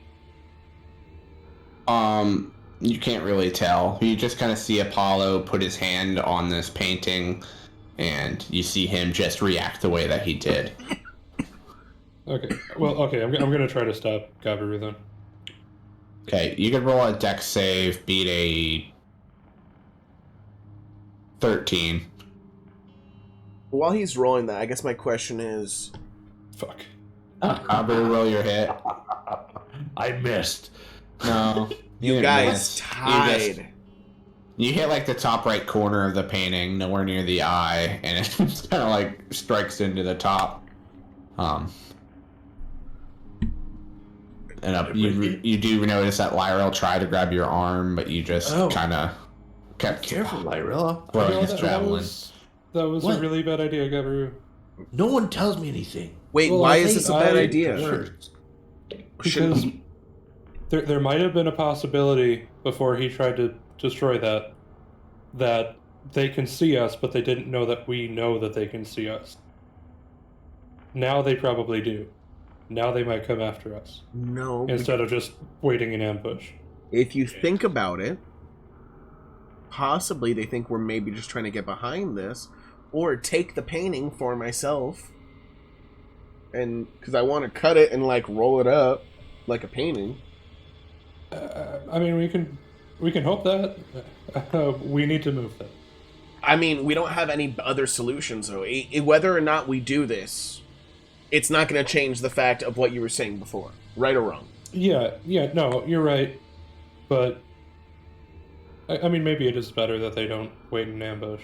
You can't really tell. You just kind of see Apollo put his hand on this painting, and you see him just react the way that he did. Okay. Well, okay. I'm gonna try to stop Gabaru then. Okay, you could roll a dex save, beat a 13. While he's rolling that, I guess my question is... Fuck. Gabaru, roll your hit. I missed. No. You guys miss. tied. You hit like the top right corner of the painting, nowhere near the eye, and it just kind of like strikes into the top. And you do notice that Lyrael tried to grab your arm, but you just kind of kept Careful, Lyrael. throwing his javelin. That was a really bad idea, Gabaru. No one tells me anything. Wait, Well, why I is think this a bad I- idea? Words. Because there might have been a possibility before he tried to destroy that they can see us, but they didn't know that we know that they can see us. Now they probably do. Now they might come after us No. instead of just waiting in ambush. If you think about it, possibly they think we're maybe just trying to get behind this, or take the painting for myself, and because I want to cut it and like roll it up like a painting. I mean, we can hope that. We need to move that. I mean, we don't have any other solutions, though. Whether or not we do this, it's not going to change the fact of what you were saying before, right or wrong. Yeah, no, you're right. But I mean, maybe it is better that they don't wait in ambush.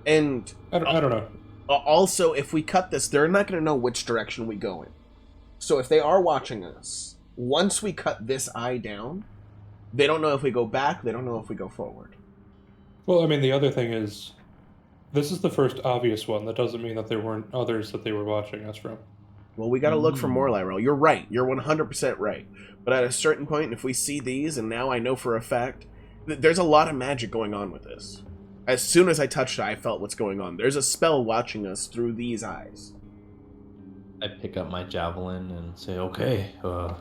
And I don't know. also, if we cut this, they're not going to know which direction we go in. So if they are watching us, once we cut this eye down, they don't know if we go back, they don't know if we go forward. Well, I mean, the other thing is, this is the first obvious one. That doesn't mean that there weren't others that they were watching us from. Well, we got to look for more, Lyrel. You're right. You're 100% right. But at a certain point, if we see these, and now I know for a fact, there's a lot of magic going on with this. As soon as I touched it, I felt what's going on. There's a spell watching us through these eyes. I pick up my javelin and say, "Okay, All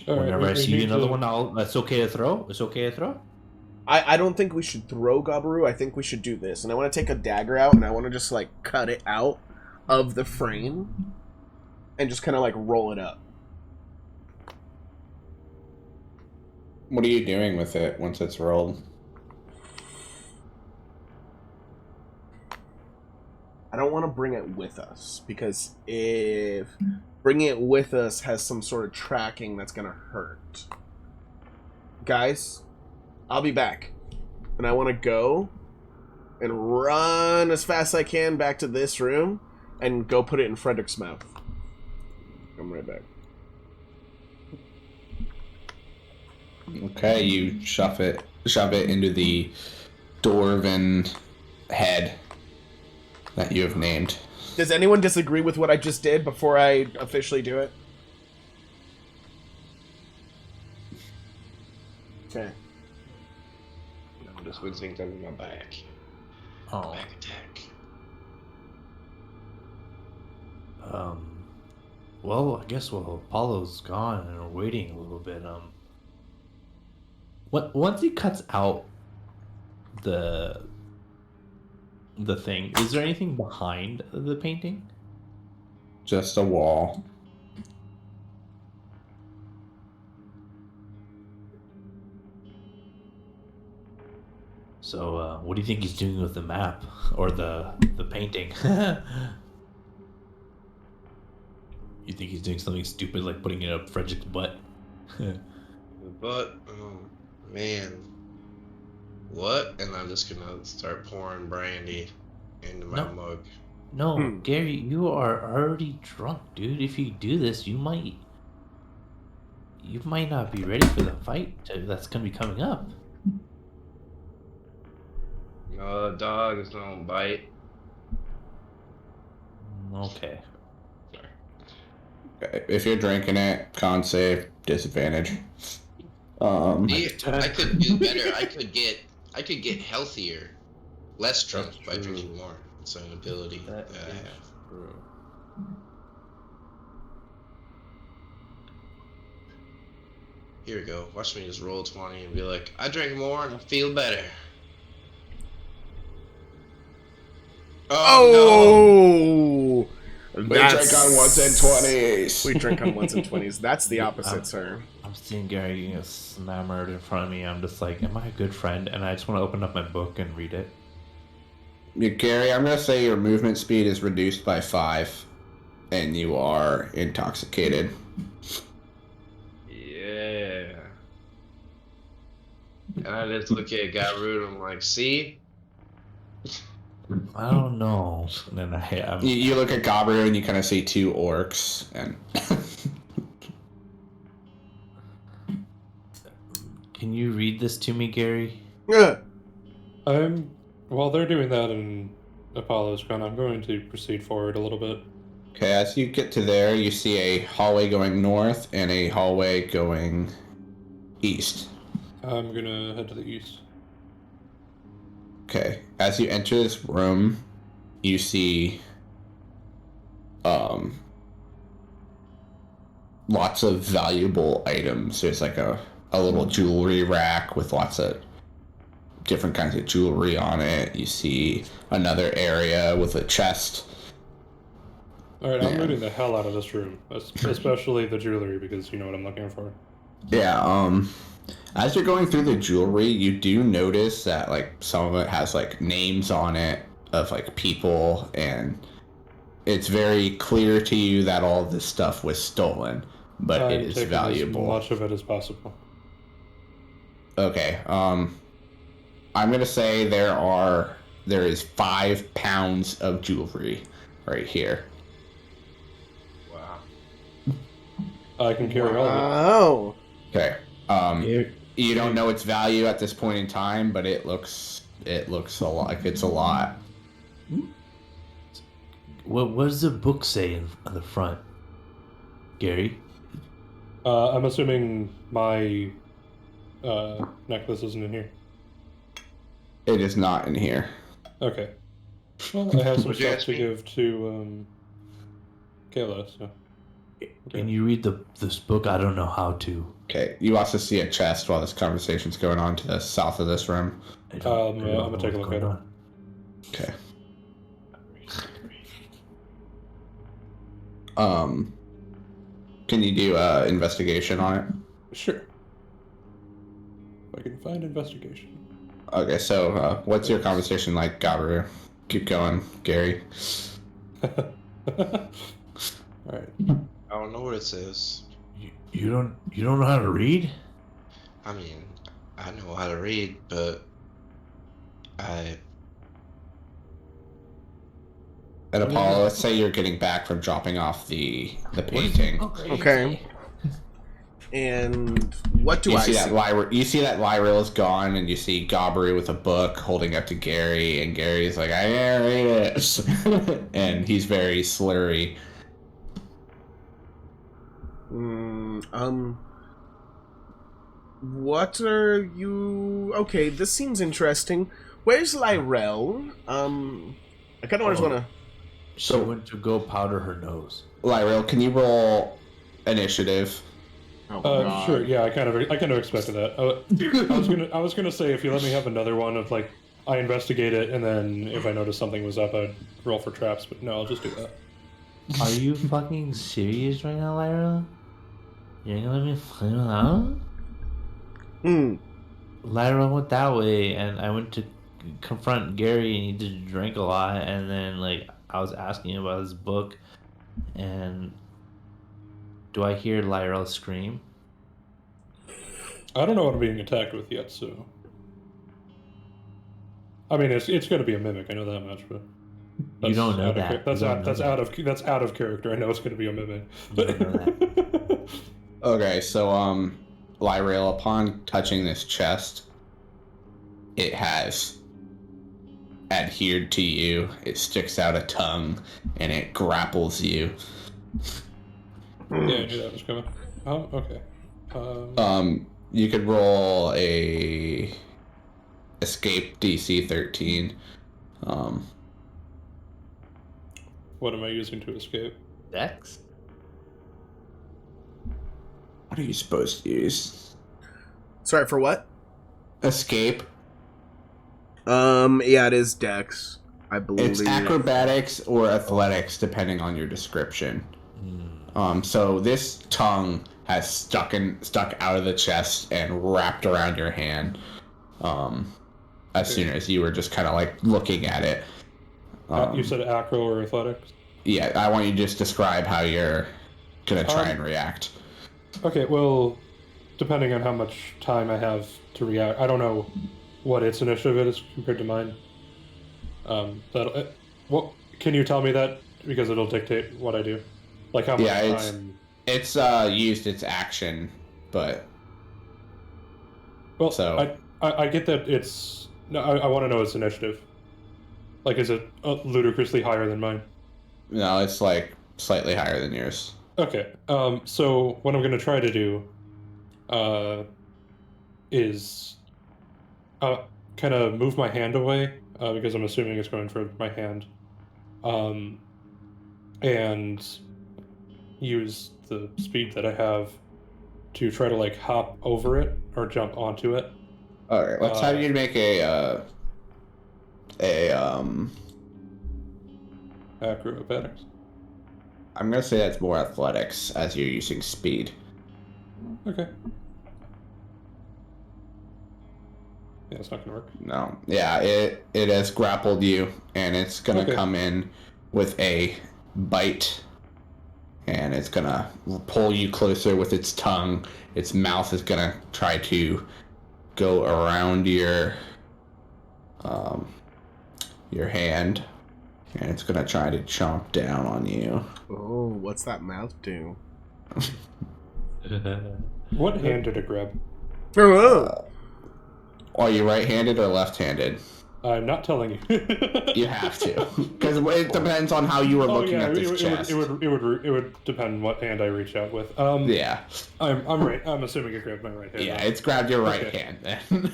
right, whenever I we see need another to- one, that's okay to throw. It's okay to throw." I don't think we should throw Gabaru. I think we should do this. And I want to take a dagger out, and I want to just, like, cut it out of the frame and just kind of, like, roll it up. What are you doing with it once it's rolled? I don't want to bring it with us, because if bringing it with us has some sort of tracking, that's going to hurt. Guys, I'll be back. And I want to go and run as fast as I can back to this room and go put it in Frederick's mouth. I'm right back. Okay, you shove it into the dwarven head that you have named. Does anyone disagree with what I just did before I officially do it? Okay. I'm just wincing down my back. Oh, Back attack. well, I guess Apollo's gone and we're waiting a little bit. Once he cuts out the thing, is there anything behind the painting? Just a wall. So, what do you think he's doing with the map or the painting? You think he's doing something stupid like putting it up Frederick's butt? But, oh, man. What? And I'm just gonna start pouring brandy into my No. mug. No, Gary, you are already drunk, dude. If you do this, you might not be ready for the fight that's gonna be coming up. No, dogs don't bite. Okay. Okay, if you're drinking it, con save, disadvantage. See, I could do better. I could get healthier, less drunk That's by true. drinking more. It's an ability That that I is have. true. Here we go. Watch me just roll 20 and be like, I drank more and I feel better. Oh, Oh! We drink on ones and 20s. We drink on ones and 20s. That's the opposite, sir. I'm seeing Gary getting snammered in front of me. I'm just like, am I a good friend? And I just want to open up my book and read it. Yeah, Gary, I'm gonna say your movement speed is reduced by 5, and you are intoxicated. yeah. And I just look at Garud and I'm like, see? I don't know. And then I'm You look at Gabru and you kind of see 2 orcs, and Can you read this to me, Gary? Ugh. While they're doing that and Apollo's gone, I'm going to proceed forward a little bit. Okay, as you get to there, you see a hallway going north and a hallway going east. I'm gonna head to the east. Okay, as you enter this room, you see lots of valuable items. There's like a little jewelry rack with lots of different kinds of jewelry on it. You see another area with a chest. Alright, I'm Yeah. looting the hell out of this room, especially the jewelry, because you know what I'm looking for. Yeah, as you're going through the jewelry, you do notice that like some of it has like names on it of like people, and it's very clear to you that all this stuff was stolen, but it I'm is taking valuable. as much of it as possible. Okay, I'm gonna say there is 5 pounds of jewelry right here. Wow. I can carry all of Wow. Okay, Here, you don't know its value at this point in time, but it looks a lot like it's a lot. what does the book say on the front, Gary? it. I'm assuming my necklace isn't in here. It is not in here. Okay. Well, I have some Would you stuff ask to me? give to Kayla, so. Can you read this book? I don't know how to. Okay, you also see a chest while this conversation's going on to the south of this room. I don't I'm know gonna take a what's look at going it. on. Okay. Can you do investigation on it? Sure. If I can find investigation. Okay, so what's your conversation like, Gabaru? Keep going, Gary. Alright. I don't know what it says. You don't know how to read? I mean, I know how to read, but And Apollo, let's say you're getting back from dropping off the painting. Okay. And what do You I see see? you see that Lyril is gone, and you see Gabaru with a book holding up to Gary, and Gary's like, I can't read it. And he's very slurry. What are you? Okay, this seems interesting. Where's Lyrel? I kind of just want to. She went to go powder her nose. Lyril, can you roll initiative? Oh, Sure. Yeah, I kind of expected that. I was gonna say if you let me have another one of like I investigate it and then if I notice something was up, I'd roll for traps. But no, I'll just do that. Are you fucking serious right now, Lyra? You're gonna let me find it out? Lyra went that way, and I went to confront Gary, and he just drank a lot, and then like I was asking him about his book, and do I hear Lyra scream? I don't know what I'm being attacked with yet, so. I mean, it's going to be a mimic. I know that much, but You don't know out of that. char- That's You don't out. know That's that. out of character. I know it's going to be a mimic. You don't know that. Okay, so Lyril, upon touching this chest, it has adhered to you. It sticks out a tongue, and it grapples you. Yeah, I knew that was coming. Oh, okay. You could roll a escape DC 13. What am I using to escape? Dex? What are you supposed to use? Sorry for what? Escape. Yeah, it is Dex, I believe. It's acrobatics or athletics, depending on your description. So this tongue has stuck out of the chest and wrapped around your hand. As soon as you were just kind of like looking at it. You said acro or athletics? Yeah, I want you to just describe how you're gonna try and react. Okay, well, depending on how much time I have to react, I don't know what its initiative is compared to mine. What can you tell me that because it'll dictate what I do, like how much time. It's used its action, but Well, so I get that it's. No, I want to know its initiative. Like, is it ludicrously higher than mine? No, it's like slightly higher than yours. Okay. So what I'm gonna try to do, is, kind of move my hand away, because I'm assuming it's going for my hand, and use the speed that I have to try to like hop over it or jump onto it. All right, let's have you make Acrobatics. I'm gonna say that's more athletics as you're using speed. Okay. Yeah, it's not gonna work. No, yeah, it has grappled you, and it's gonna Okay. come in with a bite, and it's gonna pull you closer with its tongue. Its mouth is gonna try to go around your hand, and it's gonna try to chomp down on you. Oh, what's that mouth do? What hand did it grab? Are you right-handed or left-handed? I'm not telling you. You have to, because it depends on how you were looking at this chest. It would depend what hand I reach out with. Yeah. I'm right. I'm assuming it grabbed my right hand. Yeah, it's grabbed your right Okay. hand then.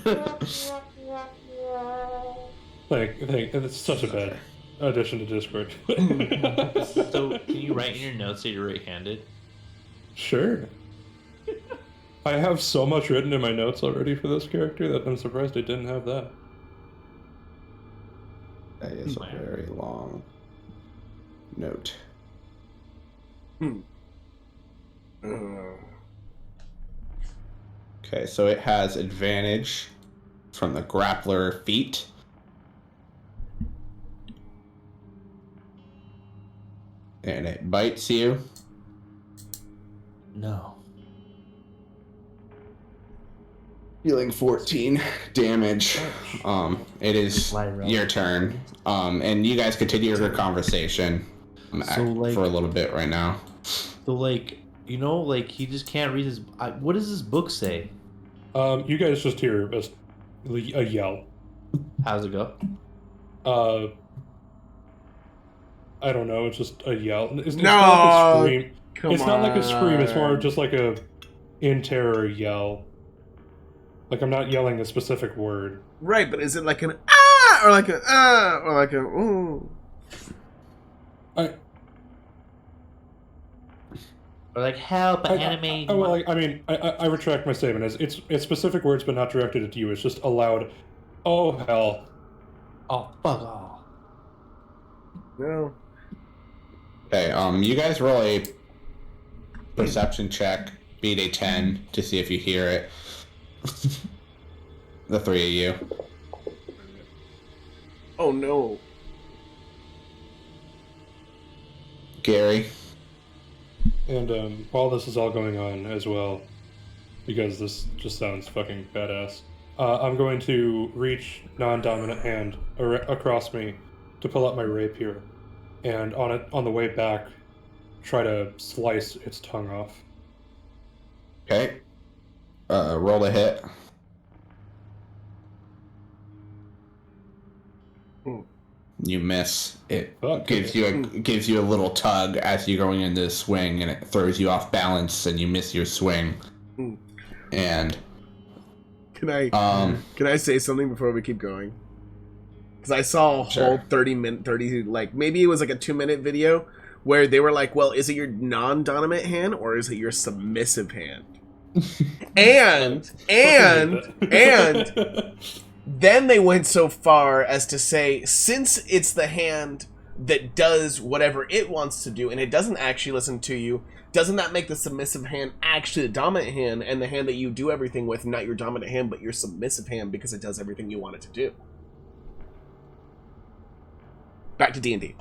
It's such a bad addition to Discord. So, can you write in your notes that you're right-handed? Sure. I have so much written in my notes already for this character that I'm surprised I didn't have that. That is a very long note. Okay, so it has advantage from the grappler feat. And it bites you. No. Healing 14 damage. It is Lyra. your turn. And you guys continue your conversation So, like- for a little bit right now. So, like, you know, like, he just can't read his... what does this book say? You guys just hear a yell. How's it go? I don't know. It's just a yell. It's No! not like a scream. Come It's not like a scream. It's more on. of just like a in terror yell. Like I'm not yelling a specific word. Right, but is it like an ah or like a ah or like a ooh? Or like, help, anime... I retract my statement. It's specific words, but not directed at you. It's just a loud, oh hell. Oh, fuck off. No. Okay, you guys roll a perception check, beat a 10 to see if you hear it. The three of you. Oh no. Gary. And while this is all going on as well, because this just sounds fucking badass, I'm going to reach non-dominant hand across me to pull out my rapier, and on the way back, try to slice its tongue off. Okay. Roll a hit. You miss. It Fuck, gives you a little tug as you're going into the swing, and it throws you off balance, and you miss your swing. And Can I say something before we keep going? Because I saw a whole Sure. 30 like maybe it was like a 2-minute video where they were like, well, is it your non-dominant hand or is it your submissive hand? and then they went so far as to say, since it's the hand that does whatever it wants to do and it doesn't actually listen to you, doesn't that make the submissive hand actually the dominant hand and the hand that you do everything with, not your dominant hand, but your submissive hand because it does everything you want it to do? Back to D&D.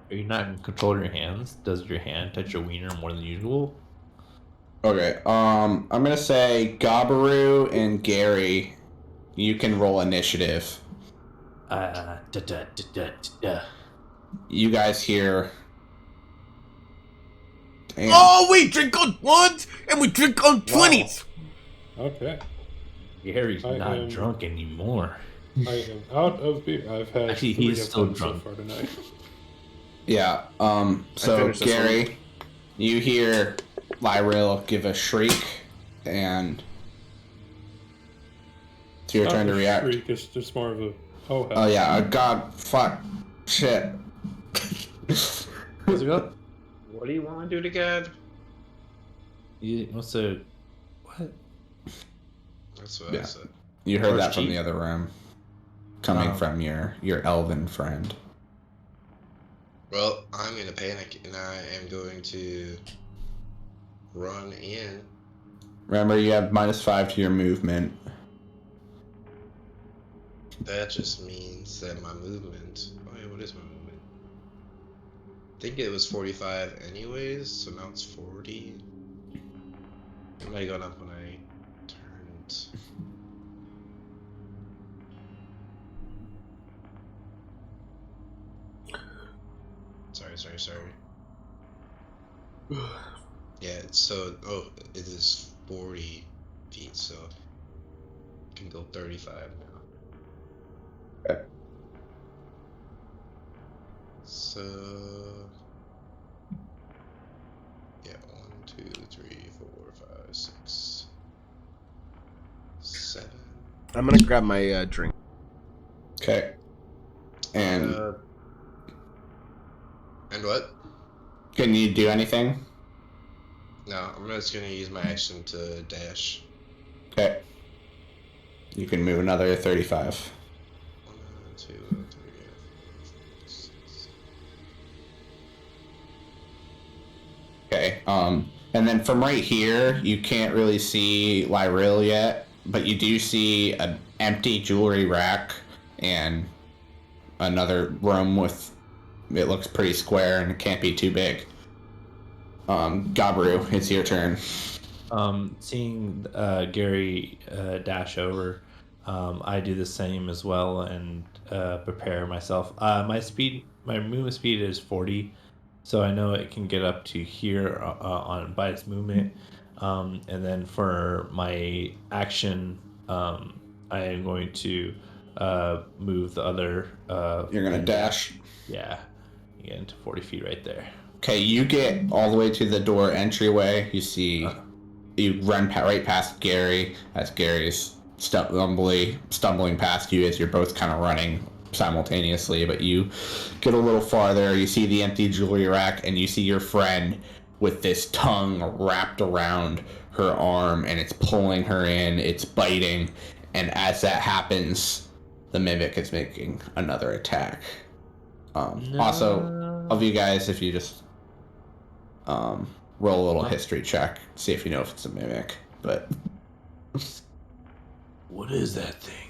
Are you not in control of your hands? Does your hand touch your wiener more than usual? okay, I'm gonna say Gabaru and Gary, you can roll initiative. You guys hear. Damn. Oh, we drink on ones and we drink on 20s. Okay. Gary's I not am- drunk anymore. I am out of beer. I've had Actually, 3 he's of still them drunk. so far tonight. Yeah. So finished this Gary, you hear Lyril give a shriek, and it's your Not turn to a react. shriek, it's just more of a oh hell. Oh yeah. God. Fuck. Shit. What's it go? What do you want to do to God? What's the what? That's what I Yeah. said. You heard Or that from cheat. the other room, coming Oh. from your elven friend. Well, I'm gonna panic and I am going to run in. Remember, you have -5 to your movement. That just means that my movement. Oh yeah, what is my movement? I think it was 45 anyways, so now it's 40. It might have gone up when I turned. Sorry. Yeah, so it is 40 feet, so I can go 35 now. Okay. So yeah, 1, 2, 3, 4, 5, 6, 7. I'm gonna grab my drink. Okay. And And what? can you do anything? No, I'm just gonna use my action to dash. Okay. You can move another 35. 1, 2, 3, 4, 5, 6. Okay. And then from right here, you can't really see Lyril yet, but you do see an empty jewelry rack and another room with it looks pretty square and it can't be too big. Gabru, it's your turn. Seeing Gary dash over, I do the same as well and prepare myself. My movement speed is 40, so I know it can get up to here on by its movement. And then for my action, I am going to move the other. You're gonna thing dash. back. Yeah, you get into 40 feet right there. Okay, you get all the way to the door entryway. You see, you run right past Gary as Gary's stumbling past you as you're both kind of running simultaneously. But you get a little farther. You see the empty jewelry rack, and you see your friend with this tongue wrapped around her arm, and it's pulling her in. It's biting, and as that happens, the mimic is making another attack. Also, of you guys, if you just roll a little history check, see if you know if it's a mimic. But What is that thing?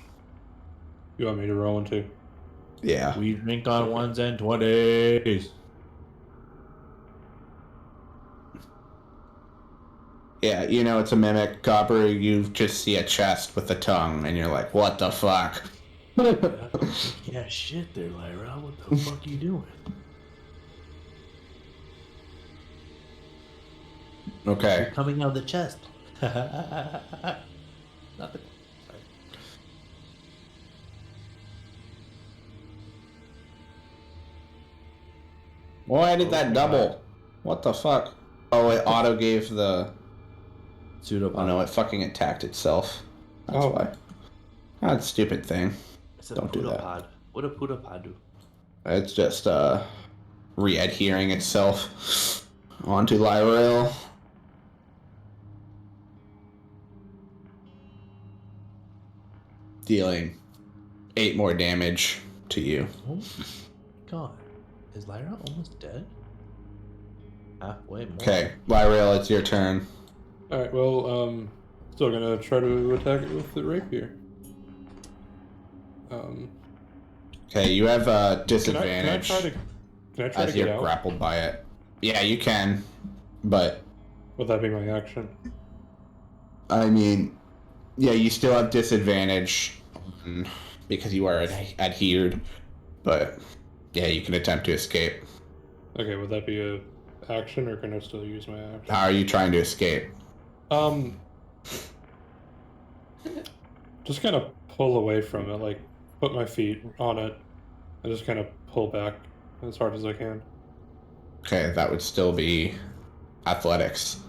You want me to roll into? yeah, We drink on 1s and 20s. yeah, you know it's a mimic. Copper, you just see a chest with a tongue, and you're like, what the fuck? Yeah, shit there, Lyra. What the fuck are you doing? Okay. Coming out of the chest. Nothing. Sorry. Why did that double? What the fuck? Oh, it auto gave the. Pseudopod. Oh no, it fucking attacked itself. That's Oh. why. That's a stupid thing. It's a Don't do that. pseudopod. What a pseudopod do? It's just re-adhering itself onto Lyril. Dealing 8 more damage to you. Oh my god. Is Lyra almost dead? Halfway more. Okay, Lyril, it's your turn. Alright, well, still gonna try to attack it with the rapier. Okay, you have a Can disadvantage I try to as get you're out? grappled by it. Yeah, you can, but Would that be my action? I mean, yeah, you still have disadvantage because you are adhered, but yeah, you can attempt to escape. Okay, would that be a action, or can I still use my action? How are you trying to escape? Just kind of pull away from it, like put my feet on it and just kind of pull back as hard as I can. Okay, that would still be athletics.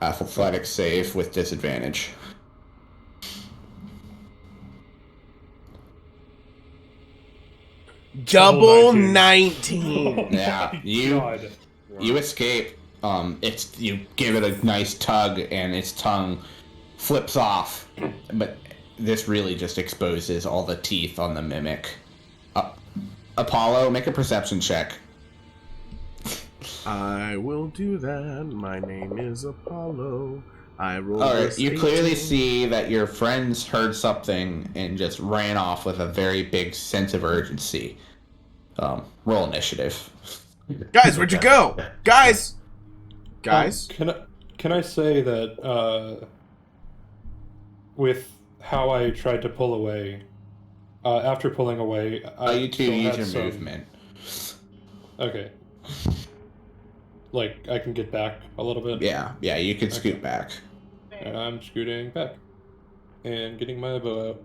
Athletics save with disadvantage. Double 19. 19. Yeah, you escape. You give it a nice tug, and its tongue flips off. But this really just exposes all the teeth on the mimic. Apollo, make a perception check. I will do that. My name is Apollo. I roll. All right, this you clearly 18. see that your friends heard something and just ran off with a very big sense of urgency. Roll initiative. Guys, where'd you go? Guys! Guys? Can I say that with how I tried to pull away, after pulling away, You two still use had your some- movement. Okay. Like I can get back a little bit. Yeah, you can scoot back. And I'm scooting back and getting my bow out.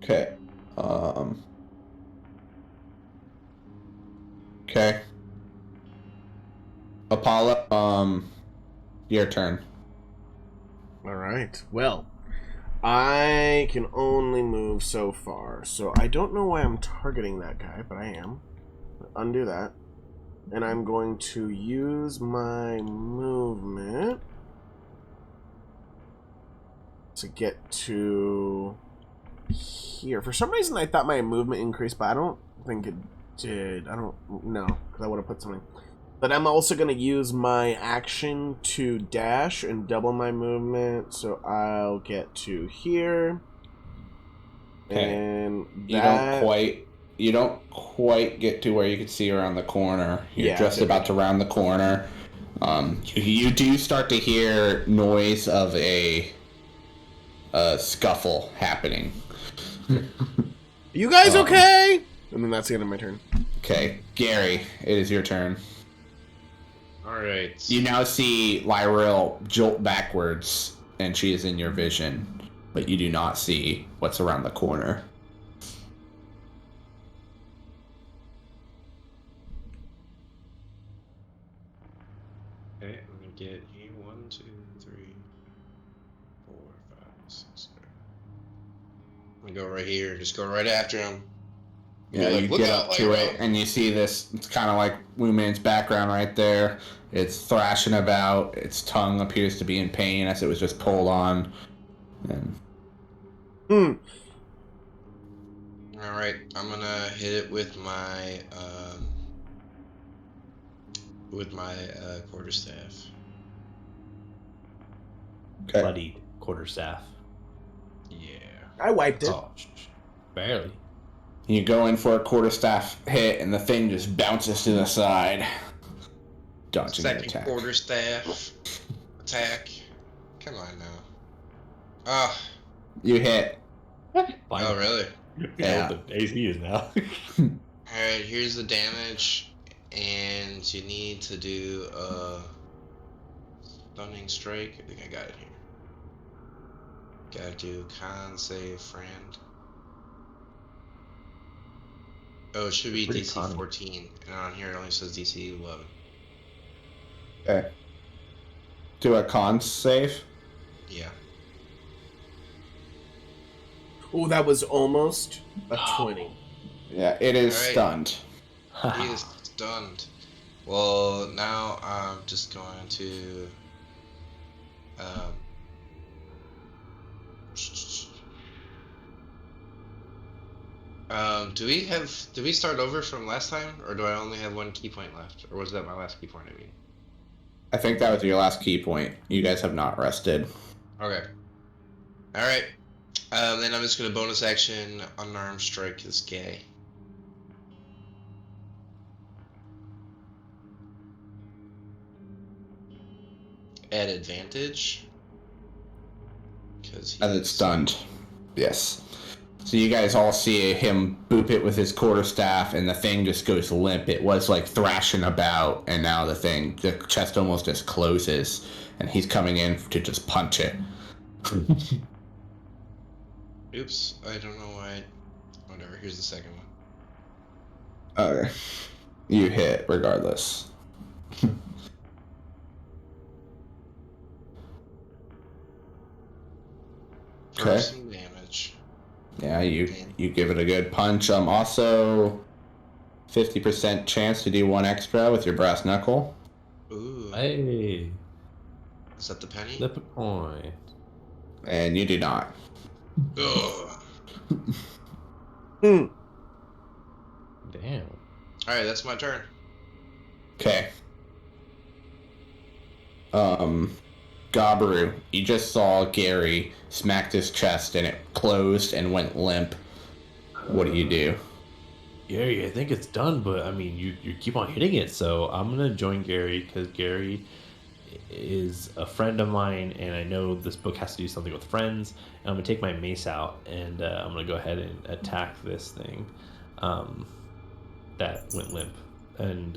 Okay. Okay. Apollo, your turn. Alright, well, I can only move so far, so I don't know why I'm targeting that guy, but I am. Undo that. And I'm going to use my movement to get to here. For some reason, I thought my movement increased, but I don't think it did. I don't know, because I would have put something. But I'm also going to use my action to dash and double my movement, so I'll get to here. Okay. And You don't quite get to where you can see around the corner. You're just about to round the corner. You do start to hear noise of a scuffle happening. You guys okay? And then that's the end of my turn. Okay, Gary, it is your turn. Alright. You now see Lyril jolt backwards, and she is in your vision, but you do not see what's around the corner. Okay, let me get you 1, 2, 3, 4, 5, 6, 7. I'm gonna go right here. Just go right after him. Yeah, Like, you "Look get out, up to Lyril." it, and you see this. It's kind of like Wu Man's background right there. It's thrashing about. Its tongue appears to be in pain as it was just pulled on. And Alright, I'm gonna hit it with my quarterstaff. okay. Bloodied quarterstaff. Yeah. I wiped it. Oh, barely. You go in for a quarterstaff hit, and the thing just bounces to the side. Dodging the Second attack. quarterstaff attack. Come on now. Ah. You hit. Oh, really? Yeah. The AC is now. Alright, here's the damage, and you need to do a stunning strike. I think I got it here. Gotta do con save, friend. Oh, it should be Pretty DC conny. 14, and on here it only says DC 11. Okay. Do a con save. Yeah. Oh, that was almost a 20. Yeah, it is Alright. stunned. He is stunned. Well, now I'm just going to did we start over from last time, or do I only have one key point left, or was that my last key point? I mean. I think that was your last key point. You guys have not rested. Okay. All right. Then I'm just gonna bonus action unarmed strike this guy. At advantage. Because As it's stunned. Yes. So you guys all see him boop it with his quarterstaff, and the thing just goes limp. It was like thrashing about, and now the chest almost just closes, and he's coming in to just punch it. Oops, I don't know why. Whatever, here's the second one. Okay. You hit regardless. For Okay. some damage. Yeah, you give it a good punch. Also 50% chance to do one extra with your brass knuckle. Ooh. Hey, Is that the penny? flip a coin. And you do not. Ugh. Hmm. Damn. Alright, that's my turn. Okay. Gabaru, you just saw Gary smacked his chest and it closed and went limp. What do you do? Gary, I think it's done, but I mean, you keep on hitting it, so I'm gonna join Gary because Gary is a friend of mine, and I know this book has to do something with friends. And I'm gonna take my mace out, and I'm gonna go ahead and attack this thing that went limp. And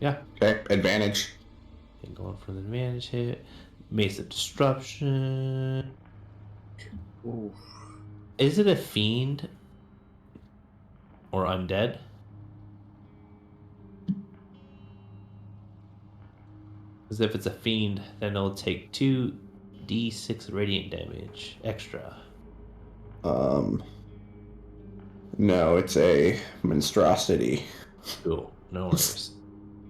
yeah, Okay, advantage. and going for the advantage hit, mace of disruption. Ooh. Is it a fiend or undead? Because if it's a fiend, then it'll take 2d6 radiant damage extra. No, it's a monstrosity. Cool, no worries.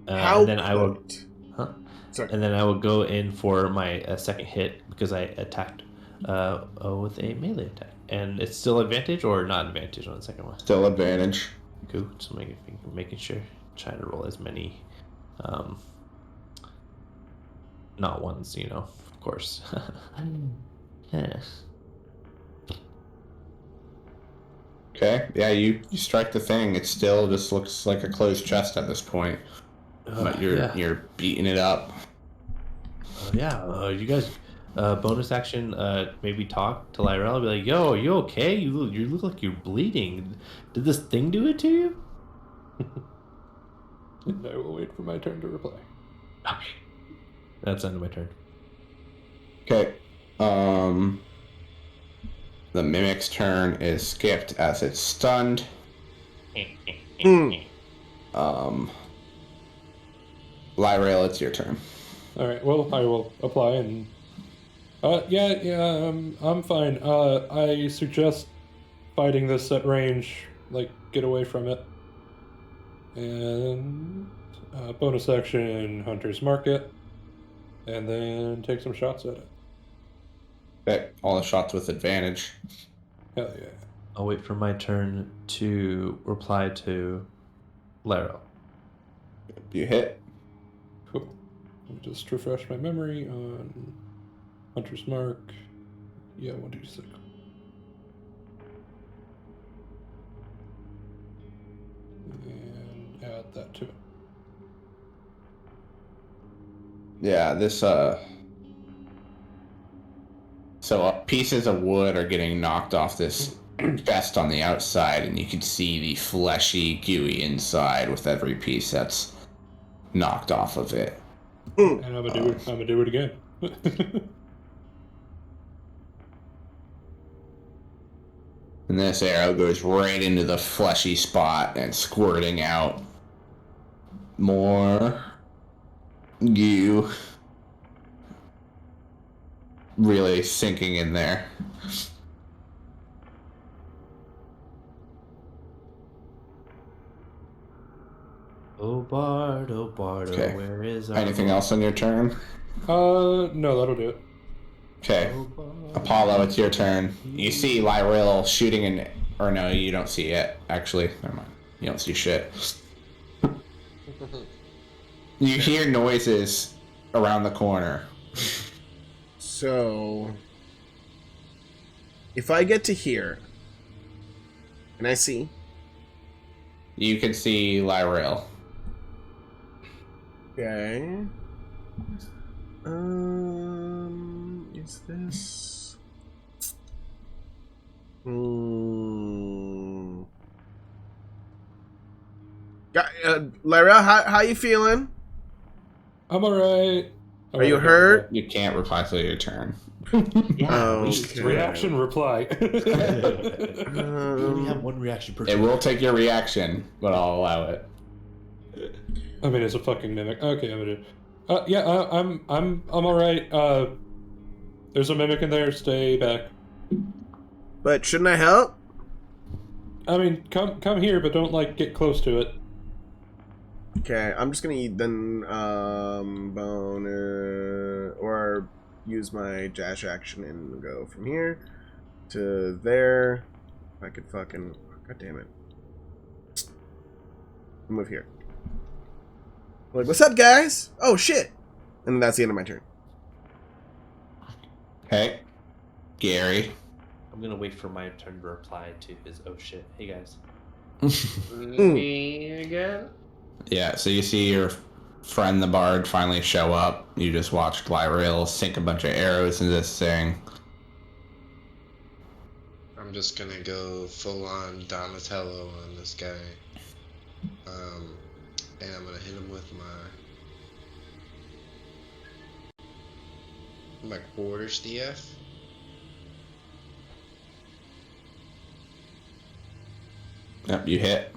How And then I will, could- huh? Sorry. And then I will go in for my second hit because I attacked with a melee attack, and it's still advantage or not advantage on the second one. Still advantage. Cool. So making sure, trying to roll as many, not ones, of course. Yeah. Okay, yeah, you strike the thing. It still just looks like a closed chest at this point. But you're beating it up. You guys, bonus action, maybe talk to Lyrel. Be like, "Yo, are you okay? You look like you're bleeding. Did this thing do it to you?" And I will wait for my turn to reply. Okay, that's the end of my turn. Okay. The mimic's turn is skipped as it's stunned. Lyrael, it's your turn. All right. Well, I will apply and. I'm fine. I suggest fighting this at range. Like, get away from it. And bonus action, Hunter's Market, and then take some shots at it. Okay, all the shots with advantage. Hell yeah. I'll wait for my turn to reply to Laro. You hit. Cool. Let me just refresh my memory on Hunter's Mark. Yeah, 1d6. And add that to it. Yeah, this so pieces of wood are getting knocked off this chest on the outside, and you can see the fleshy, gooey inside with every piece that's knocked off of it. And I'm gonna do it again. And this arrow goes right into the fleshy spot and squirting out more goo. Really sinking in there. Oh Bardo, Okay. where is our Anything else on your turn? No, that'll do it. Okay. Oh, Bardo. Apollo, it's your turn. You see Lyril shooting in... Or no, you don't see it, actually. Never mind. You don't see shit. You hear noises around the corner. So, if I get to here, and I see, You can see Lyril. okay. Is this? Lyra, how you feeling? I'm alright. Are you hurt? You can't reply till your turn. Yeah, Okay. Reaction, reply. we only have one reaction per It will take your reaction, but I'll allow it. I mean, it's a fucking mimic. Okay, I'm gonna do. Yeah, I'm all right. There's a mimic in there. Stay back. But shouldn't I help? I mean, come here, but don't like get close to it. Okay, I'm just gonna eat then bone or use my dash action and go from here to there. If I could fucking god damn it. Move here. Like, what's up, guys? Oh shit! And that's the end of my turn. Okay. Gary. I'm gonna wait for my turn to reply to his oh shit. Hey guys. Me again? Yeah, so you see your friend the bard finally show up. You just watched Glyril sink a bunch of arrows into this thing. I'm just gonna go full on Donatello on this guy. And I'm gonna hit him with my quarterstaff. Yep, you hit.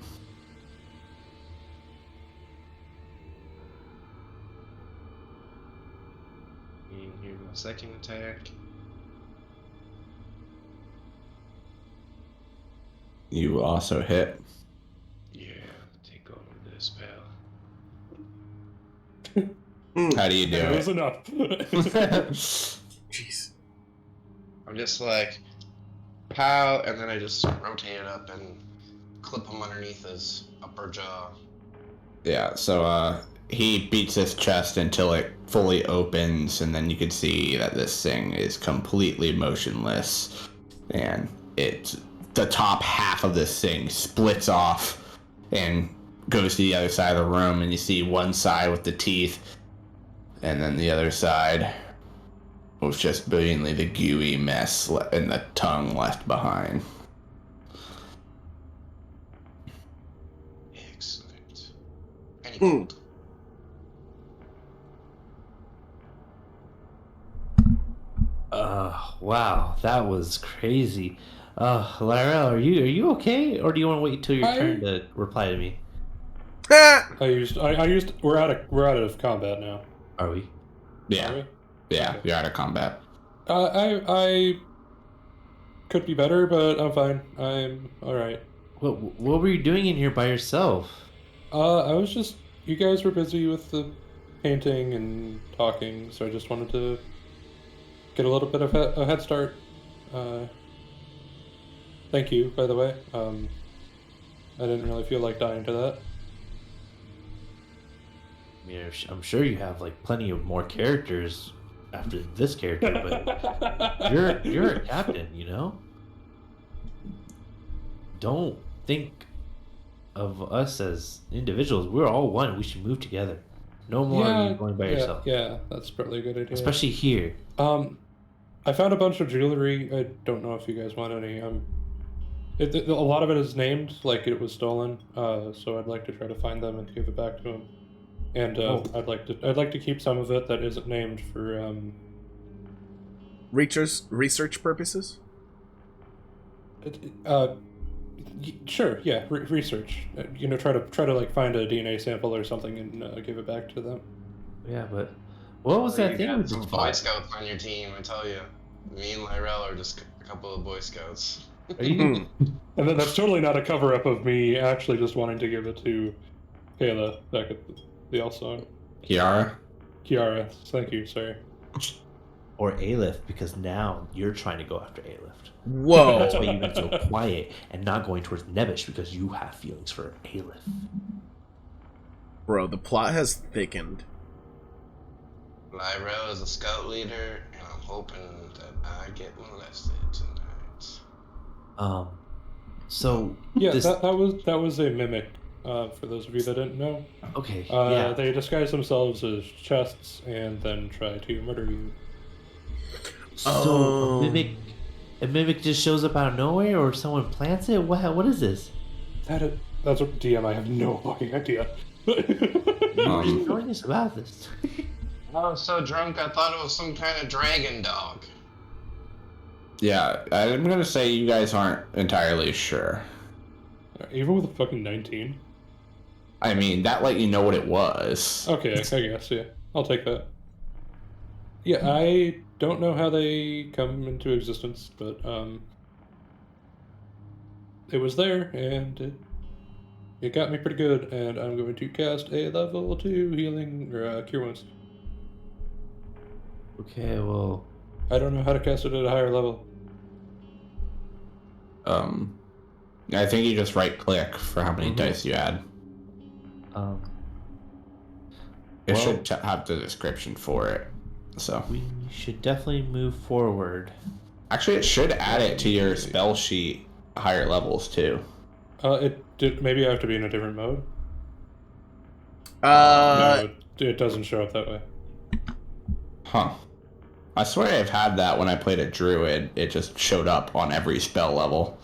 And here's my second attack. You also hit. Yeah, take over this, pal. How do you do That was it? enough. Jeez. I'm just like, pow, and then I just rotate it up and clip him underneath his upper jaw. Yeah, so he beats his chest until it fully opens, and then you can see that this thing is completely motionless, and the top half of this thing splits off and goes to the other side of the room, and you see one side with the teeth, and then the other side was just mainly the gooey mess and the tongue left behind. Excellent. Any gold? Wow, that was crazy. Lyrel, are you okay, or do you want to wait till your turn to reply to me? Ah! I used. We're out of combat now. Are we? Yeah, Are we? yeah, Okay. you're out of combat. I could be better, but I'm fine. I'm all right. What were you doing in here by yourself? I was just. You guys were busy with the painting and talking, so I just wanted to get a little bit of a head start. Thank you, by the way. I didn't really feel like dying to that. I mean, I'm sure you have like plenty of more characters after this character, but you're a captain, you know. Don't think of us as individuals. We're all one. We should move together. No more of you going by yourself. Yeah, that's probably a good idea. Especially here. I found a bunch of jewelry. I don't know if you guys want any. A lot of it is named, like it was stolen. So I'd like to try to find them and give it back to him. And I'd like to keep some of it that isn't named for Research purposes? Sure, yeah, research. Try to like find a DNA sample or something and give it back to them. Yeah, but what was that thing we got just some Boy fought? Scouts on your team, I tell you. Me and Lyrel are just a couple of Boy Scouts. Are you? And then that's totally not a cover up of me actually just wanting to give it to Kayla back at the also. Kiara? Kiara, thank you, sorry. Or Aleph, because now you're trying to go after Aleph. Whoa. That's why you've been so quiet and not going towards Nebish, because you have feelings for Aleph. Bro, the plot has thickened. Lyrel is a scout leader, and I'm hoping that I get molested tonight. So Yeah, this, that was a mimic. For those of you that didn't know, okay, yeah. they disguise themselves as chests and then try to murder you. So a mimic just shows up out of nowhere, or someone plants it. What is this? That's what DM. I have no fucking idea. You were just telling us about this. I was so drunk I thought it was some kind of dragon dog. Yeah, I'm gonna say you guys aren't entirely sure. Even with a fucking 19. I mean, that let you know what it was. Okay, I guess, yeah. I'll take that. Yeah, I don't know how they come into existence, but it was there, and it got me pretty good, and I'm going to cast a level 2 healing, or cure wounds. Okay, well, I don't know how to cast it at a higher level. I think you just right click for how many Mhm. dice you add. It Well- should have the description for it. So we should definitely move forward. actually, it should add it to your spell sheet higher levels too. Maybe I have to be in a different mode? Uh, No, it doesn't show up that way. Huh. I swear I've had that when I played a druid. It just showed up on every spell level.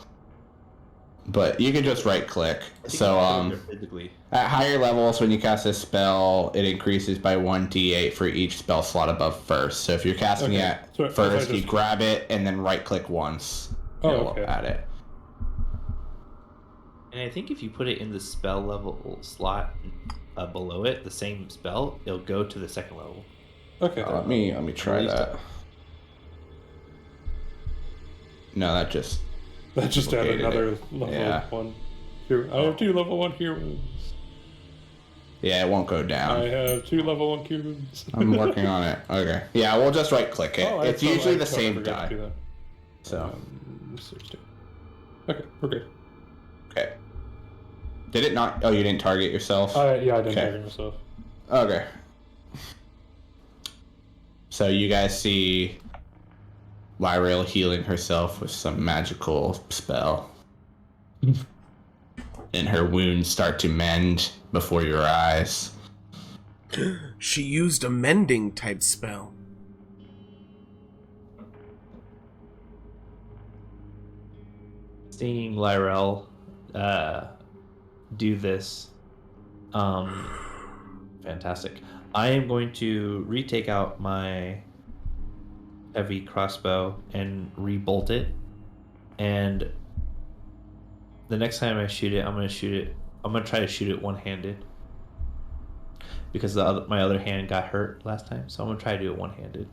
But you can just right click. So physically. at higher levels, when you cast a spell, it increases by 1d8 for each spell slot above first. So if you're casting Okay. it So if first, I you just- grab it and then right click once. Oh, It'll okay. add it. And I think if you put it in the spell level slot below it, the same spell, it'll go to the second level. Okay. Let me try Release that. No, that just That just added duplicated another it. level Yeah. 1. I have 2 level 1 cure wounds. yeah, it won't go down. I have 2 level 1 cure wounds. I'm working on it. Okay. Yeah, we'll just right click it. Oh, It's usually the same forgot to do die. that. So 16. Okay, we're good. okay. Did it not? Oh, you didn't target yourself. Yeah, I didn't Okay. target myself. Okay. So you guys see Lyril healing herself with some magical spell. And her wounds start to mend before your eyes. she used a mending type spell. Seeing Lyrel do this, fantastic. I am going to retake out my heavy crossbow and rebolt it, and the next time I shoot it, I'm gonna try to shoot it one-handed because my other hand got hurt last time, so I'm gonna try to do it one-handed.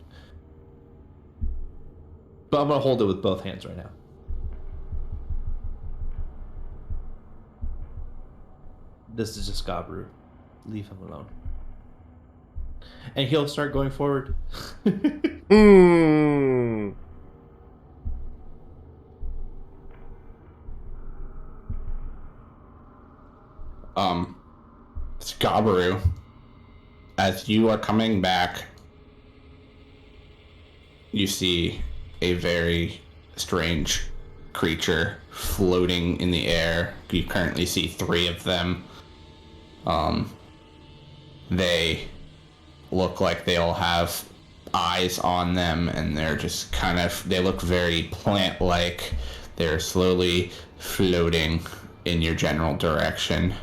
But I'm gonna hold it with both hands right now. This is just Gabru. Leave him alone. And he'll start going forward. Hmm. Skabaru, as you are coming back, you see a very strange creature floating in the air. You currently see 3 of them. They look like they all have eyes on them, and they're just they look very plant-like. They're slowly floating in your general direction.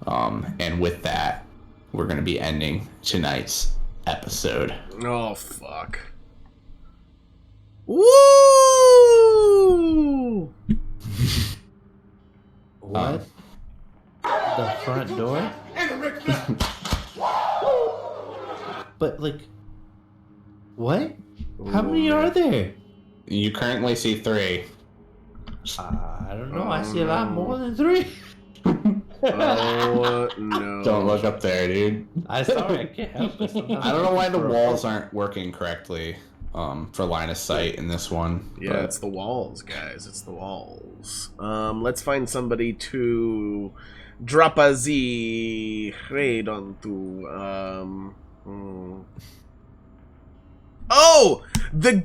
And with that, we're going to be ending tonight's episode. Oh, fuck. Woo! What? The front door? But, like, what? How many are there? You currently see 3. I don't know. I see a lot more than 3. Oh, no. Don't look up there, dude. I'm sorry, I can't help it. Sometimes I don't know why the walls aren't working correctly for line of sight in this one. Yeah, but it's the walls, guys. It's the walls. Let's find somebody to drop a Z raid onto. Oh, the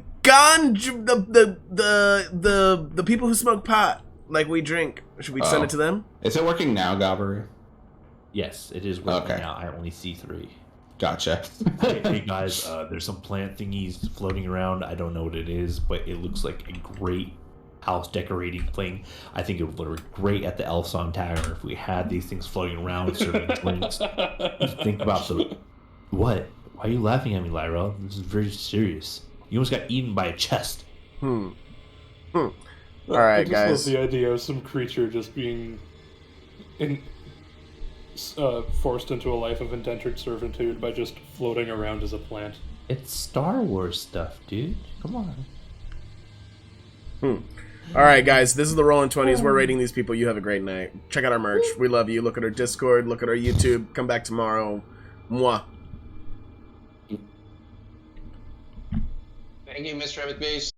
the people who smoke pot like we drink. Should we send Oh. it to them? Is it working now, Gabaru? Yes, it is working Okay. now. I only see 3. Gotcha. Hey guys, there's some plant thingies floating around. I don't know what it is, but it looks like a great house decorating thing. I think it would look great at the Elf Song Tavern if we had these things floating around serving drinks. Think about the... What? Why are you laughing at me, Lyra? This is very serious. You almost got eaten by a chest. All I right, just guys. love the idea of some creature just being forced into a life of indentured servitude by just floating around as a plant. It's Star Wars stuff, dude. Come on. All right, guys. This is the Rollin' 20s. We're rating these people. You have a great night. Check out our merch. We love you. Look at our Discord. Look at our YouTube. Come back tomorrow. Mwah. Thank you, Mr. Rabbit Base.